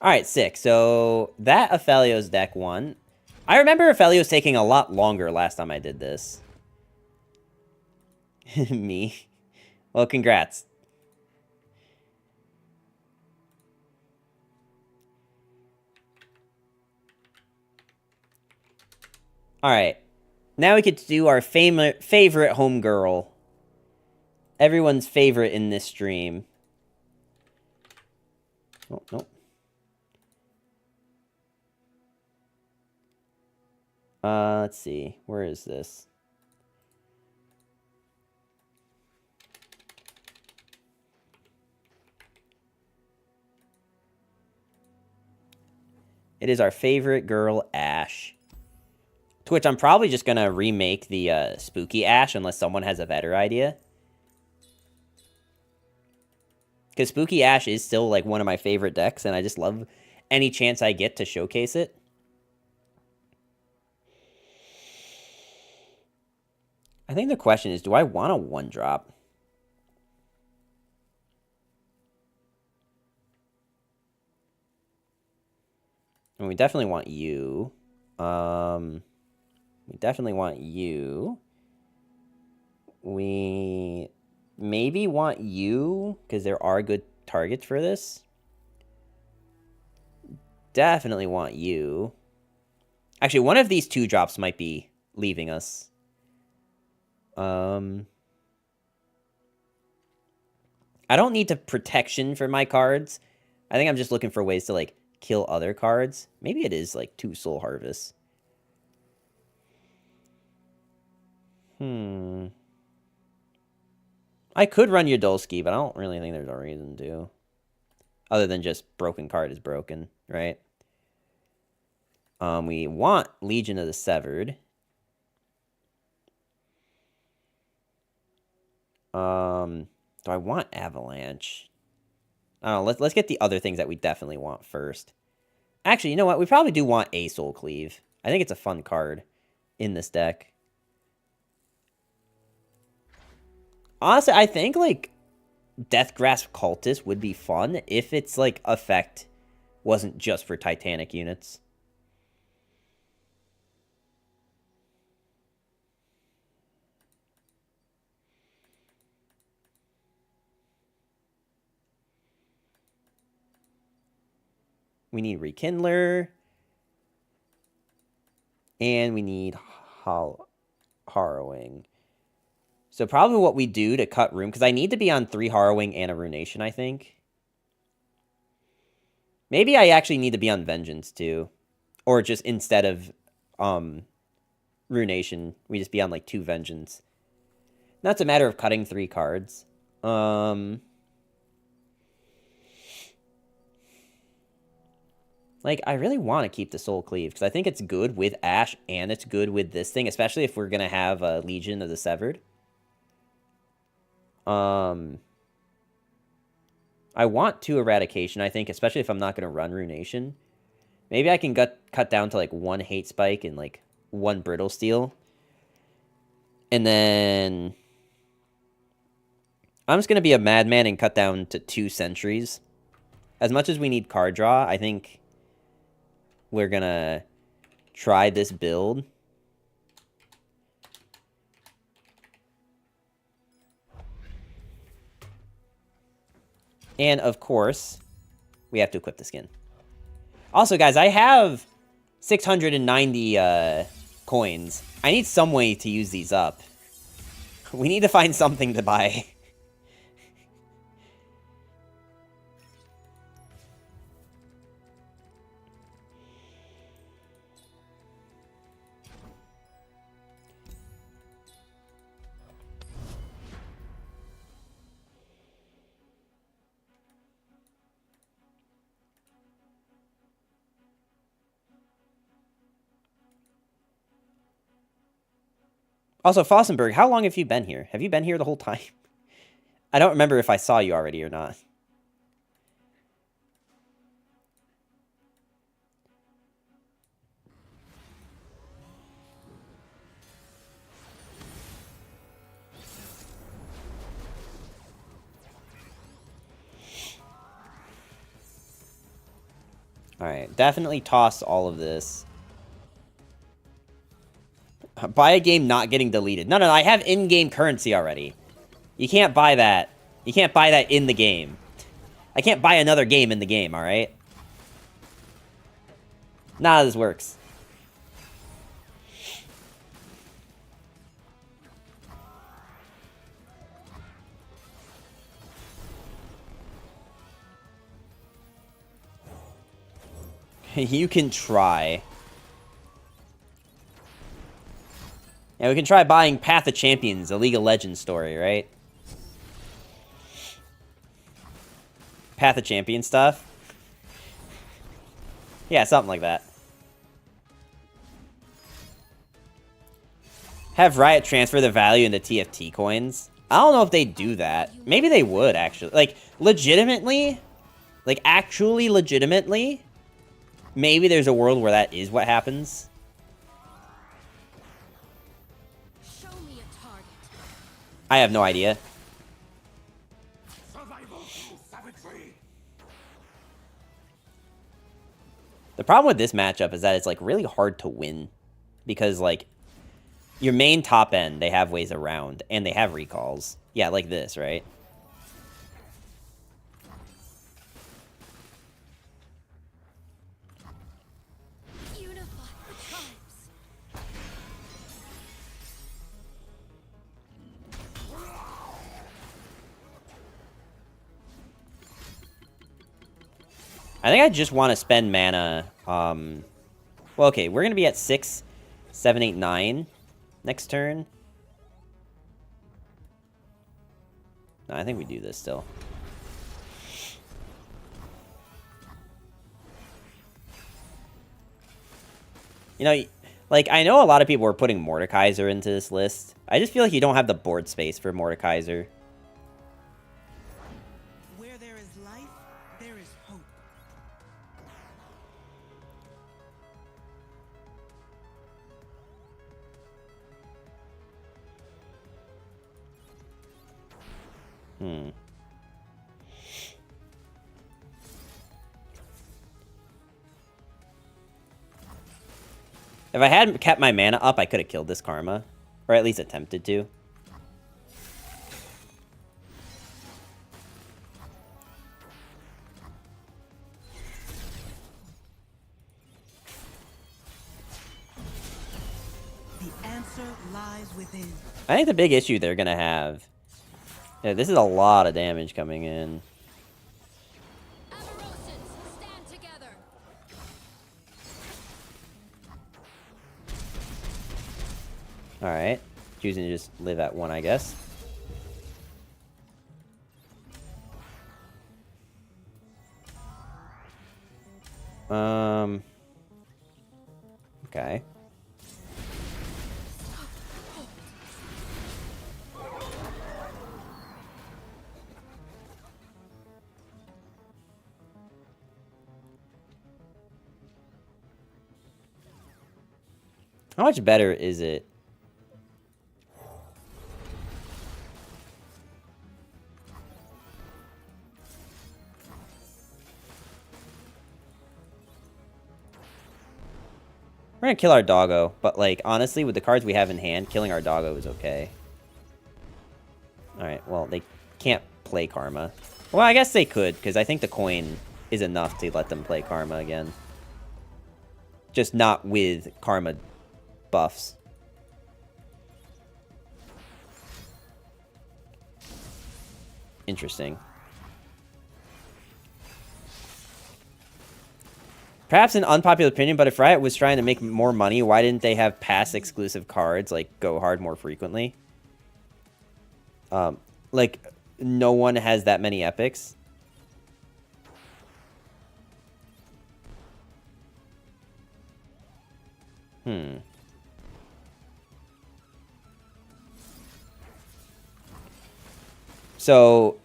Alright, sick. So, that Aphelios deck won. I remember Aphelios taking a lot longer last time I did this. Me. Well, congrats. Alright. Now we get to do our favorite homegirl. Everyone's favorite in this stream. Oh, nope. Let's see. Where is this? It is our favorite girl, Ashe. To which I'm probably just going to remake the spooky Ashe unless someone has a better idea. Because spooky Ashe is still like one of my favorite decks, and I just love any chance I get to showcase it. I think the question is, do I want a 1-drop? And we definitely want you. We definitely want you. We maybe want you, because there are good targets for this. Definitely want you. Actually, one of these 2-drops might be leaving us. I don't need to protection for my cards. I think I'm just looking for ways to, like, kill other cards. Maybe it is, like, 2 Soul Harvests. I could run Yodolski, but I don't really think there's a reason to. Other than just broken card is broken, right? We want Legion of the Severed. Do I want Avalanche? I don't know. Let's get the other things that we definitely want first. Actually, you know what? We probably do want Asol Cleave. I think it's a fun card in this deck. Honestly, I think, like, Death Grasp Cultist would be fun if its, like, effect wasn't just for Titanic units. We need Rekindler. And we need Harrowing. So probably what we do to cut room, because I need to be on 3 Harrowing and a Runation, I think. Maybe I actually need to be on Vengeance, too. Or just instead of Runation, we just be on, like, 2 Vengeance. Now it's a matter of cutting 3 cards. Like, I really want to keep the Soul Cleave, because I think it's good with Ashe, and it's good with this thing, especially if we're going to have a Legion of the Severed. I want 2 Eradication, I think, especially if I'm not going to run Runation. Maybe I can cut down to, like, 1 Hate Spike and, like, 1 Brittle Steel. And then I'm just going to be a madman and cut down to 2 Sentries. As much as we need card draw, I think we're going to try this build. And, of course, we have to equip the skin. Also, guys, I have 690 coins. I need some way to use these up. We need to find something to buy. Also, Fossenberg, how long have you been here? Have you been here the whole time? I don't remember if I saw you already or not. Alright, definitely toss all of this. Buy a game not getting deleted. No, I have in-game currency already. You can't buy that. You can't buy that in the game. I can't buy another game in the game, alright? None of this works. You can try. Yeah, we can try buying Path of Champions, a League of Legends story, right? Path of Champions stuff? Yeah, something like that. Have Riot transfer the value into TFT coins? I don't know if they do that. Maybe they would, actually. Like, legitimately, like, actually legitimately, maybe there's a world where that is what happens. I have no idea. The problem with this matchup is that it's, like, really hard to win. Because, like, your main top end, they have ways around. And they have recalls. Yeah, like this, right? I think I just want to spend mana. Well, okay, we're going to be at 6, 7, 8, 9 next turn. No, I think we do this still. You know, like, I know a lot of people are putting Mordekaiser into this list. I just feel like you don't have the board space for Mordekaiser. Where there is life, there is hope. Hmm. If I hadn't kept my mana up, I could have killed this Karma. Or at least attempted to. The answer lies within. I think the big issue they're going to have... Yeah, this is a lot of damage coming in. Stand together. Alright. Choosing to just live at 1, I guess. Okay. How much better is it? We're gonna kill our doggo, but like honestly, with the cards we have in hand, killing our doggo is okay. Alright, well, they can't play Karma. Well, I guess they could, because I think the coin is enough to let them play Karma again. Just not with Karma buffs. Interesting. Perhaps an unpopular opinion, but if Riot was trying to make more money, why didn't they have pass exclusive cards like Go Hard more frequently? Like, no one has that many epics. So,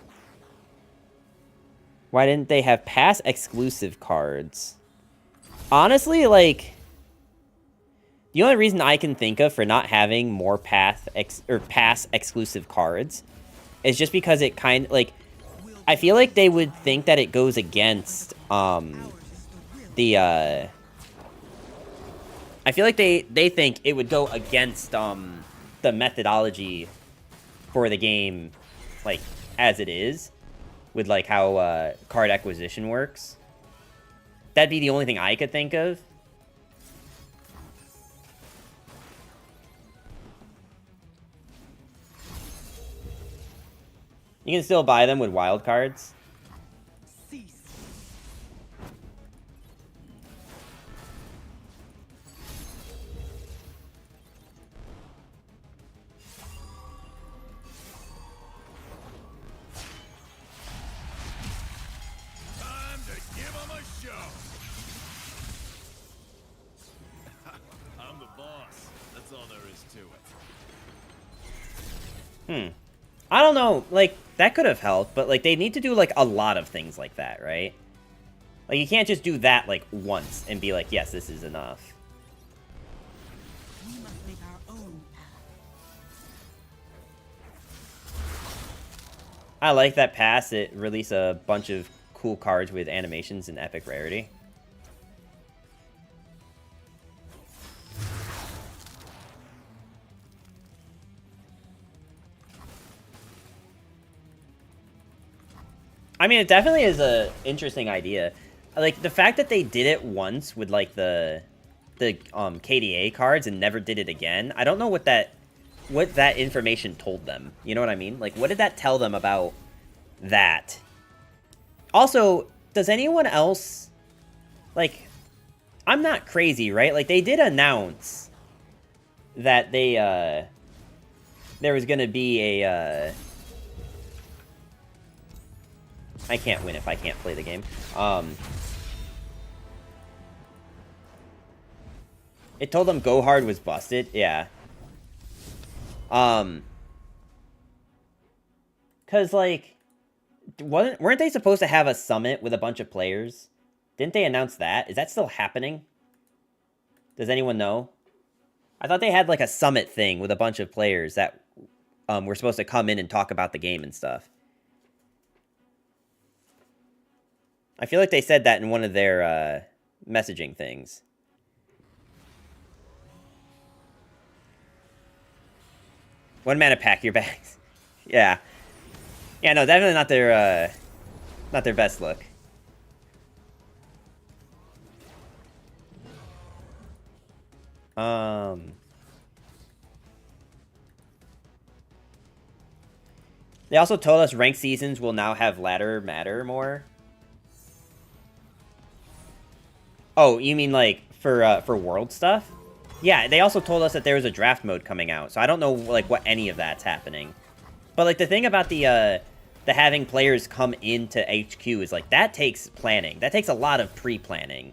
why didn't they have pass exclusive cards? Honestly, like, the only reason I can think of for not having more pass exclusive cards is just because it kind of, like, I feel like they would think that it goes against, I feel like they think it would go against, the methodology for the game, like, as it is, with, like, how, card acquisition works. That'd be the only thing I could think of. You can still buy them with wild cards. Cease. Time to give them a show. I'm the boss. That's all there is to it. I don't know, like, that could have helped, but, like, they need to do, like, a lot of things like that, right? Like, you can't just do that, like, once and be like, yes, this is enough. We must make our own path. I like that pass. It released a bunch of cool cards with animations and epic rarity. I mean, it definitely is a interesting idea. Like, the fact that they did it once with, like, the KDA cards and never did it again, I don't know what that information told them. You know what I mean? Like, what did that tell them about that? Also, does anyone else, like, I'm not crazy, right? Like, they did announce that they, there was gonna be a, I can't win if I can't play the game. It told them Go Hard was busted. Yeah. Cause like, weren't they supposed to have a summit with a bunch of players? Didn't they announce that? Is that still happening? Does anyone know? I thought they had like a summit thing with a bunch of players that were supposed to come in and talk about the game and stuff. I feel like they said that in one of their messaging things. One mana pack your bags. Yeah. Yeah, no, definitely not their best look. They also told us ranked seasons will now have ladder matter more. Oh, you mean like for world stuff? Yeah, they also told us that there was a draft mode coming out, so I don't know like what any of that's happening. But like the thing about the having players come into HQ is like that takes planning. That takes a lot of pre-planning.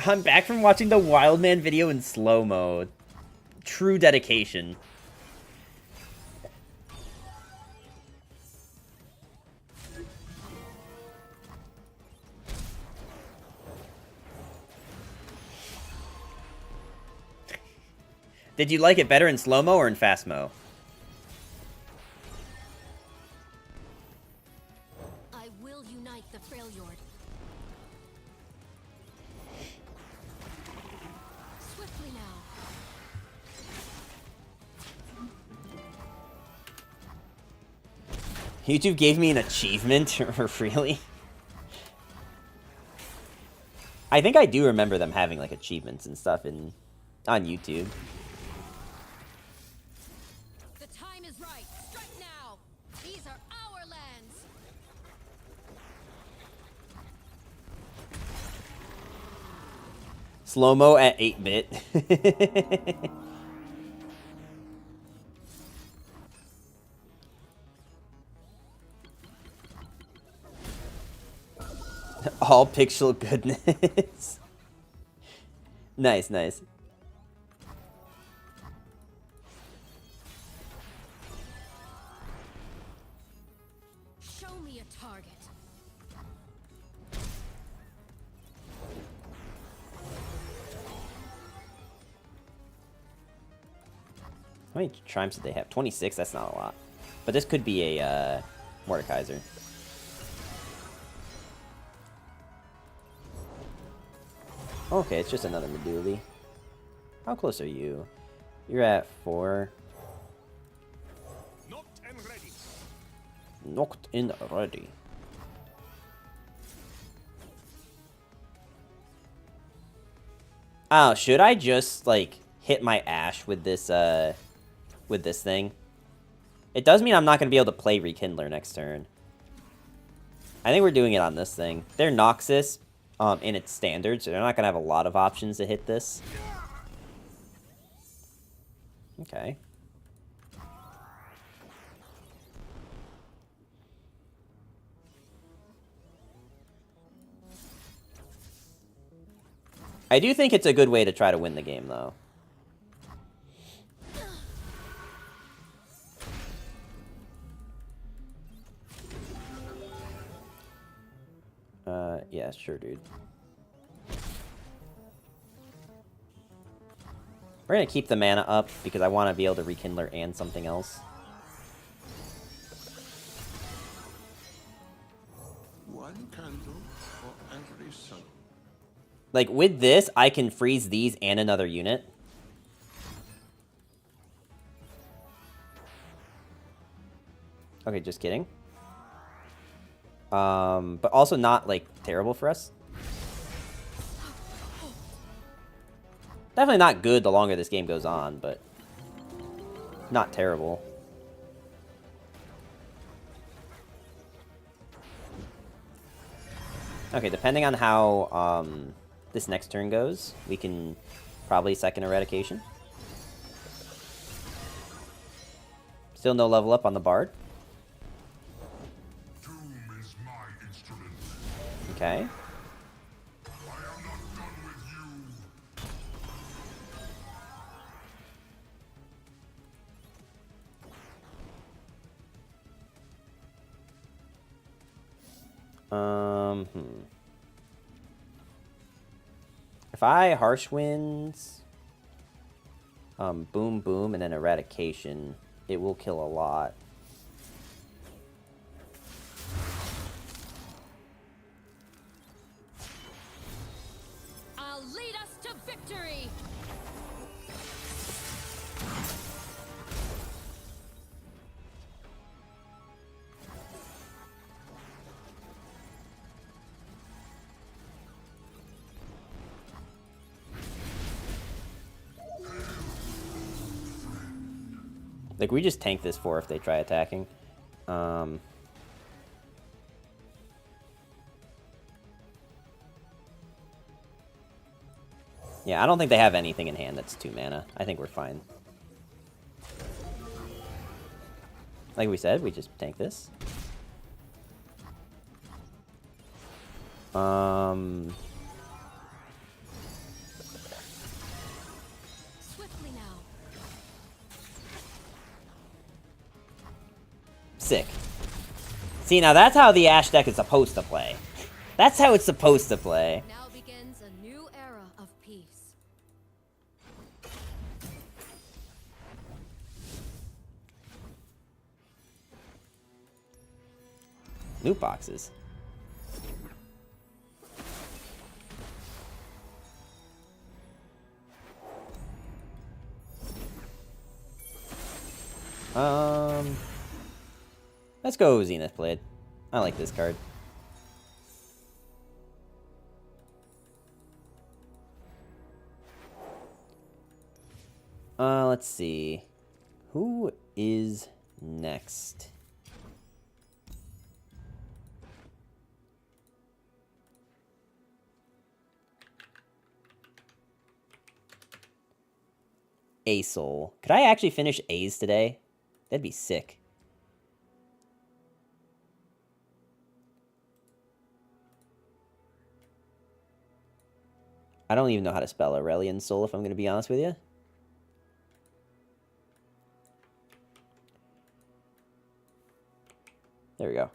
I'm back from watching the Wildman video in slow mode. True dedication. Did you like it better in slow-mo or in fast-mo? I will unite the Freljord. Swiftly now. YouTube gave me an achievement? Really? I think I do remember them having like achievements and stuff on YouTube. The time is right. Strike now. These are our lands. Slow-mo at 8-bit. All pixel goodness. Nice, nice. Show me a target. How many triumphs did they have? 26? That's not a lot. But this could be a Mordekaiser. Okay, it's just another Meduli. How close are you? You're at 4. Knocked and ready. Knocked in already. Oh, should I just, like, hit my Ashe with this thing? It does mean I'm not going to be able to play Rekindler next turn. I think we're doing it on this thing. They're Noxus in its standard, so they're not going to have a lot of options to hit this. Okay. I do think it's a good way to try to win the game, though. Yeah, sure, dude. We're gonna keep the mana up because I want to be able to Rekindler and something else. One candle for every sun. Like, with this, I can freeze these and another unit. Okay, just kidding. But also not, like, terrible for us. Definitely not good the longer this game goes on, but not terrible. Okay, depending on how this next turn goes, we can probably second Eradication. Still no level up on the Bard. Okay. If I Harsh Winds, Boom Boom, and then Eradication, it will kill a lot. Like, we just tank this for if they try attacking. Yeah, I don't think they have anything in hand that's 2 mana. I think we're fine. Like we said, we just tank this. Swiftly now. Sick. See, now that's how the Ashe deck is supposed to play. That's how it's supposed to play. Now begins a new era of peace. Loot boxes. Let's go Zenith Blade. I like this card. Let's see. Who is next? Asol. Could I actually finish A's today? That'd be sick. I don't even know how to spell Aurelion Sol, if I'm going to be honest with you. There we go.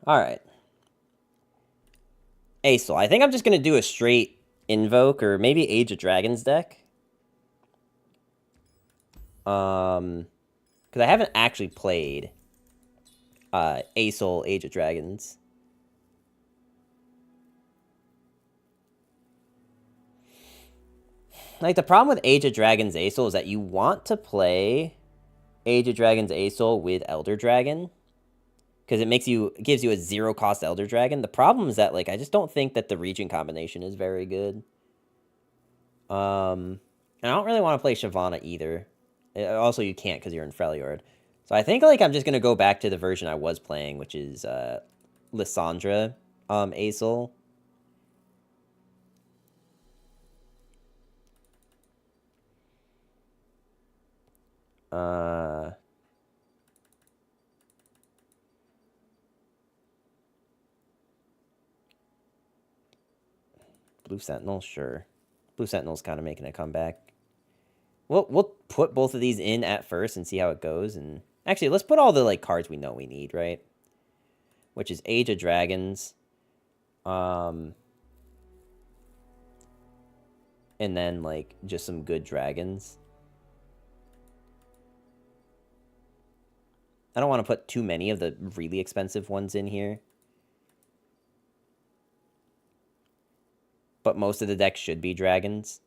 Alright. Asol. I think I'm just going to do a straight Invoke or maybe Age of Dragons deck. Because I haven't actually played Asol Age of Dragons. Like, the problem with Age of Dragons Asol is that you want to play Age of Dragons Asol with Elder Dragon. Because it gives you a 0-cost Elder Dragon. The problem is that, like, I just don't think that the region combination is very good. And I don't really want to play Shyvana either. Also, you can't because you're in Freljord. So I think, like, I'm just going to go back to the version I was playing, which is Lysandra Asol. Blue Sentinel, sure. Blue Sentinel's kind of making a comeback. We'll put both of these in at first and see how it goes. And actually, let's put all the like cards we know we need, right? Which is Age of Dragons. And then like just some good dragons. I don't want to put too many of the really expensive ones in here. But most of the deck should be dragons.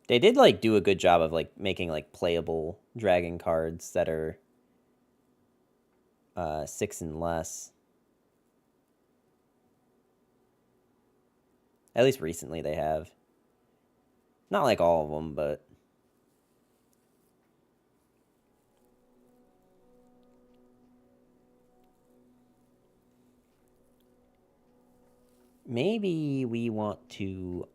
They did, like, do a good job of, like, making, like, playable dragon cards that are 6 and less. At least recently they have. Not like all of them, but... Maybe we want to,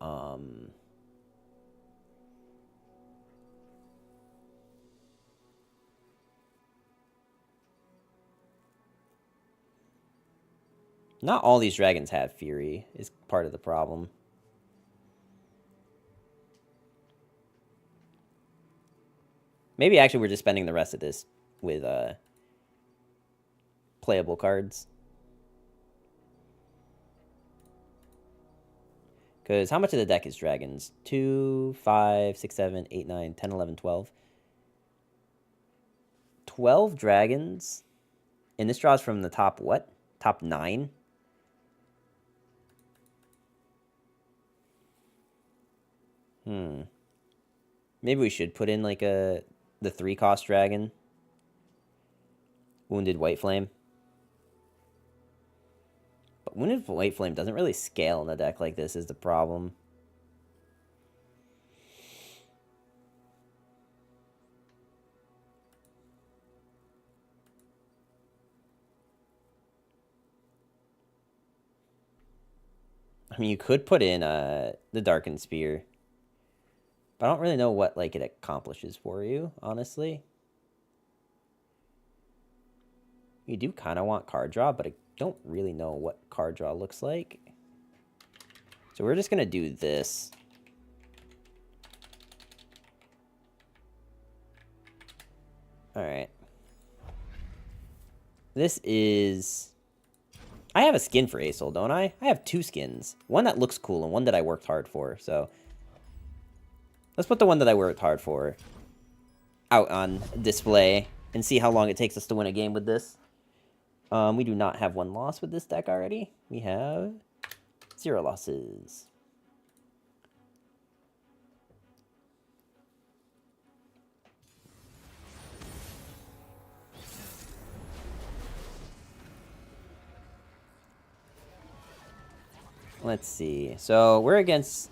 not all these dragons have Fury, is part of the problem. Maybe actually we're just spending the rest of this with, playable cards. Because how much of the deck is dragons? 2, 5, 6, 7, 8, 9, 10, 11, 12. 12 dragons? And this draws from the top, what? Top 9? Maybe we should put in, like, the 3-cost dragon. Wounded White Flame. Wounded White Flame doesn't really scale in a deck like this is the problem. I mean, you could put in the Darkened Spear. But I don't really know what like it accomplishes for you, honestly. You do kind of want card draw, but I don't really know what card draw looks like. So we're just going to do this. Alright. This is... I have a skin for Asol, don't I? I have 2 skins. One that looks cool and one that I worked hard for, so... Let's put the one that I worked hard for out on display and see how long it takes us to win a game with this. We do not have 1 loss with this deck already. We have 0 losses. Let's see. So we're against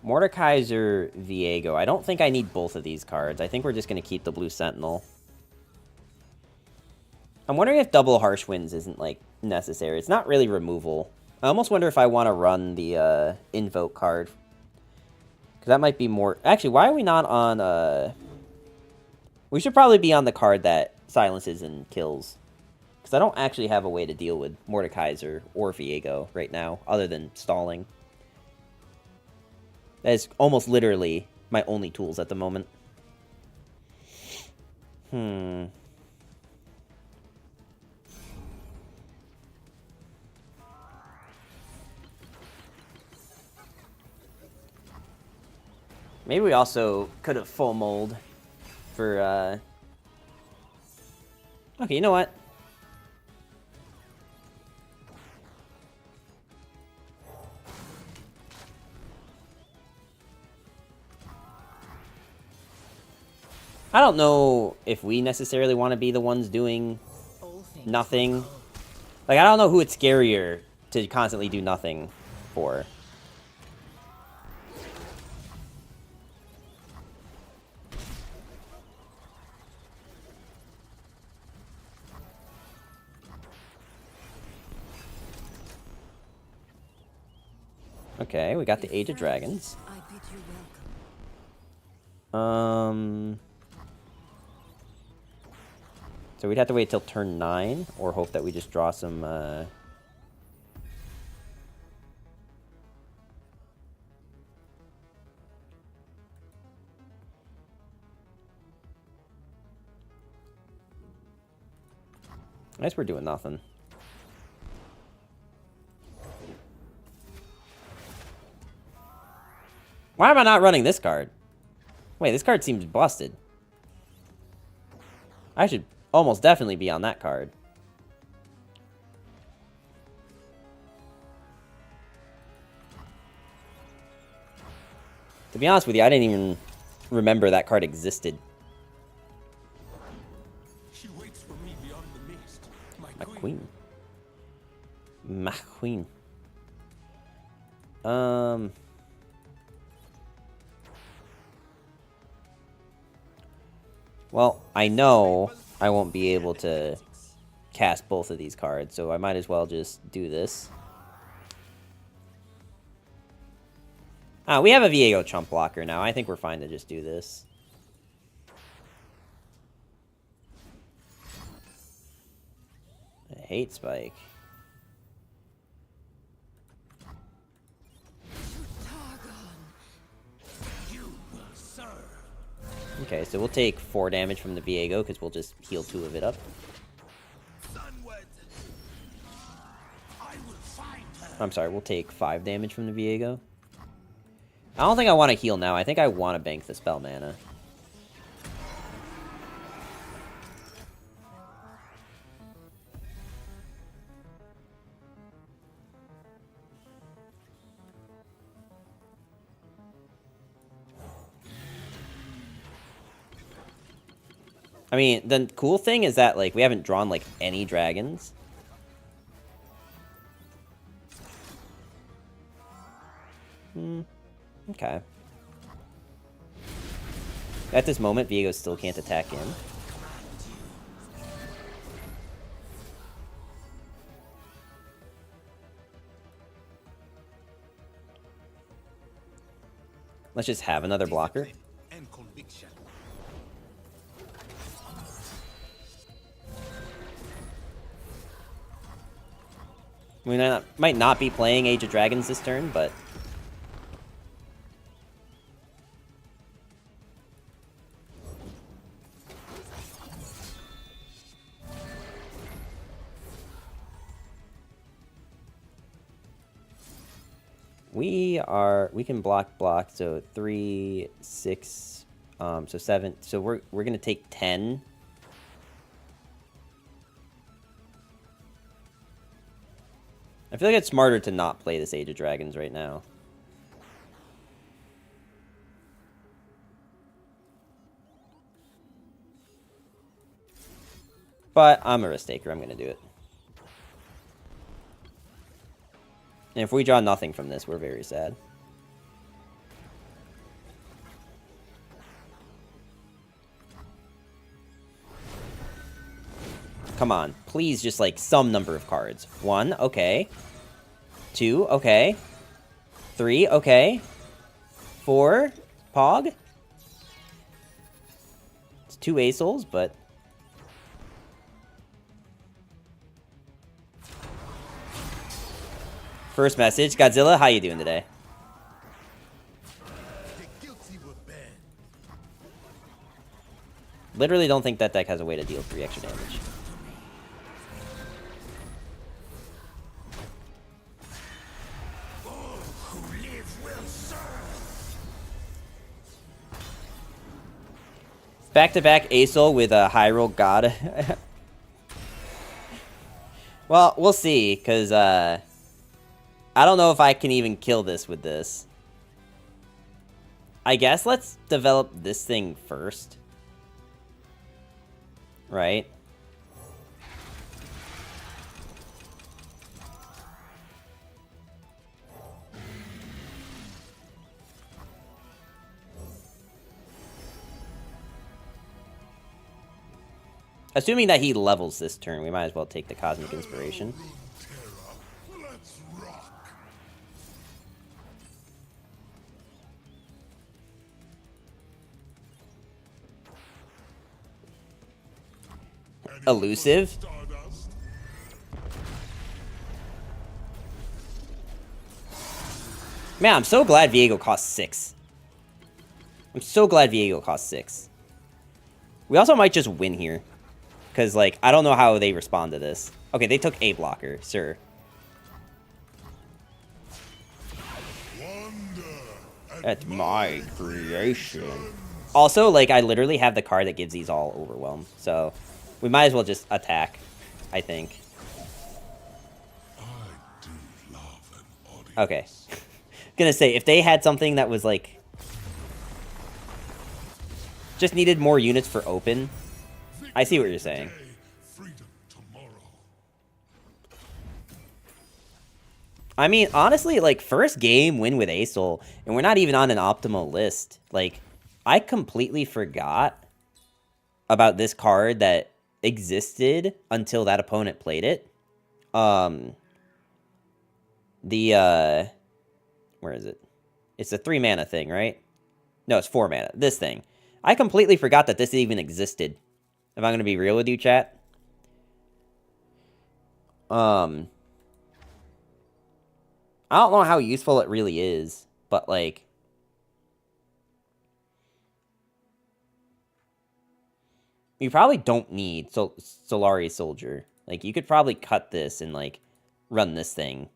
Mordekaiser Viego. I don't think I need both of these cards. I think we're just going to keep the Blue Sentinel. I'm wondering if double Harsh Winds isn't, like, necessary. It's not really removal. I almost wonder if I want to run the Invoke card. Because that might be more... Actually, why are we not on... We should probably be on the card that silences and kills. Because I don't actually have a way to deal with Mordekaiser or Viego right now, other than stalling. That is almost literally my only tools at the moment. Maybe we also could have full mold for, Okay, you know what? I don't know if we necessarily want to be the ones doing nothing. Like, I don't know who it's scarier to constantly do nothing for. Okay, we got the Age of Dragons. So we'd have to wait till turn 9, or hope that we just draw some, I guess we're doing nothing. Why am I not running this card? Wait, this card seems busted. I should almost definitely be on that card. To be honest with you, I didn't even remember that card existed. She waits for me beyond the mist, My queen. My queen. Well, I know I won't be able to cast both of these cards, so I might as well just do this. We have a Viego chump blocker now. I think we're fine to just do this. I hate Spike. Okay, so we'll take 4 damage from the Viego, because we'll just heal 2 of it up. I'm sorry, we'll take 5 damage from the Viego. I don't think I want to heal now. I think I want to bank the spell mana. I mean, the cool thing is that, like, we haven't drawn, like, any dragons. Okay. At this moment, Viego still can't attack in. Let's just have another blocker. And conviction. We might not be playing Age of Dragons this turn, but... we can block, so 3, 6, so 7, so we're gonna take 10. I feel like it's smarter to not play this Age of Dragons right now. But I'm a risk taker, I'm gonna do it. And if we draw nothing from this, we're very sad. Come on, please just like some number of cards. 1, okay. 2, okay. 3, okay. 4, Pog. It's 2 Asols, but... First message, Godzilla, how you doing today? Literally don't think that deck has a way to deal 3 extra damage. Back-to-back Asol with a high roll god. Well, we'll see, because I don't know if I can even kill this with this. I guess let's develop this thing first. Right? Assuming that he levels this turn, we might as well take the Cosmic Inspiration. Elusive. Man, I'm so glad Viego cost 6. I'm so glad Viego cost 6. We also might just win here. Because, like, I don't know how they respond to this. Okay, they took a blocker, sir. That's my creation. Also, like, I literally have the card that gives these all Overwhelm. So, we might as well just attack, I think. Okay. Gonna say, if they had something that was, like... just needed more units for open... I see what you're saying. I mean, honestly, like, first game win with Asol, and we're not even on an optimal list. Like, I completely forgot about this card that existed until that opponent played it. Where is it? It's a 3 mana thing, right? No, it's 4 mana. This thing. I completely forgot that this even existed. If I'm going to be real with you, chat. I don't know how useful it really is, but, like... you probably don't need Solari Soldier. Like, you could probably cut this and, like, run this thing.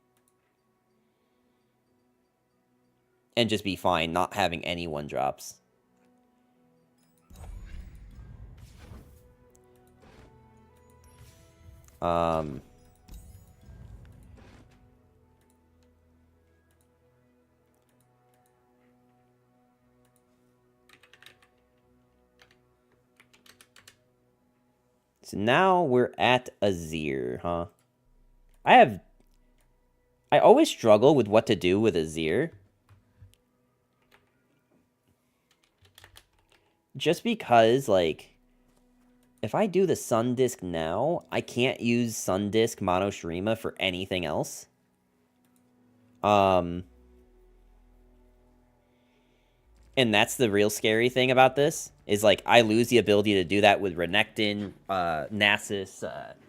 And just be fine not having any 1-drops. So now we're at Azir, huh? I always struggle with what to do with Azir. just because, like, if I do the Sun Disc now, I can't use Sun Disc Mono Shurima for anything else. And that's the real scary thing about this, is, like, I lose the ability to do that with Renekton, Nasus,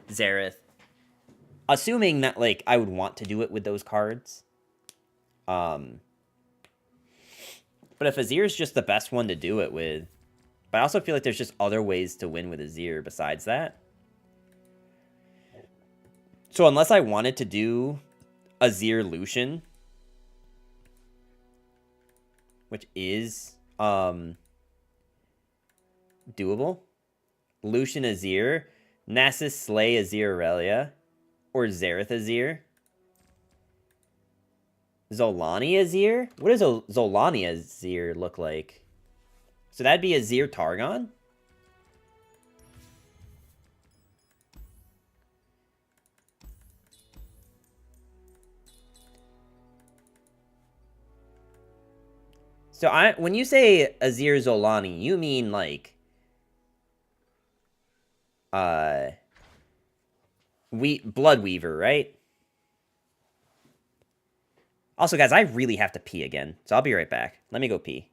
Xerath. Assuming that, like, I would want to do it with those cards. But if Azir's just the best one to do it with... But I also feel like there's just other ways to win with Azir besides that. So unless I wanted to do Azir Lucian, which is doable, Lucian Azir, Nasus Slay Azir Aurelia, or Xerath Azir, Zolani Azir? What does Zolani Azir look like? So that'd be Azir Targon? So when you say Azir Zolani, you mean like Bloodweaver, right? Also, guys, I really have to pee again, so I'll be right back. Let me go pee.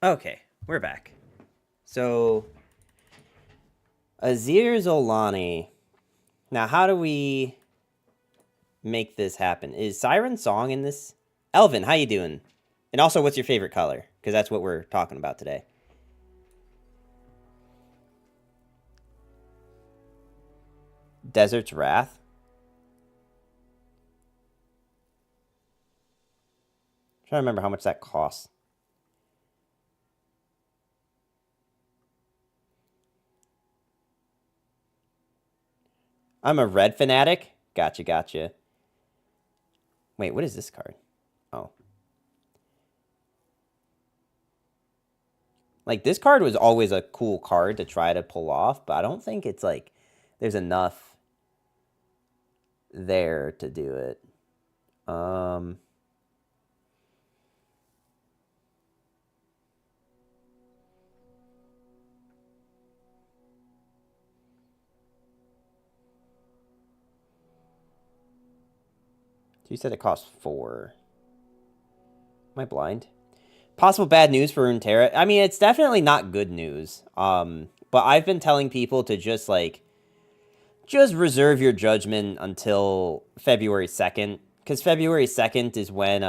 Okay, we're back. So, Azir Zolani. Now, how do we make this happen? Is Siren Song in this? Elvin, how you doing? And also, what's your favorite color? Because that's what we're talking about today. Desert's Wrath. I'm trying to remember how much that costs. I'm a red fanatic? Gotcha, gotcha. Wait, what is this card? Oh. Like, this card was always a cool card to try to pull off, but I don't think it's, like, there's enough there to do it. You said it costs 4. Am I blind? Possible bad news for Runeterra. I mean, it's definitely not good news. But I've been telling people to just, like, just reserve your judgment until February 2nd. Because February 2nd is when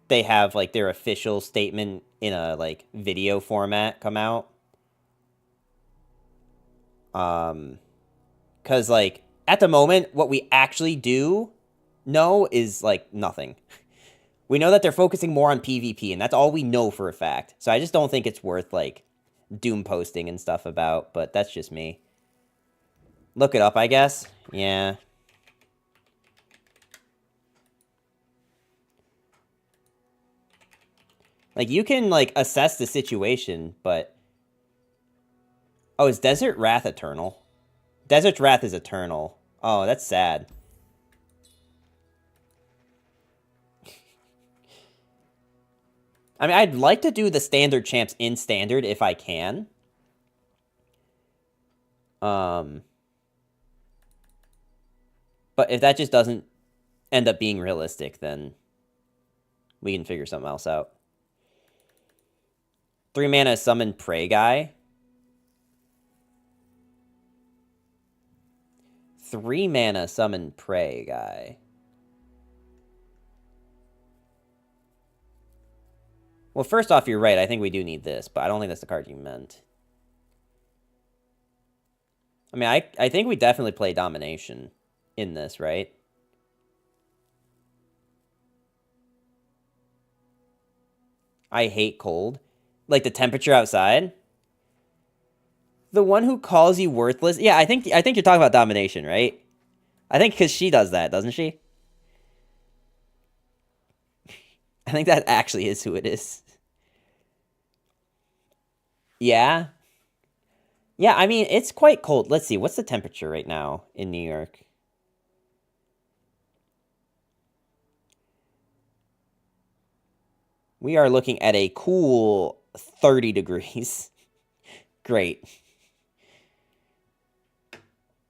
they have, like, their official statement in a, like, video format come out. Because, like, at the moment, what we actually do know is, like, nothing. We know that they're focusing more on PvP, and that's all we know for a fact. So I just don't think it's worth, like, doom posting and stuff about, but that's just me. Look it up, I guess. Yeah. Like, you can, like, assess the situation, but... Oh, is Desert Wrath eternal? Desert Wrath is eternal. Oh, that's sad. I mean, I'd like to do the standard champs in standard if I can. But if that just doesn't end up being realistic, then we can figure something else out. 3 mana summon Prey guy. 3 mana summon Prey guy. Well, first off, you're right. I think we do need this, but I don't think that's the card you meant. I mean, I think we definitely play Domination in this, right? I hate cold. Like the temperature outside. The one who calls you worthless. Yeah, I think you're talking about Domination, right? I think because she does that, doesn't she? I think that actually is who it is. Yeah. Yeah, I mean, it's quite cold. Let's see, what's the temperature right now in New York? We are looking at a cool 30 degrees. Great.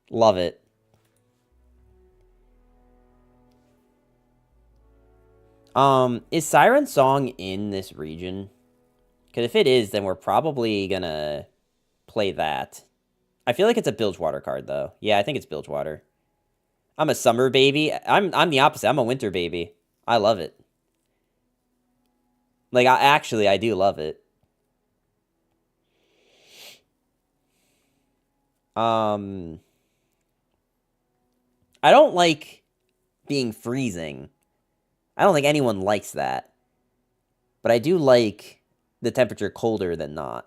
Love it. Is Siren Song in this region? Because if it is, then we're probably gonna play that. I feel like it's a Bilgewater card, though. Yeah, I think it's Bilgewater. I'm a summer baby. I'm the opposite. I'm a winter baby. I love it. Like, I do love it. I don't like being freezing. I don't think anyone likes that. But I do like the temperature colder than not.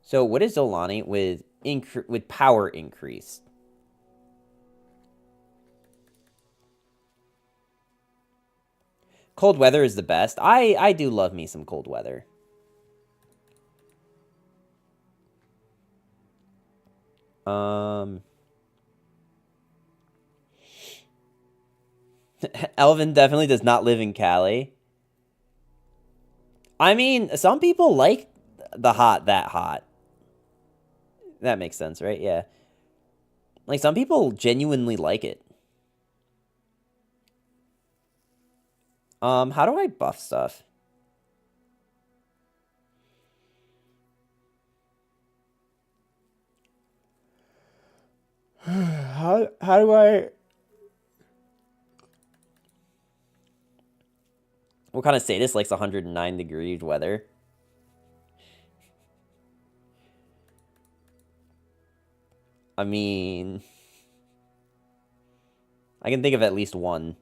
So what is Zolani with power increase? Cold weather is the best. I do love me some cold weather. Elvin definitely does not live in Cali. I mean, some people like the hot that hot. That makes sense, right? Yeah. Like, some people genuinely like it. How do I buff stuff? How do I... What kind of sadist likes 109 degrees weather? I mean... I can think of at least one.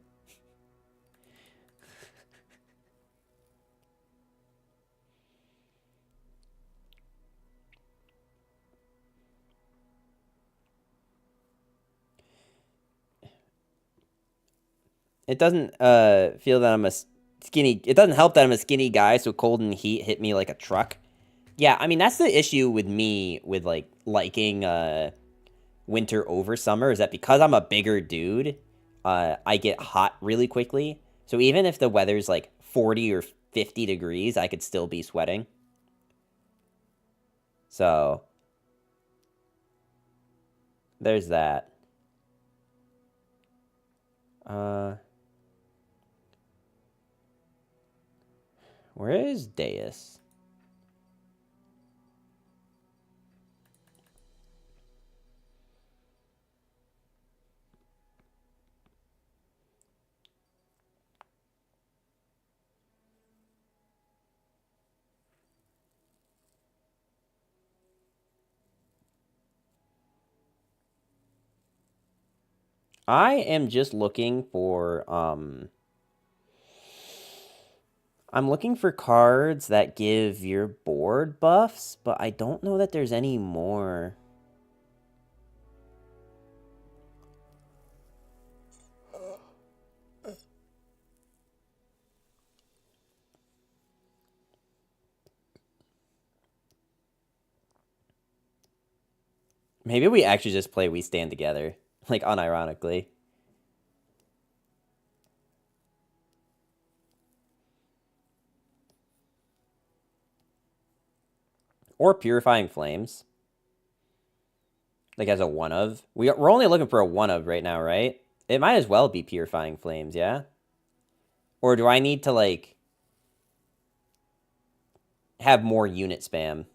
It doesn't feel that I'm a skinny... It doesn't help that I'm a skinny guy, so cold and heat hit me like a truck. Yeah, I mean, that's the issue with me with, like, liking winter over summer, is that because I'm a bigger dude, I get hot really quickly. So even if the weather's, like, 40 or 50 degrees, I could still be sweating. So, there's that. Where is Deus? I am just looking for, I'm looking for cards that give your board buffs, but I don't know that there's any more. Maybe we actually just play We Stand Together, like, unironically. Or Purifying Flames. Like, as a one-of. We're only looking for a one-of right now, right? It might as well be Purifying Flames, yeah? Or do I need to, like, have more unit spam?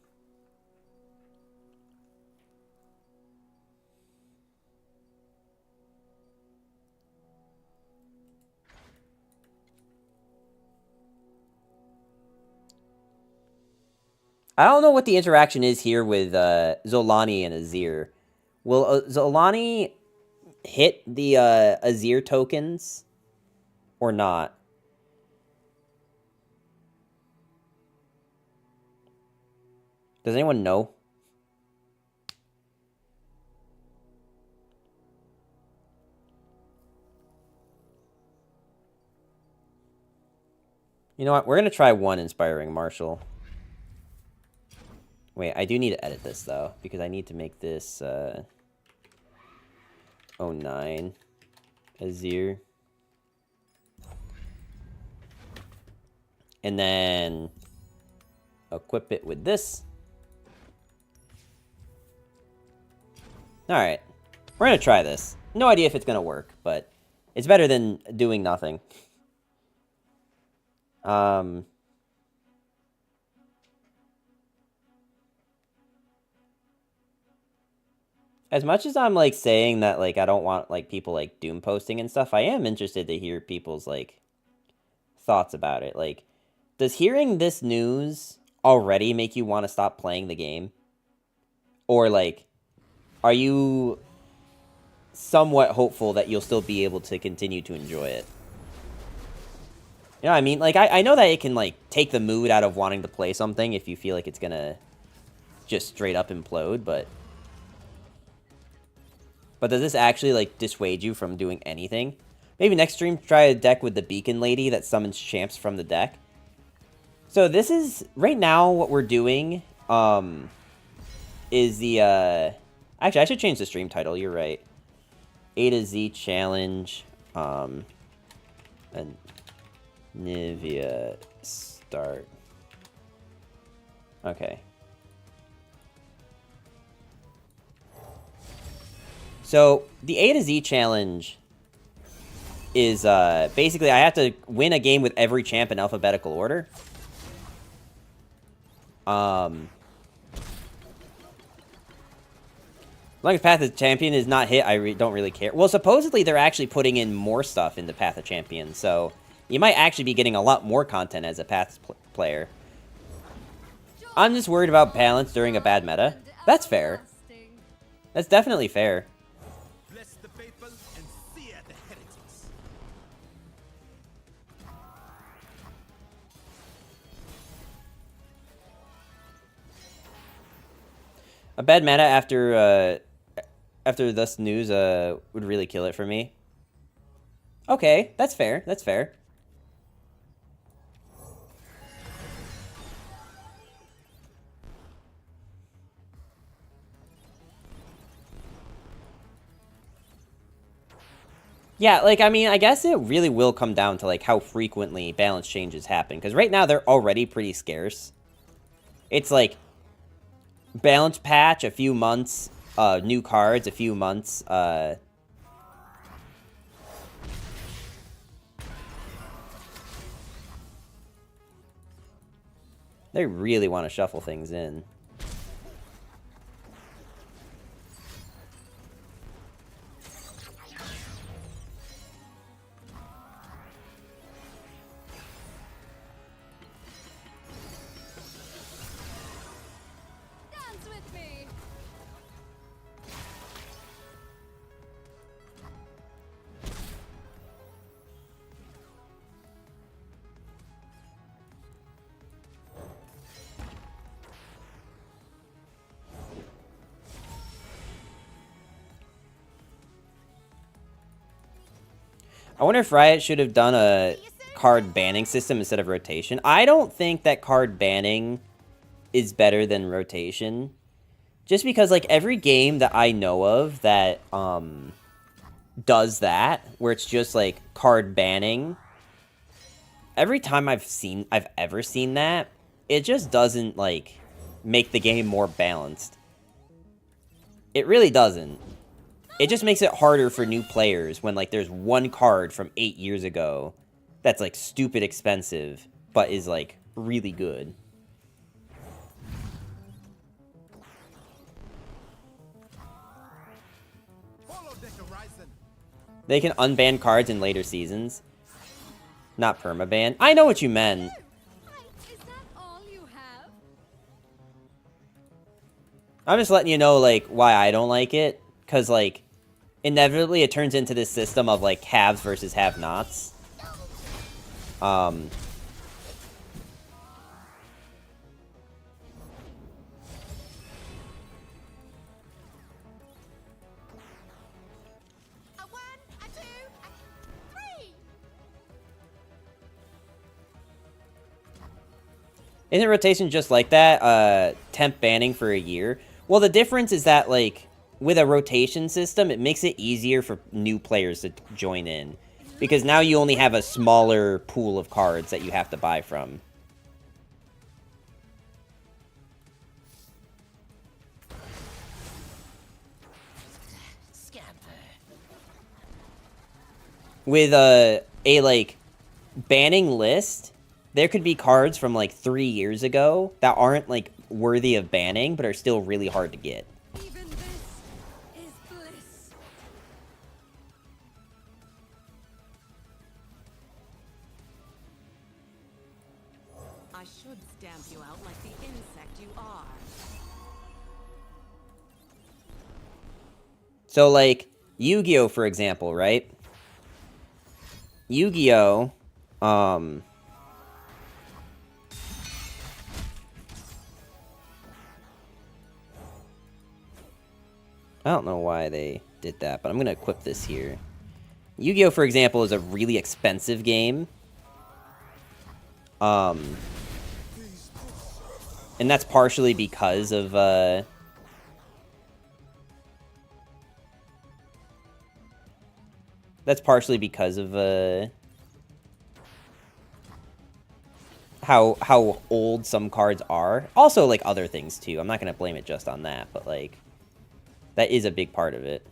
I don't know what the interaction is here with Zolani and Azir. Will Zolani hit the Azir tokens or not? Does anyone know? You know what? We're going to try one Inspiring Marshal. Wait, I do need to edit this, though, because I need to make this 09 Azir. And then equip it with this. Alright. We're going to try this. No idea if it's going to work, but it's better than doing nothing. As much as I'm, like, saying that, like, I don't want, like, people, like, doom posting and stuff, I am interested to hear people's, like, thoughts about it. Like, does hearing this news already make you want to stop playing the game? Or, like, are you somewhat hopeful that you'll still be able to continue to enjoy it? You know what I mean? Like, I know that it can, like, take the mood out of wanting to play something if you feel like it's gonna just straight up implode, but does this actually, like, dissuade you from doing anything? Maybe next stream, try a deck with the Beacon Lady that summons champs from the deck. So this is, right now, what we're doing, is the, actually, I should change the stream title, you're right. A to Z Challenge, Anivia Start. Okay. So, the A to Z challenge is, basically I have to win a game with every champ in alphabetical order. As long as Path of Champion is not hit, I don't really care. Well, supposedly they're actually putting in more stuff into Path of Champion, so you might actually be getting a lot more content as a Path player. I'm just worried about balance during a bad meta. That's fair. That's definitely fair. A bad meta after this news would really kill it for me. Okay, that's fair. That's fair. Yeah, like, I mean, I guess it really will come down to, like, how frequently balance changes happen. Because right now, they're already pretty scarce. It's, like, balance patch, a few months, new cards, a few months, They really want to shuffle things in. Dance with me. I wonder if Riot should have done a card banning system instead of rotation. I don't think that card banning is better than rotation. Just because, like, every game that I know of that does that, where it's just, like, card banning, every time I've ever seen that, it just doesn't, like, make the game more balanced. It really doesn't. It just makes it harder for new players when, like, there's one card from 8 years ago that's, like, stupid expensive, but is, like, really good. They can unban cards in later seasons. Not permaban. I know what you meant. Is that all you have? I'm just letting you know, like, why I don't like it. Because, like, inevitably it turns into this system of, like, haves versus have-nots. Isn't rotation just like that? Temp banning for a year? Well, the difference is that, like, with a rotation system, it makes it easier for new players to join in. Because now you only have a smaller pool of cards that you have to buy from. With a like, banning list, there could be cards from, like, 3 years ago that aren't, like, worthy of banning, but are still really hard to get. Even this is bliss. I should stamp you out like the insect you are. So, like, Yu-Gi-Oh, for example, right? Yu-Gi-Oh, I don't know why they did that, but I'm going to equip this here. Yu-Gi-Oh, for example, is a really expensive game. And that's partially because of, how old some cards are. Also, like, other things, too. I'm not going to blame it just on that, but, like, that is a big part of it.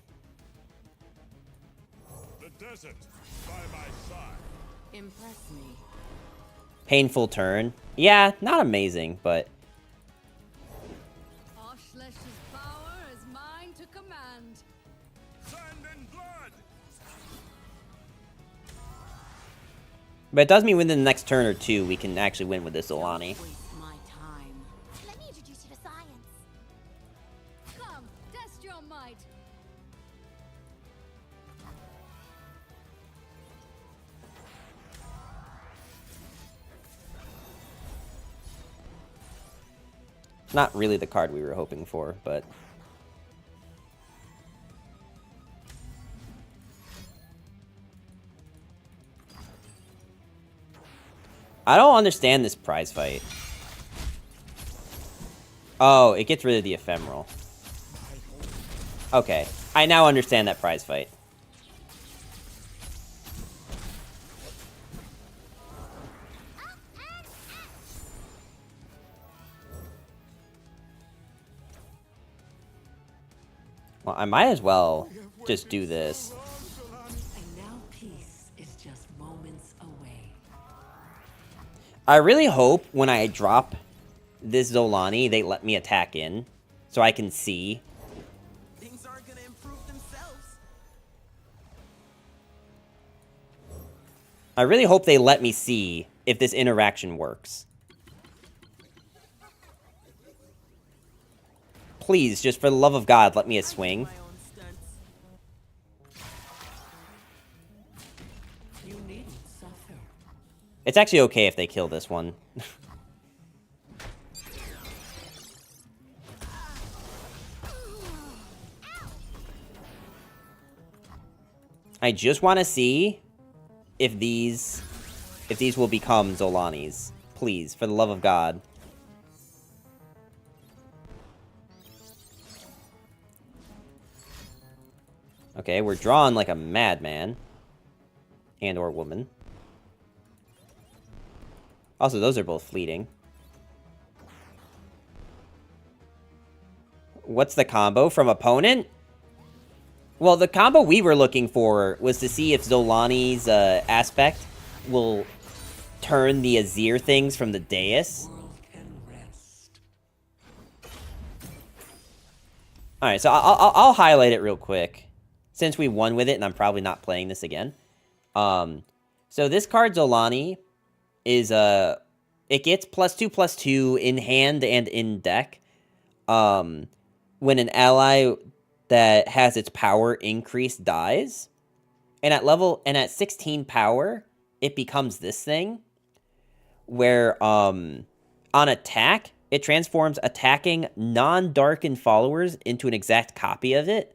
The desert by my side. Impress me. Painful turn. Yeah, not amazing, but... Ashlesh's power is mine to command. Sand and blood. But it does mean within the next turn or two, we can actually win with this Olani. Waste my time. Let me introduce you to science. Come, test your might. Not really the card we were hoping for, but... I don't understand this prize fight. Oh, it gets rid of the ephemeral. Okay. I now understand that prize fight. Well, I might as well just do this. And now peace is just moments away. I really hope when I drop this Zolani, they let me attack in, so I can see. Things aren't gonna improve themselves. I really hope they let me see if this interaction works. Please, just for the love of God, let me a swing. My own stunts. You needn't suffer. It's actually okay if they kill this one. I just want to see if these will become Zolanis. Please, for the love of God. Okay, we're drawn like a madman. And or woman. Also, those are both fleeting. What's the combo from opponent? Well, the combo we were looking for was to see if Zolani's aspect will turn the Azir things from the dais. Alright, so I'll highlight it real quick, since we won with it and I'm probably not playing this again. So this card, Zolani, is, it gets +2/+2 in hand and in deck. When an ally that has its power increased dies. And at 16 power, it becomes this thing. Where, on attack, it transforms attacking non-darkened followers into an exact copy of it.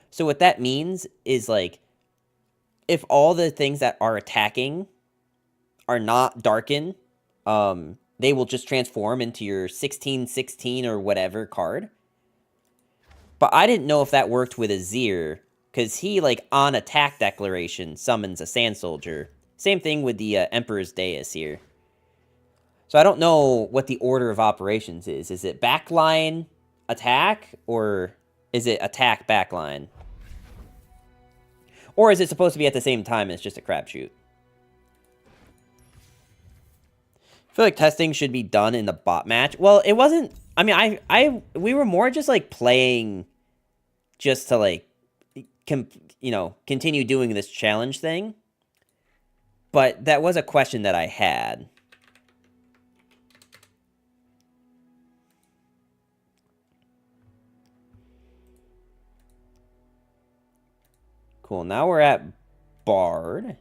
So what that means is, like, if all the things that are attacking are not darkened, they will just transform into your 16/16 or whatever card. But I didn't know if that worked with Azir, because he, like, on attack declaration summons a Sand Soldier. Same thing with the Emperor's Dais here. So I don't know what the order of operations is. Is it backline, attack, or is it attack, backline? Or is it supposed to be at the same time and it's just a crapshoot? I feel like testing should be done in the bot match. Well, it wasn't... I mean, we were more just, like, playing just to, like, continue doing this challenge thing. But that was a question that I had. Cool, now we're at Bard.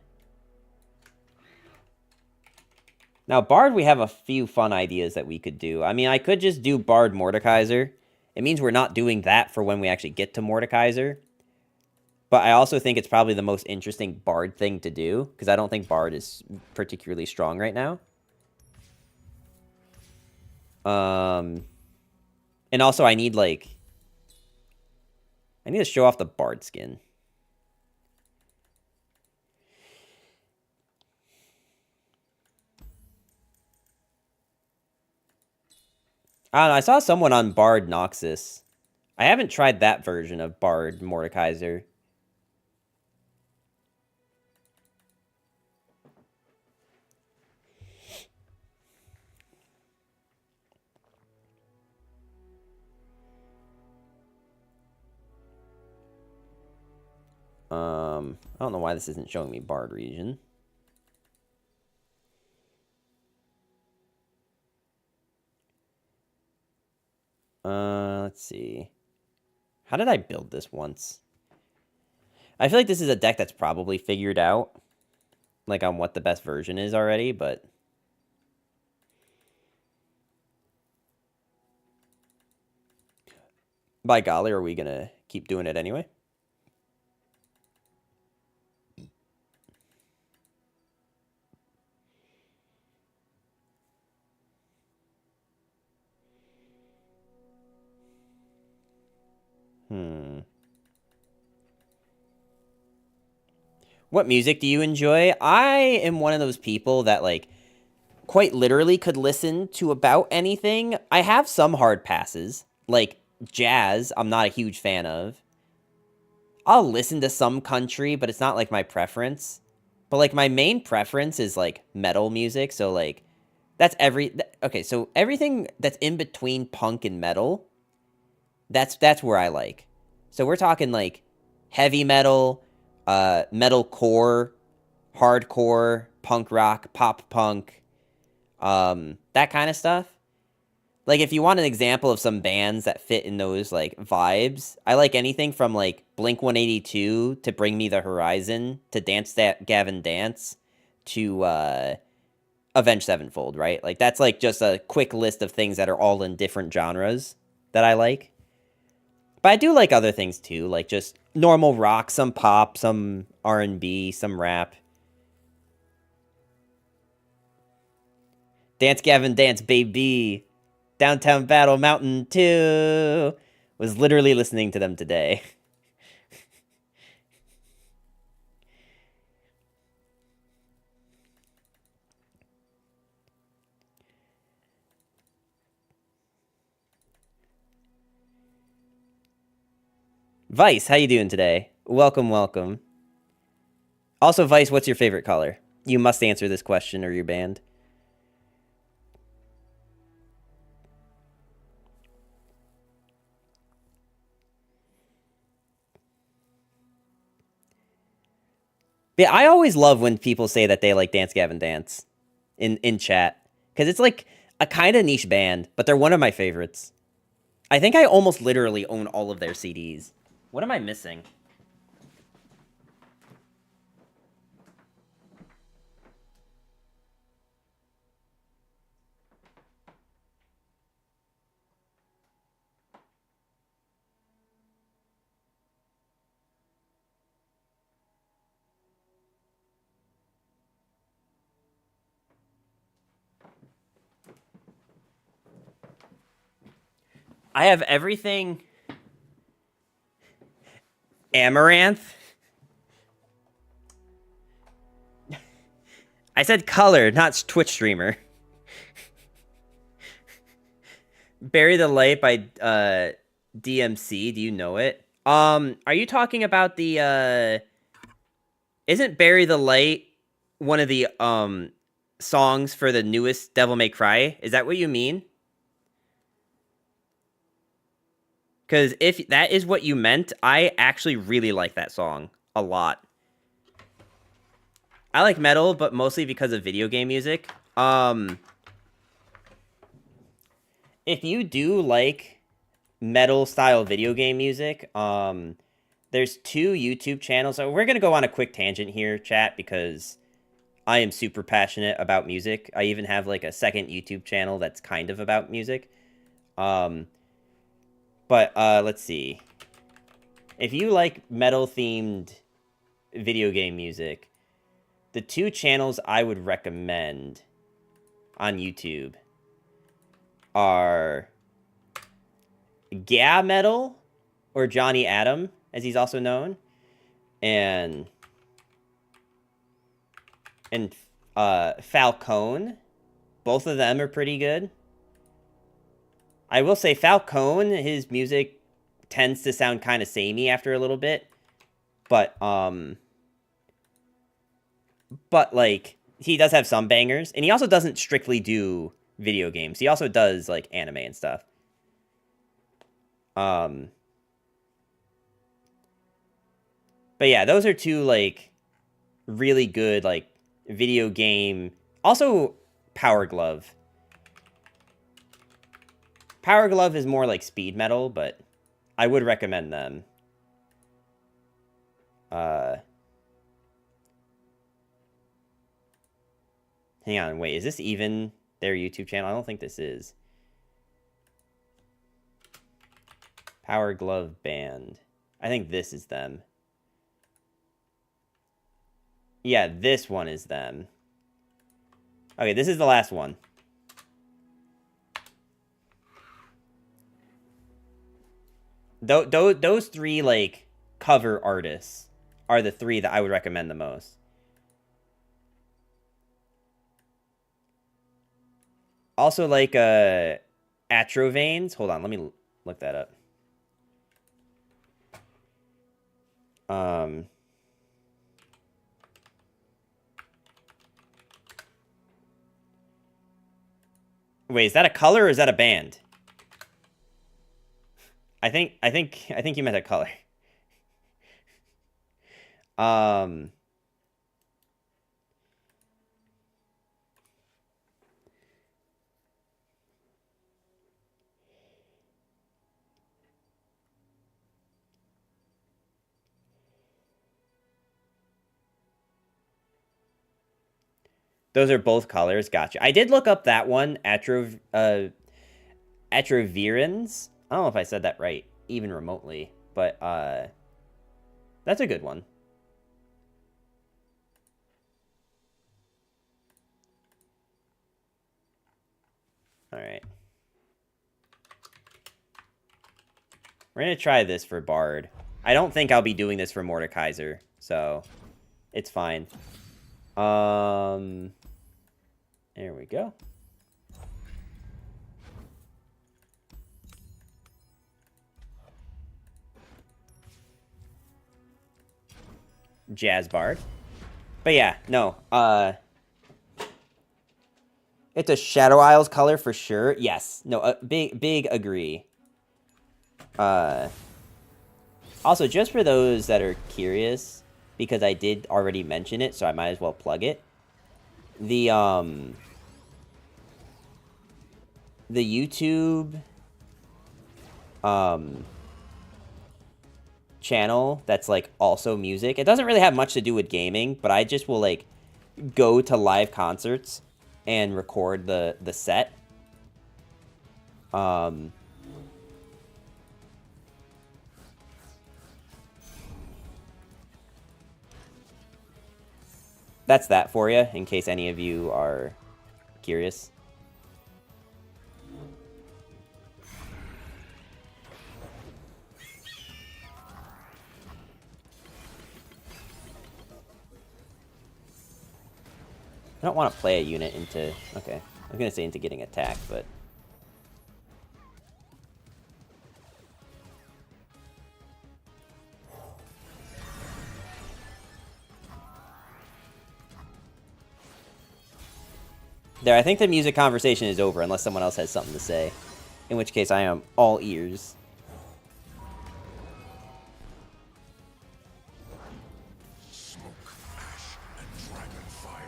Now, Bard, we have a few fun ideas that we could do. I mean, I could just do Bard Mordekaiser. It means we're not doing that for when we actually get to Mordekaiser. But I also think it's probably the most interesting Bard thing to do, because I don't think Bard is particularly strong right now. And also, I need to show off the Bard skin. I don't know, I saw someone on Bard Noxus. I haven't tried that version of Bard Mordekaiser. I don't know why this isn't showing me Bard region. Let's see. How did I build this once? I feel like this is a deck that's probably figured out, like, on what the best version is already, but... By golly, are we gonna keep doing it anyway? What music do you enjoy? I am one of those people that, like, quite literally could listen to about anything. I have some hard passes. Like, jazz, I'm not a huge fan of. I'll listen to some country, but it's not, like, my preference. But, like, my main preference is, like, metal music. So, like, that's okay, so everything that's in between punk and metal, that's where I like. So we're talking, like, heavy metal, metalcore, hardcore, punk rock, pop punk, that kind of stuff. Like, if you want an example of some bands that fit in those, like, vibes, I like anything from, like, Blink-182 to Bring Me the Horizon to Dance That Gavin Dance to, Avenged Sevenfold, right? Like, that's, like, just a quick list of things that are all in different genres that I like. But I do like other things, too, like just normal rock, some pop, some R&B, some rap. Dance Gavin Dance, baby! Downtown Battle Mountain 2! Was literally listening to them today. Vice, how you doing today? Welcome, welcome. Also, Vice, what's your favorite color? You must answer this question or you're banned. Yeah, I always love when people say that they like Dance Gavin Dance in chat. Because it's like a kind of niche band, but they're one of my favorites. I think I almost literally own all of their CDs. What am I missing? I have everything. Amaranth? I said color, not Twitch streamer. Bury the Light by DMC. Do you know it? Are you talking about the isn't Bury the Light one of the songs for the newest Devil May Cry? Is that what you mean? Because if that is what you meant, I actually really like that song a lot. I like metal, but mostly because of video game music. If you do like metal-style video game music, there's 2 YouTube channels. So we're going to go on a quick tangent here, chat, because I am super passionate about music. I even have, like, a second YouTube channel that's kind of about music. But let's see. If you like metal-themed video game music, the 2 channels I would recommend on YouTube are Ga Metal, or Johnny Adam, as he's also known, and Falcone. Both of them are pretty good. I will say Falcone, his music tends to sound kind of samey after a little bit, but like, he does have some bangers, and he also doesn't strictly do video games. He also does, like, anime and stuff. But yeah, those are 2, like, really good, like, video game. Also, Power Glove. Power Glove is more like speed metal, but I would recommend them. Hang on, wait, is this even their YouTube channel? I don't think this is. Power Glove Band. I think this is them. Yeah, this one is them. Okay, this is the last one. Those three, like, cover artists are the three that I would recommend the most. Also, like, Atrovanes. Hold on, let me look that up. Wait, is that a color or is that a band? I think you meant a color. Those are both colors. Gotcha. I did look up that one, Atrovirans. I don't know if I said that right, even remotely, but that's a good one. All right. We're going to try this for Bard. I don't think I'll be doing this for Mordekaiser, so it's fine. There we go. Jazz Bard. But yeah, no. It's a Shadow Isles color for sure. Yes. No, big agree. Also, just for those that are curious, because I did already mention it, so I might as well plug it. The YouTube channel that's like also music. It doesn't really have much to do with gaming, but I just will like go to live concerts and record the set. That's that for you, in case any of you are curious. I don't want to play a unit into... Okay, I was going to say into getting attacked, but... There, I think the music conversation is over, unless someone else has something to say. In which case, I am all ears. Smoke, ash, and dragon fire.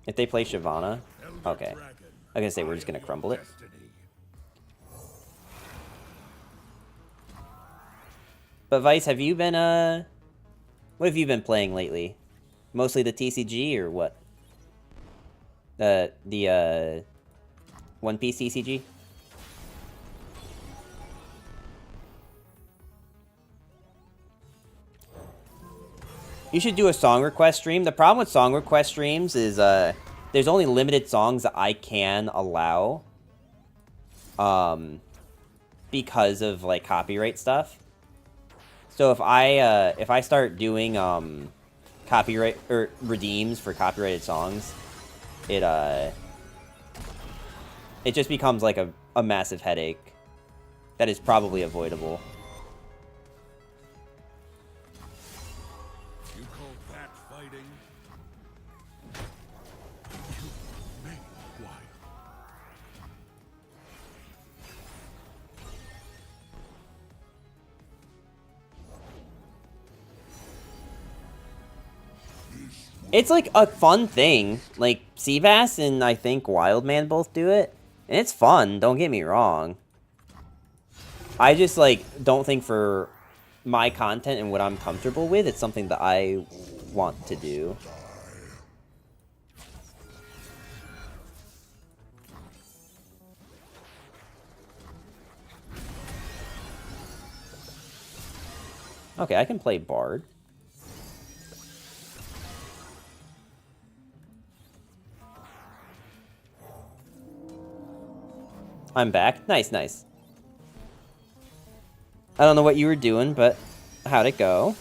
If they play Shyvana... Okay. I was gonna say, we're just gonna crumble it. But Vice, have you been, what have you been playing lately? Mostly the TCG, or what? The One Piece TCG? You should do a song request stream. The problem with song request streams is, there's only limited songs that I can allow. Because of, like, copyright stuff. So if I start doing, copyright, or redeems for copyrighted songs, it just becomes, like, a massive headache that is probably avoidable. It's, like, a fun thing. Like, Seabass and, I think, Wildman both do it. And it's fun, don't get me wrong. I just, like, don't think for my content and what I'm comfortable with, it's something that I want to do. Okay, I can play Bard. I'm back. Nice, nice. I don't know what you were doing, but how'd it go?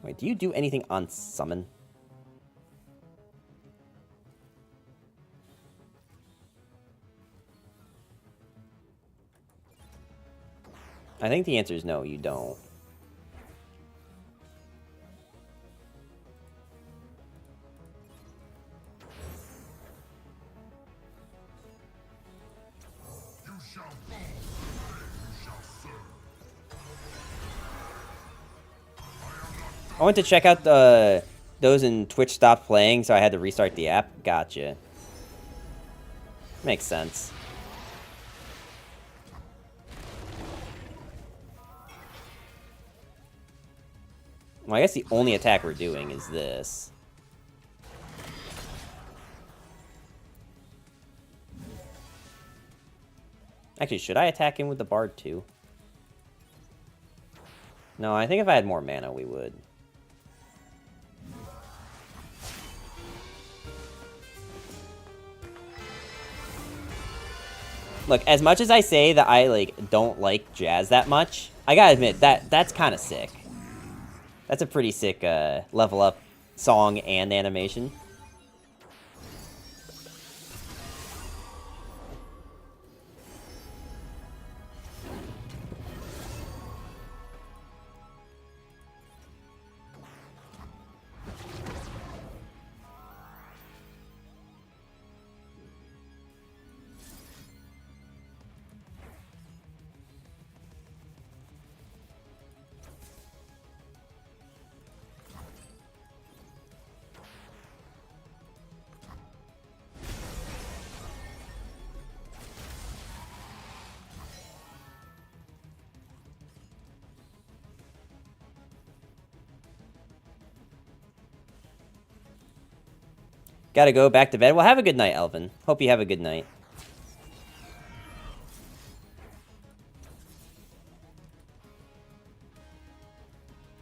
Wait, do you do anything on summon? I think the answer is no, you don't. I went to check out those in Twitch stopped playing, so I had to restart the app. Gotcha. Makes sense. Well, I guess the only attack we're doing is this. Actually, should I attack him with the Bard too? No, I think if I had more mana, we would. Look, as much as I say that I don't like jazz that much, I gotta admit that's kind of sick. That's a pretty sick level up song and animation. Gotta go back to bed. Well, have a good night, Elvin. Hope you have a good night.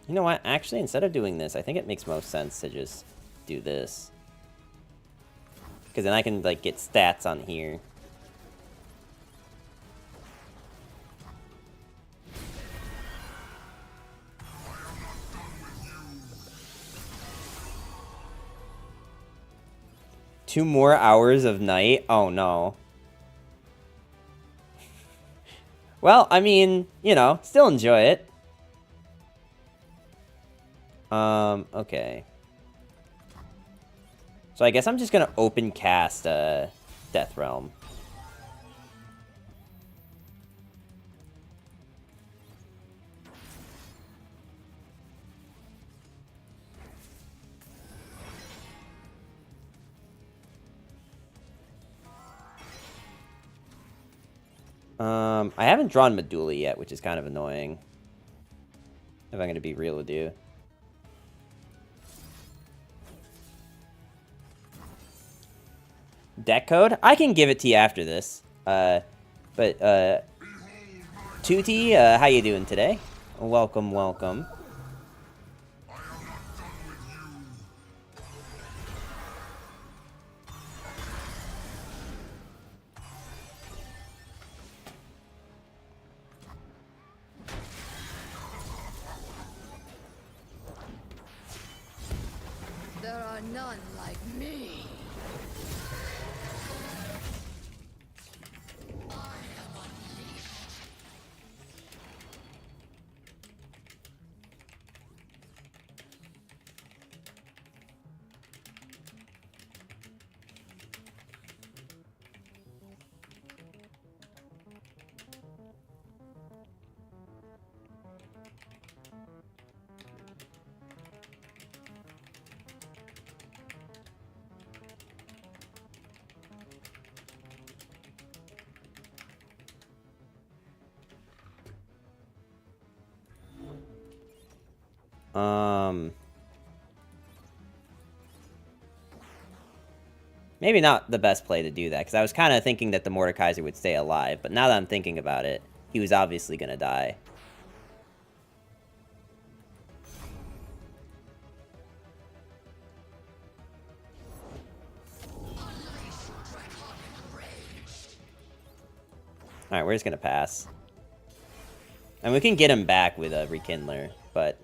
You know what? Actually, instead of doing this, I think it makes most sense to just do this. Because then I can, get stats on here. Two more hours of night? Oh, no. Well, I mean, still enjoy it. Okay. So I guess I'm just gonna open cast, Death Realm. I haven't drawn Medulla yet, which is kind of annoying. If I'm gonna be real with you. Deck code? I can give it to you after this. Tutti, how you doing today? Welcome, welcome. There are none like me. Maybe not the best play to do that, because I was kind of thinking that the Mordekaiser would stay alive, but now that I'm thinking about it, he was obviously going to die. Alright, we're just going to pass. And we can get him back with a Rekindler, but...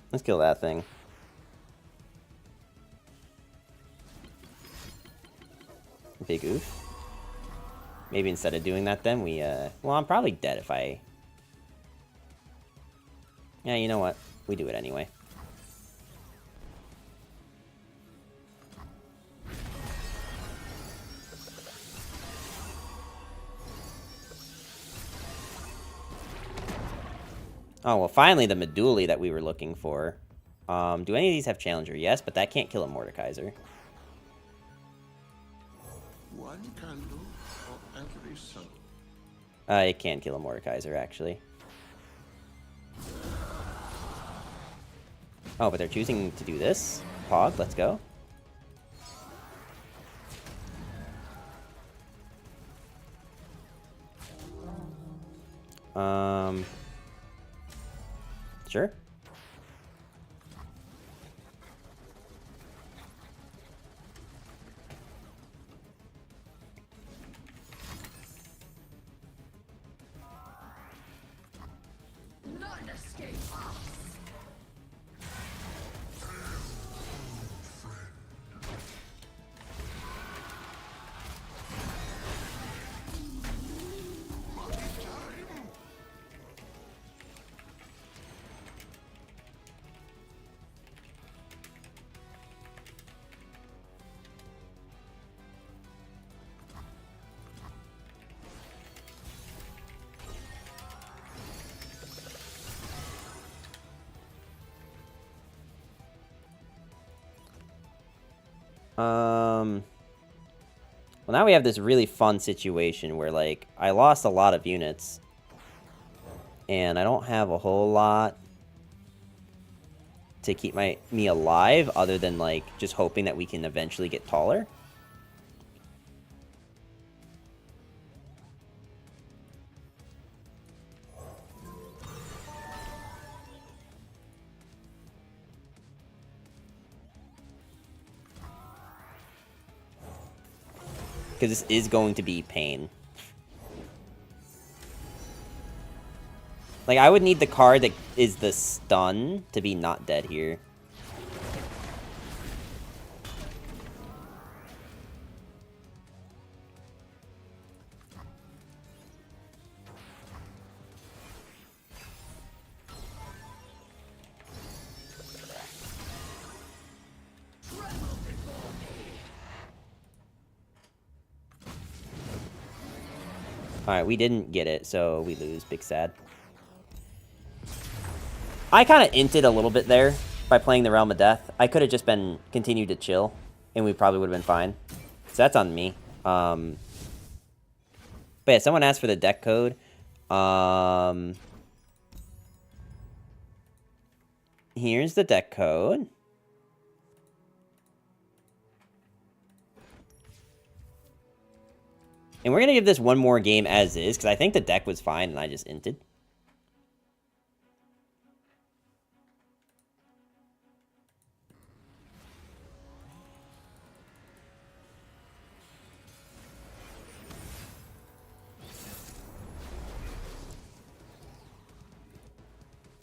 Let's kill that thing. Big oof. Maybe instead of doing that then we, well, I'm probably dead if I... Yeah, you know what? We do it anyway. Oh, well, finally the Meduli that we were looking for. Do any of these have Challenger? Yes, but that can't kill a Mordekaiser. One candle for every soul. It can kill a Mordekaiser, actually. Oh, but they're choosing to do this? Pog, let's go. Sure. None escape us. Well, now we have this really fun situation where, like, I lost a lot of units. And I don't have a whole lot to keep me alive other than, like, just hoping that we can eventually get taller. Because this is going to be pain. Like, I would need the card that is the stun to be not dead here. Alright, we didn't get it, so we lose. Big sad. I kind of inted a little bit there by playing the Realm of Death. I could have just continued to chill, and we probably would have been fine. So that's on me. But yeah, someone asked for the deck code. Here's the deck code. And we're going to give this one more game as is, because I think the deck was fine, and I just inted.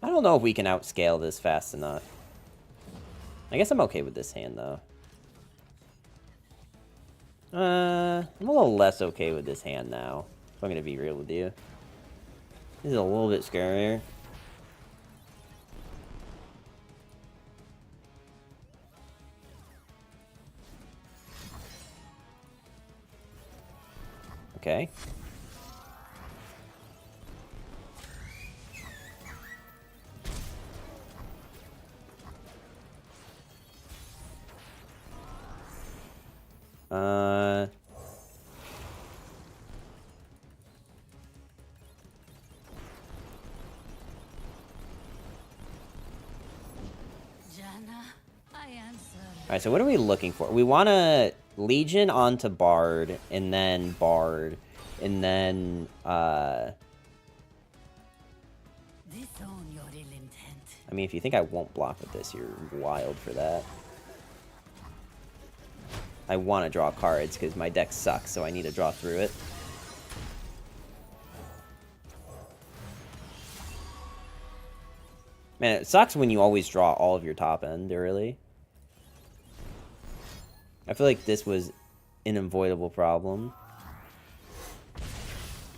I don't know if we can outscale this fast enough. I guess I'm okay with this hand, though. I'm a little less okay with this hand now, if I'm going to be real with you. This is a little bit scarier. Okay. Alright, so what are we looking for? We want to Legion onto Bard, and then Bard, and then, I mean, if you think I won't block with this, you're wild for that. I want to draw cards, because my deck sucks, so I need to draw through it. Man, it sucks when you always draw all of your top end, really. I feel like this was an avoidable problem.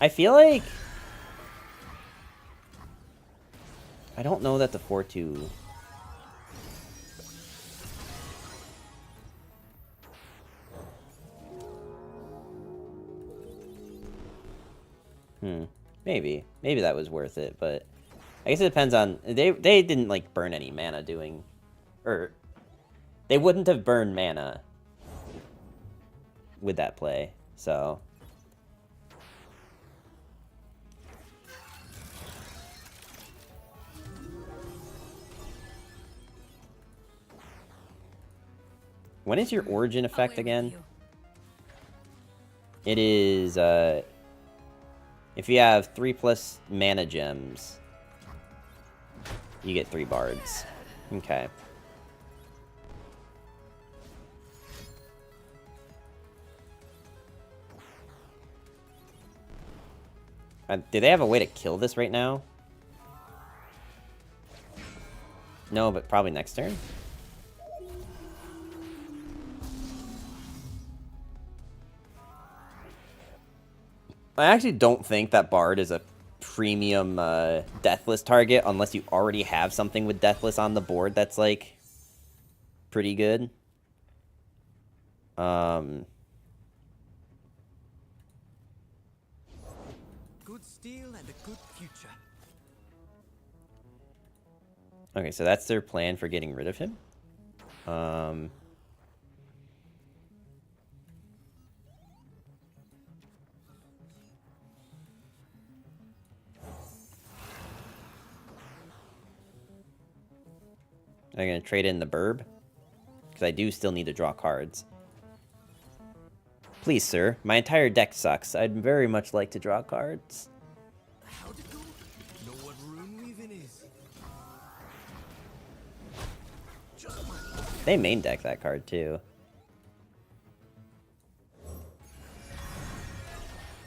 I feel like... I don't know that the 4-2... Maybe. Maybe that was worth it, but... I guess it depends on... They didn't, like, burn any mana doing... Or... They wouldn't have burned mana with that play, so... When is your origin effect again? It is, if you have 3+ mana gems, you get 3 bards. Okay. Do they have a way to kill this right now? No, but probably next turn. I actually don't think that Bard is a premium Deathless target unless you already have something with Deathless on the board that's, like, pretty good. Good steel and a good future. Okay, so that's their plan for getting rid of him. I'm going to trade in the Burb, because I do still need to draw cards. Please, sir. My entire deck sucks. I'd very much like to draw cards. How'd it go? Know what rune weaving is? They main deck that card, too.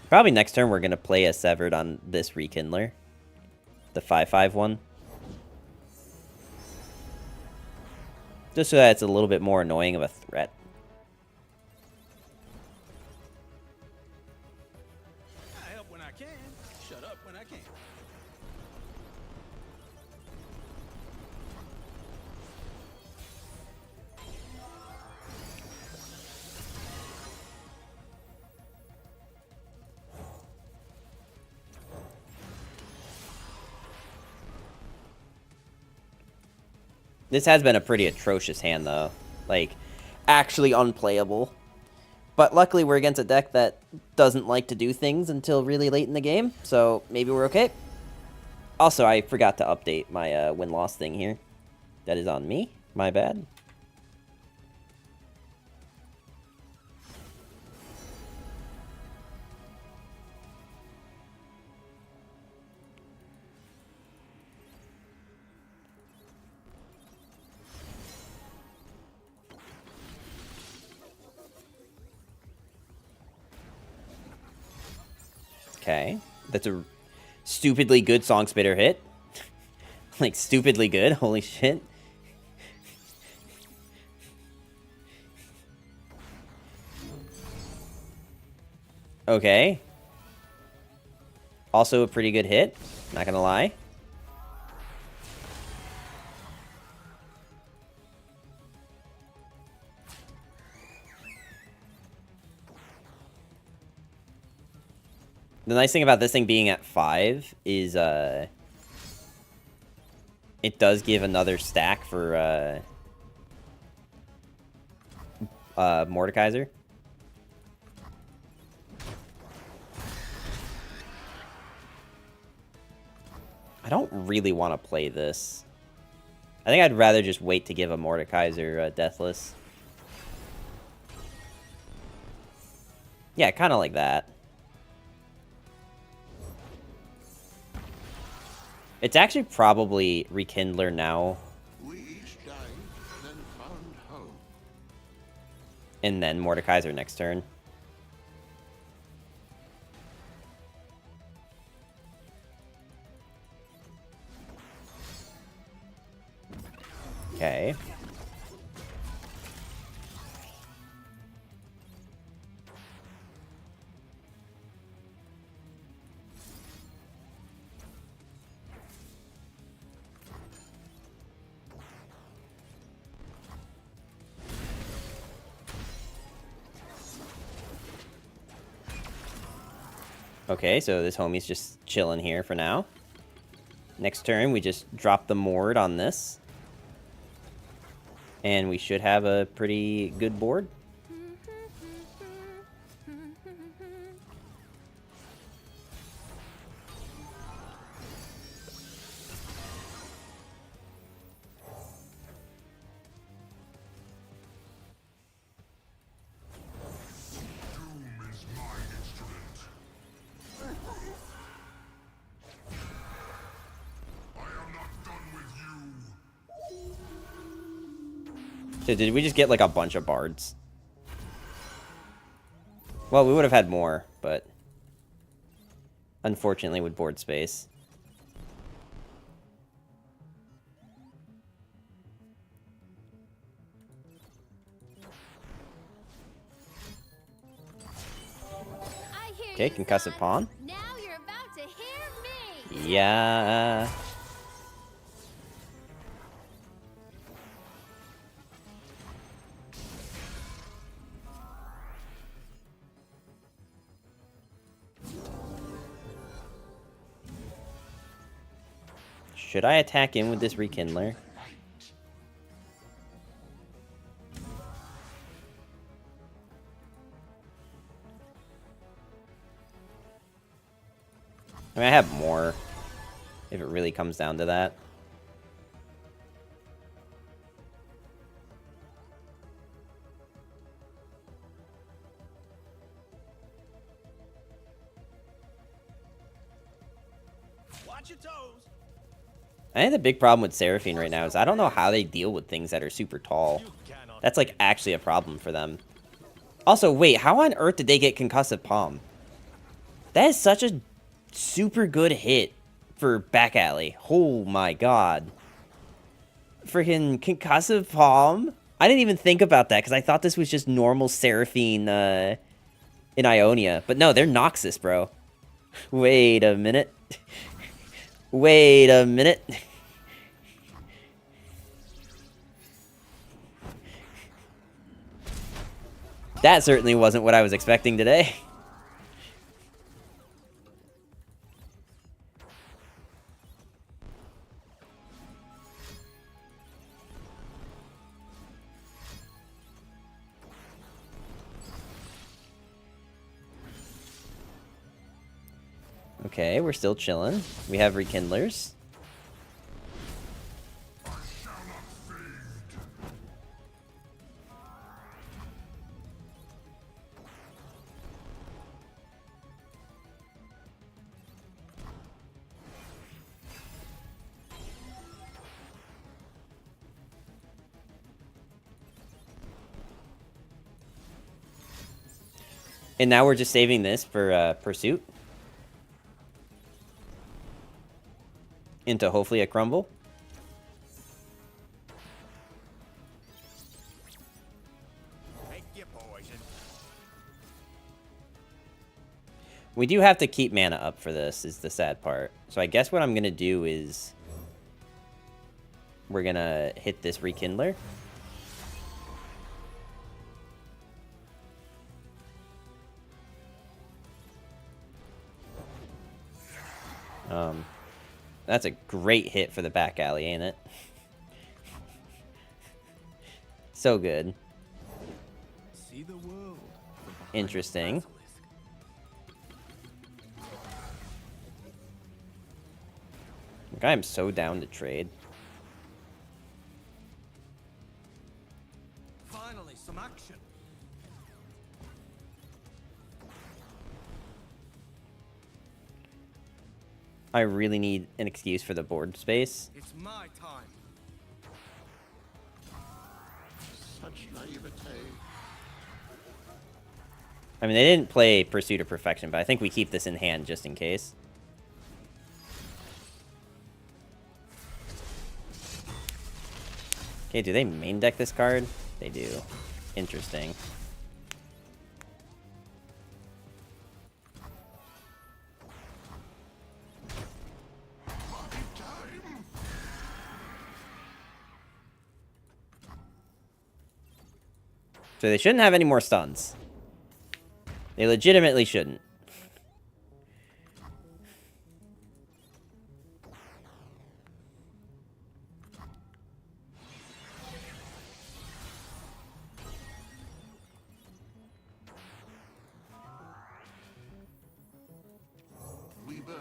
Probably next turn we're going to play a Severed on this Rekindler. The 5/5 one. Just so that it's a little bit more annoying of a threat. I help when I can. Shut up when I can. This has been a pretty atrocious hand, though. Like, actually unplayable. But luckily, we're against a deck that doesn't like to do things until really late in the game, so maybe we're okay. Also, I forgot to update my win-loss thing here. That is on me. My bad. Okay, that's a stupidly good Song Spitter hit. Like, stupidly good, holy shit. Okay. Also a pretty good hit, not gonna lie. The nice thing about this thing being at 5 is, it does give another stack for, Mordekaiser. I don't really want to play this. I think I'd rather just wait to give a Mordekaiser Deathless. Yeah, kind of like that. It's actually probably Rekindler now. We each died, then found home. And then Mordekaiser next turn. Okay. Okay, so this homie's just chilling here for now. Next turn, we just drop the Mord on this. And we should have a pretty good board. So did we just get like a bunch of bards? Well, we would have had more, but unfortunately with board space. Okay, concussive pawn. Now you're about to hear me. Yeah. Should I attack in with this Rekindler? I mean, I have more, if it really comes down to that. Watch your toes. I think the big problem with Seraphine right now is I don't know how they deal with things that are super tall. That's like actually a problem for them. Also, wait, how on earth did they get Concussive Palm? That is such a super good hit for back alley. Oh my god. Freaking Concussive Palm? I didn't even think about that because I thought this was just normal Seraphine in Ionia. But no, they're Noxus, bro. Wait a minute. Wait a minute. That certainly wasn't what I was expecting today. Okay, we're still chilling. We have Rekindlers. And now we're just saving this for Pursuit. Into hopefully a crumble. Take your poison. We do have to keep mana up for this, is the sad part. So I guess what I'm going to do is we're going to hit this Rekindler. That's a great hit for the back alley, ain't it? So good. See the world. Interesting. Like, I am so down to trade. Finally, some action. I really need an excuse for the board space. It's my time. Such naivete. I mean, they didn't play Pursuit of Perfection, but I think we keep this in hand just in case. Okay, do they main deck this card? They do. Interesting. So they shouldn't have any more stuns. They legitimately shouldn't. We burn,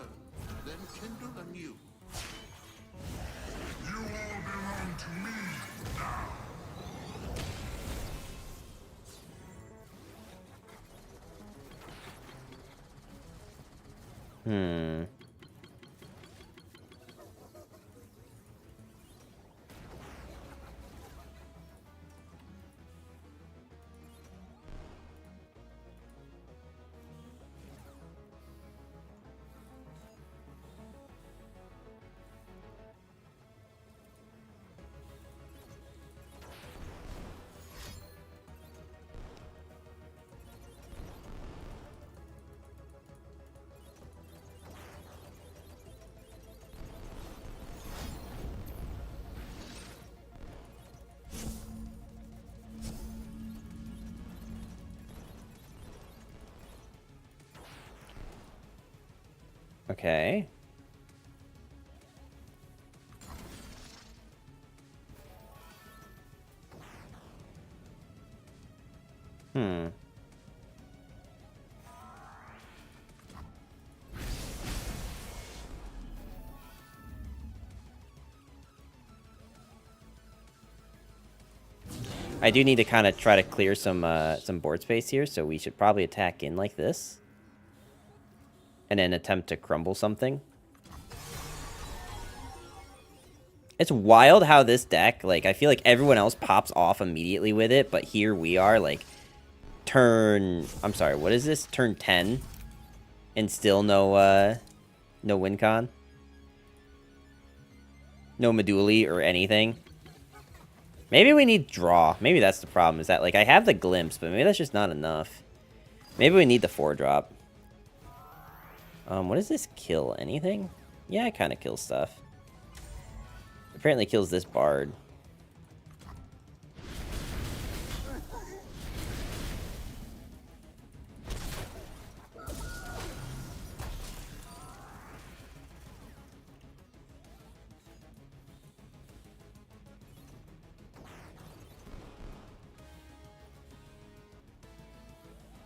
then kindle anew. You all belong to me now. Hmm. Okay. Hmm. I do need to kind of try to clear some board space here, so we should probably attack in like this. And then attempt to crumble something. It's wild how this deck, like, I feel like everyone else pops off immediately with it, but here we are, like, I'm sorry, what is this? Turn 10? And still no win con? No Meduli or anything? Maybe we need draw. Maybe that's the problem, is that, like, I have the glimpse, but maybe that's just not enough. Maybe we need the 4-drop. What does this kill? Anything? Yeah, it kind of kills stuff. Apparently kills this bard.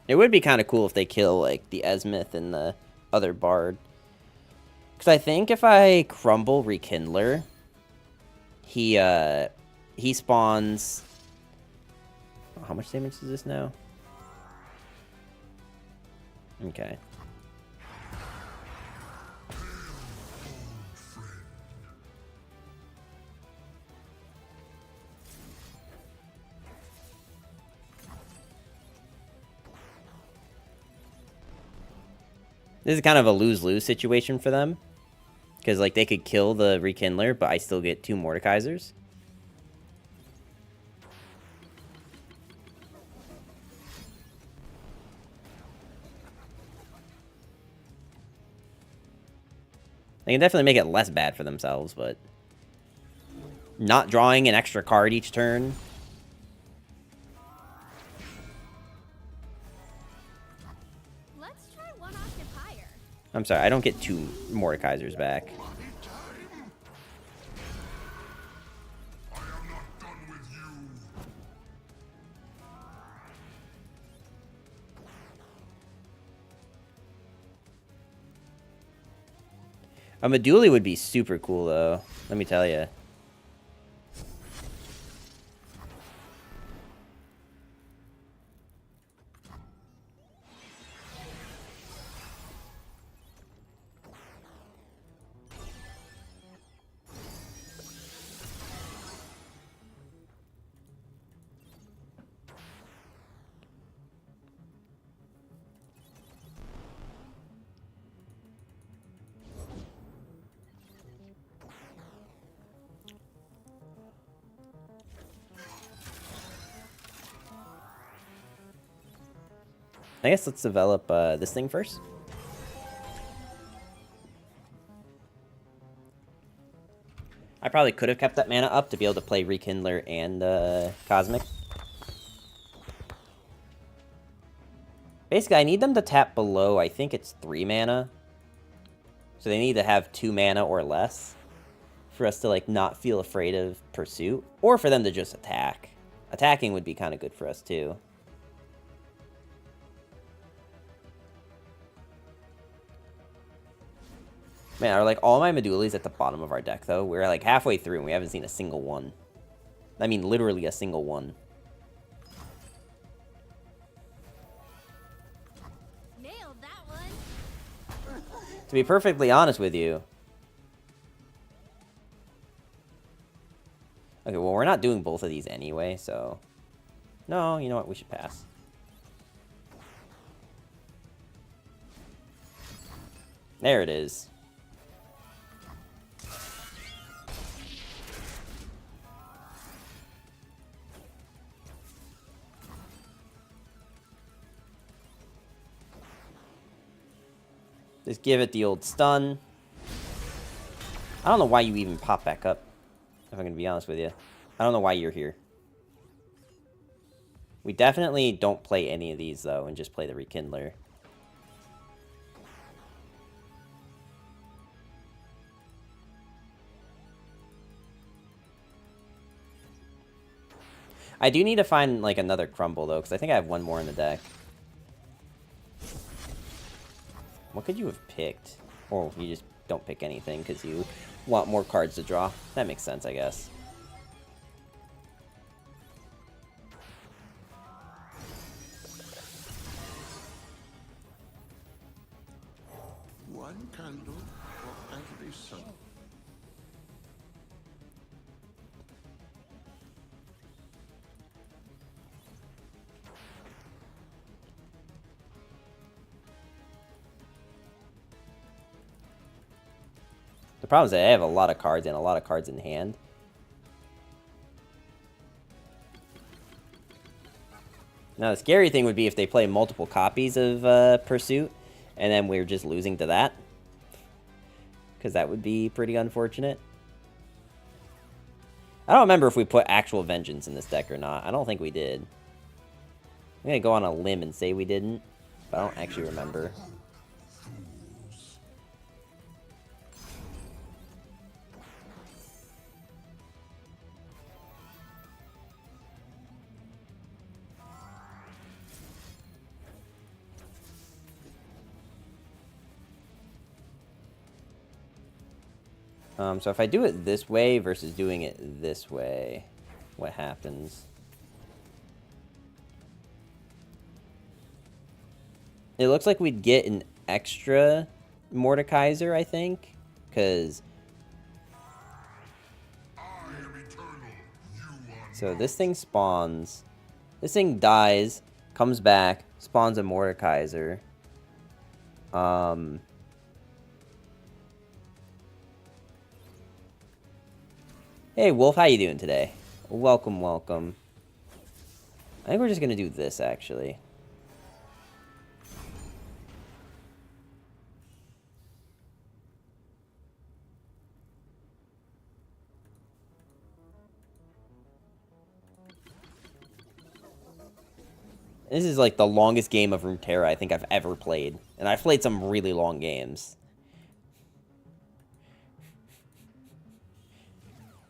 It would be kind of cool if they kill, like, the Esmith and the other bard. Because I think if I crumble Rekindler, he spawns... Oh, how much damage is this now? Okay. This is kind of a lose-lose situation for them. Because, like, they could kill the Rekindler, but I still get 2 Mordekaisers. They can definitely make it less bad for themselves, but... Not drawing an extra card each turn... I'm sorry, I don't get 2 Mordekaisers back. A Meduli would be super cool, though. Let me tell you. I guess let's develop this thing first. I probably could have kept that mana up to be able to play Rekindler and Cosmic. Basically, I need them to tap below, I think it's 3 mana. So they need to have 2 mana or less for us to, like, not feel afraid of Pursuit. Or for them to just attack. Attacking would be kind of good for us, too. Man, are like all my Medulis at the bottom of our deck, though? We're like halfway through and we haven't seen a single one. I mean, literally a single one. Nailed that one. To be perfectly honest with you. Okay, well, we're not doing both of these anyway, so... No, you know what? We should pass. There it is. Just give it the old stun. I don't know why you even pop back up, if I'm going to be honest with you. I don't know why you're here. We definitely don't play any of these, though, and just play the Rekindler. I do need to find, like, another Crumble, though, because I think I have one more in the deck. What could you have picked? Or you just don't pick anything because you want more cards to draw. That makes sense, I guess. One candle for every sun. The problem is that I have a lot of cards and a lot of cards in hand. Now, the scary thing would be if they play multiple copies of Pursuit, and then we're just losing to that. Because that would be pretty unfortunate. I don't remember if we put actual Vengeance in this deck or not. I don't think we did. I'm going to go on a limb and say we didn't, but I don't actually remember. So if I do it this way versus doing it this way, what happens? It looks like we'd get an extra Mordekaiser, I think, because... So this thing spawns, this thing dies, comes back, spawns a Mordekaiser. Hey, Wolf, how you doing today? Welcome, welcome. I think we're just going to do this, actually. This is like the longest game of Runeterra I think I've ever played. And I've played some really long games.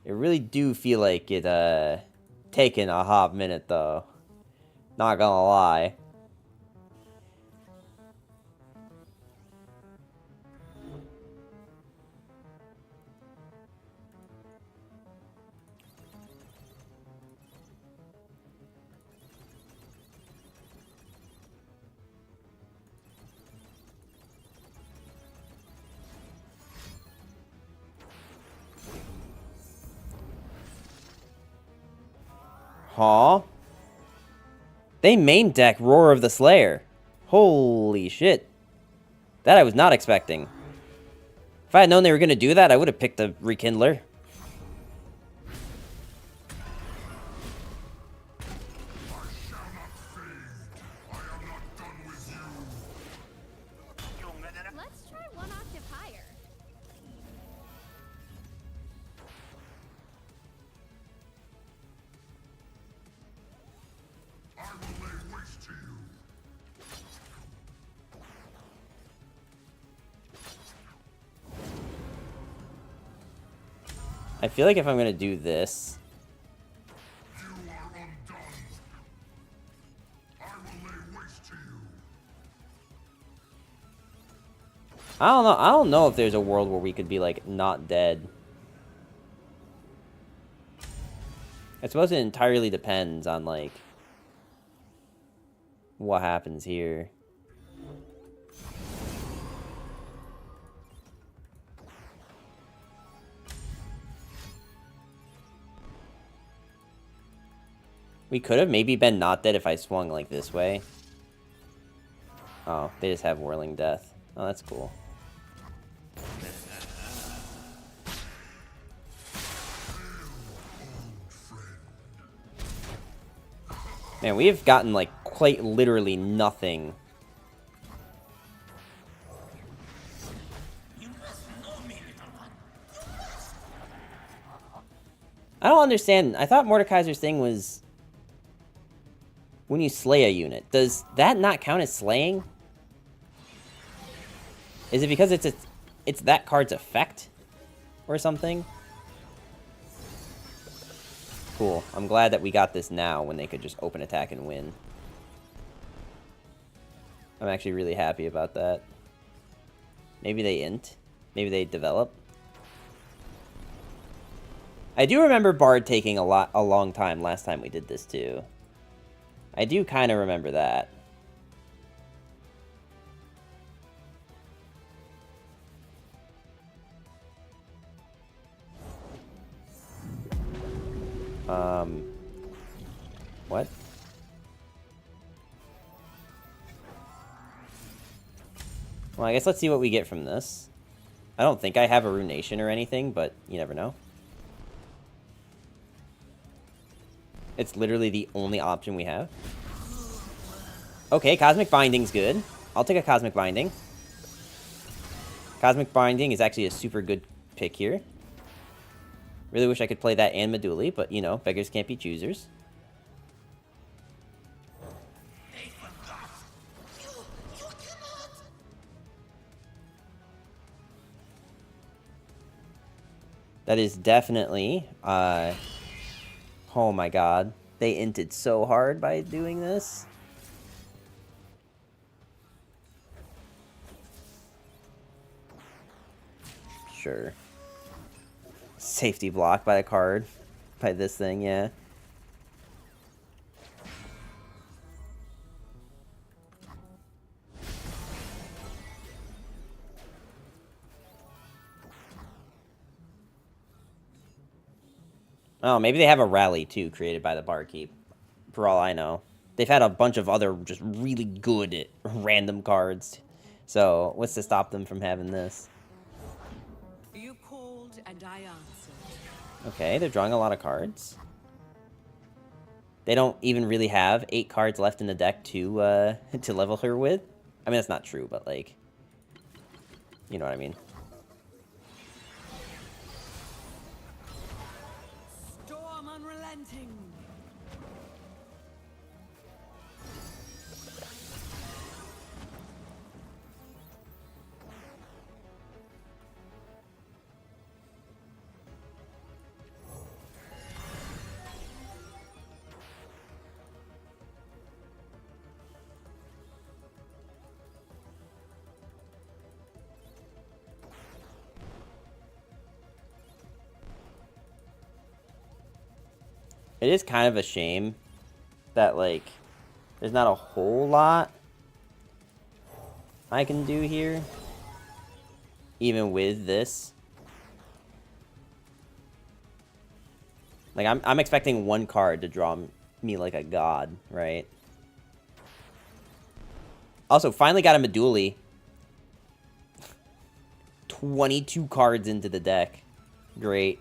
It really do feel like it, taking a hot minute, though. Not gonna lie. Huh? They main deck Roar of the Slayer. Holy shit. That I was not expecting. If I had known they were going to do that, I would have picked the Rekindler. Let's try one octave higher. I feel like if I'm going to do this... I don't know. I don't know if there's a world where we could be, like, not dead. I suppose it entirely depends on, like, what happens here. We could have maybe been not dead if I swung, like, this way. Oh, they just have Whirling Death. Oh, that's cool. Man, we have gotten, like, quite literally nothing. I don't understand. I thought Mordekaiser's thing was when you slay a unit. Does that not count as slaying? Is it because it's that card's effect or something? Cool. I'm glad that we got this now when they could just open attack and win. I'm actually really happy about that. Maybe they int. Maybe they develop. I do remember Bard taking a long time last time we did this too. I do kind of remember that. What? Well, I guess let's see what we get from this. I don't think I have a Runation or anything, but you never know. It's literally the only option we have. Okay, Cosmic Binding's good. I'll take a Cosmic Binding. Cosmic Binding is actually a super good pick here. Really wish I could play that and Meduli, but, you know, beggars can't be choosers. That is definitely, oh my god. They inted so hard by doing this. Sure. Safety block by a card. By this thing, yeah. Oh, maybe they have a rally, too, created by the Barkeep. For all I know. They've had a bunch of other just really good random cards. So, what's to stop them from having this? You called and I answered. Okay, they're drawing a lot of cards. They don't even really have 8 cards left in the deck to level her with. I mean, that's not true, but, like... You know what I mean. Storm unrelenting. It is kind of a shame that, like, there's not a whole lot I can do here, even with this. Like, I'm expecting one card to draw me like a god, right? Also, finally got a Meduli. 22 cards into the deck. Great.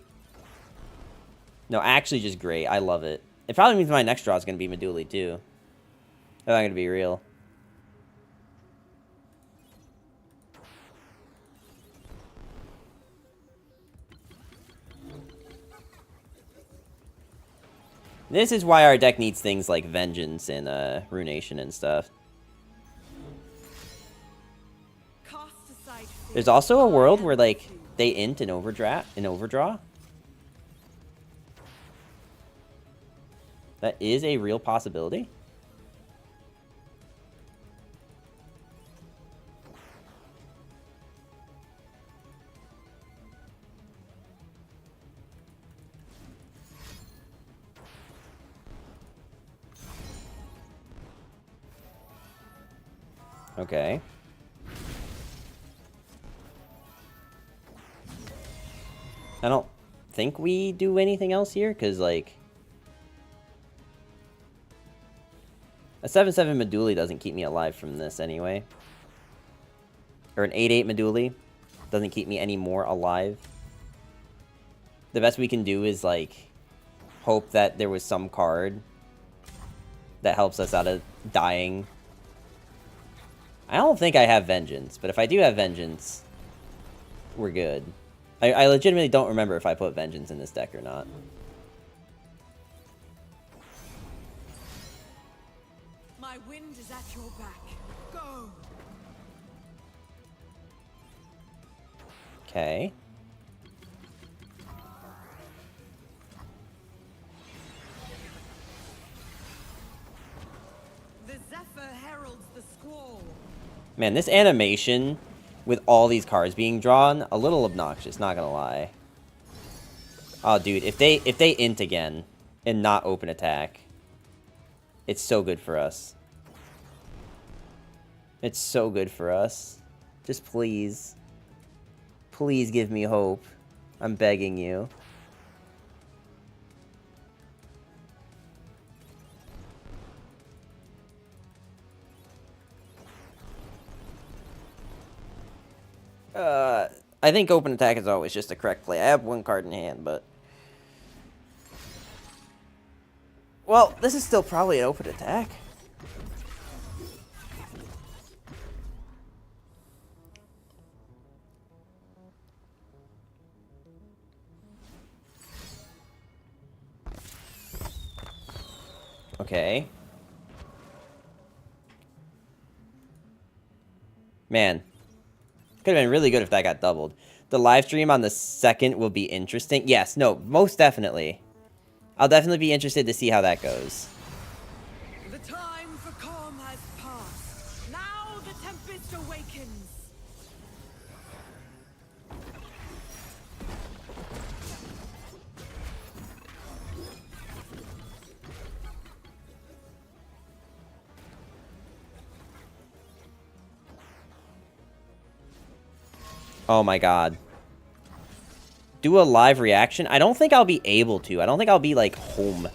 No, actually just great. I love it. It probably means my next draw is going to be Meduli, too. If I'm going to be real. This is why our deck needs things like Vengeance and Runation and stuff. There's also a world where, like, they int and overdraw. That is a real possibility. Okay. I don't think we do anything else here, because, like, a 7/7 Meduli doesn't keep me alive from this anyway. Or an 8/8 Meduli doesn't keep me any more alive. The best we can do is, like, hope that there was some card that helps us out of dying. I don't think I have Vengeance, but if I do have Vengeance, we're good. I legitimately don't remember if I put Vengeance in this deck or not. My wind is at your back. Go. Okay. The Zephyr heralds the squall. Man, this animation with all these cards being drawn, a little obnoxious, not gonna lie. Oh, dude, if they int again and not open attack, it's so good for us. It's so good for us. Just please. Please give me hope. I'm begging you. I think open attack is always just a correct play. I have one card in hand, but... Well, this is still probably an open attack. Okay. Man. Could have been really good if that got doubled. The live stream on the 2nd will be interesting. Yes, no, most definitely. I'll definitely be interested to see how that goes. The time for calm has passed. Now the tempest awakens. Oh my god. Do a live reaction? I don't think I'll be able to. I don't think I'll be, like, home.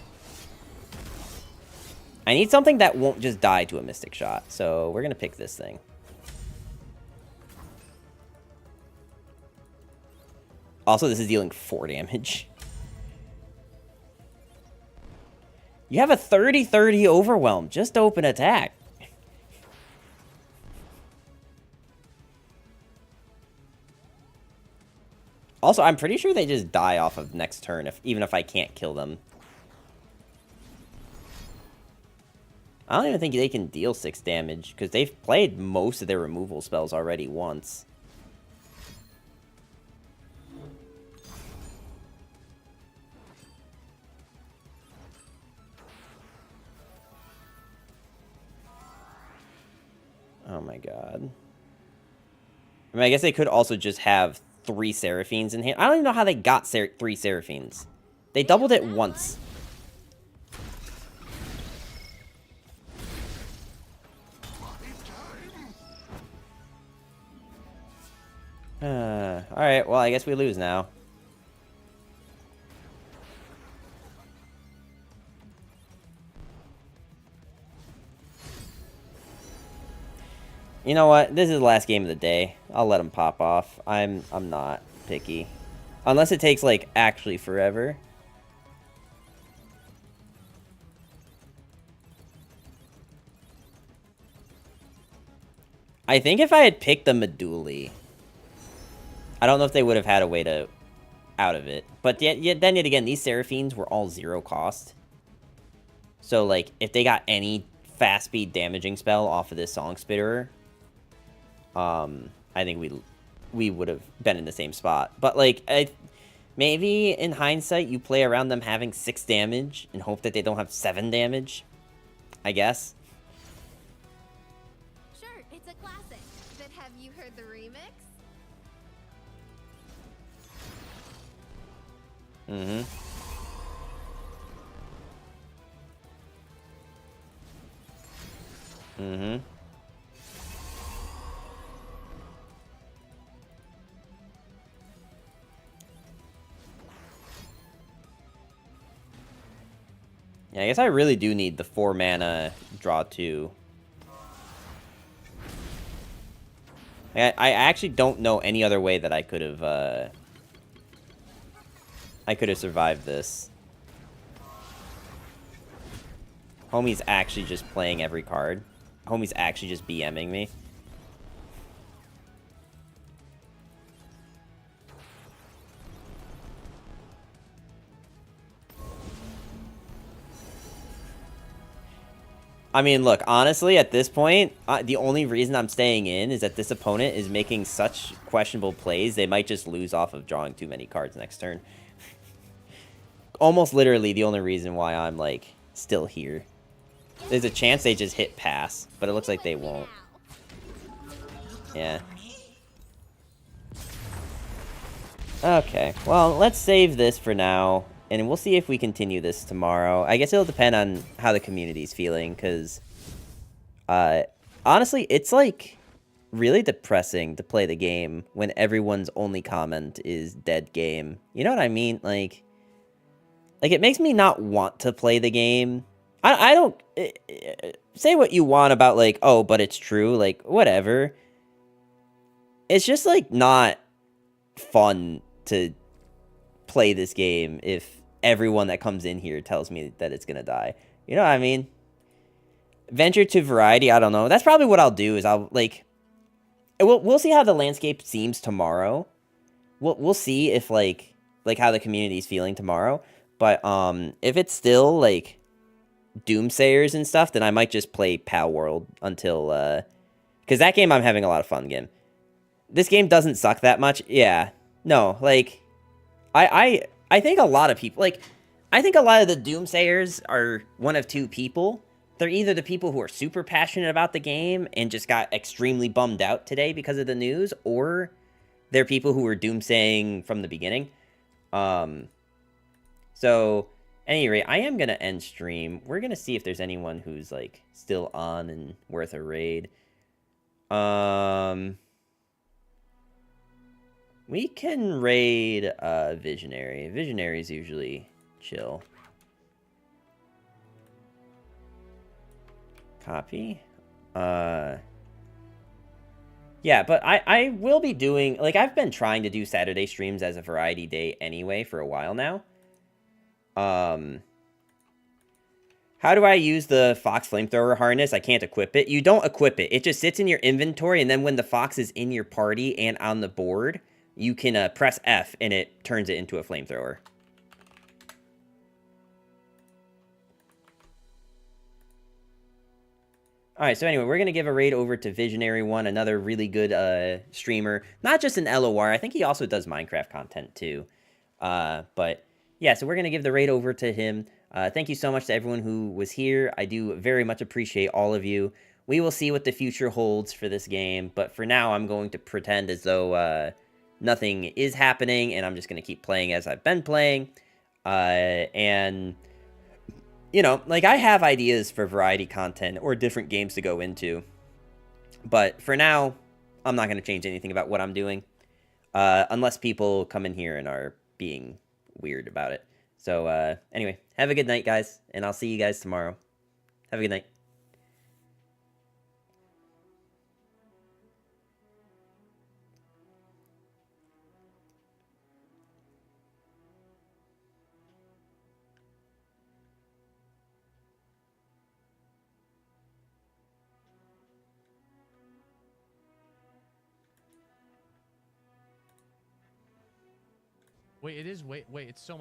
I need something that won't just die to a Mystic Shot. So we're going to pick this thing. Also, this is dealing 4 damage. You have a 30-30 Overwhelm. Just open attack. Also, I'm pretty sure they just die off of next turn, even if I can't kill them. I don't even think they can deal 6 damage, because they've played most of their removal spells already once. Oh my god. I mean, I guess they could also just have 3 Seraphines in hand. I don't even know how they got 3 Seraphines. They doubled it once. Alright, well, I guess we lose now. You know what? This is the last game of the day. I'll let him pop off. I'm not picky. Unless it takes, like, actually forever. I think if I had picked the Meduli, I don't know if they would have had a way to out of it. But then yet again, these Seraphines were all 0 cost. So, like, if they got any fast speed damaging spell off of this Song Spitter, I think we would have been in the same spot. But, like, maybe in hindsight, you play around them having 6 damage and hope that they don't have 7 damage, I guess. Sure, it's a classic. But have you heard the remix? Mm-hmm. Mm-hmm. Yeah, I guess I really do need the 4 mana draw 2. I actually don't know any other way that I could have survived this. Homie's actually just playing every card. Homie's actually just BMing me. I mean, look, honestly, at this point, the only reason I'm staying in is that this opponent is making such questionable plays, they might just lose off of drawing too many cards next turn. Almost literally the only reason why I'm, like, still here. There's a chance they just hit pass, but it looks like they won't. Yeah. Okay, well, let's save this for now, and we'll see if we continue this tomorrow. I guess it'll depend on how the community's feeling, because, honestly, it's, like, really depressing to play the game when everyone's only comment is dead game. You know what I mean? Like, it makes me not want to play the game. I don't... say what you want about, like, oh, but it's true, like, whatever. It's just, like, not fun to play this game if everyone that comes in here tells me that it's gonna die. You know what I mean? Venture to variety, I don't know. That's probably what I'll do, is I'll, like... We'll see how the landscape seems tomorrow. We'll see if, like, how the community's feeling tomorrow. But, if it's still, like, Doomsayers and stuff, then I might just play Pal World until, because that game I'm having a lot of fun again. This game doesn't suck that much. Yeah. No, like, I think a lot of people, like, I think a lot of the Doomsayers are one of two people. They're either the people who are super passionate about the game and just got extremely bummed out today because of the news, or they're people who were doomsaying from the beginning. So, at any rate, I am going to end stream. We're going to see if there's anyone who's, like, still on and worth a raid. We can raid Visionary. Visionary's usually chill. Copy. Yeah, but I will be doing... Like, I've been trying to do Saturday streams as a variety day anyway for a while now. How do I use the Fox Flamethrower harness? I can't equip it. You don't equip it. It just sits in your inventory, and then when the Fox is in your party and on the board, you can press F, and it turns it into a Flamethrower. Alright, so anyway, we're going to give a raid over to Visionary One, another really good streamer. Not just in LoR, I think he also does Minecraft content too. But yeah, so we're going to give the raid over to him. Thank you so much to everyone who was here. I do very much appreciate all of you. We will see what the future holds for this game, but for now, I'm going to pretend as though nothing is happening, and I'm just going to keep playing as I've been playing. And... you know, like, I have ideas for variety content or different games to go into. But for now, I'm not going to change anything about what I'm doing. Unless people come in here and are being weird about it. So, anyway, have a good night, guys. And I'll see you guys tomorrow. Have a good night. Wait, it is. Wait, it's so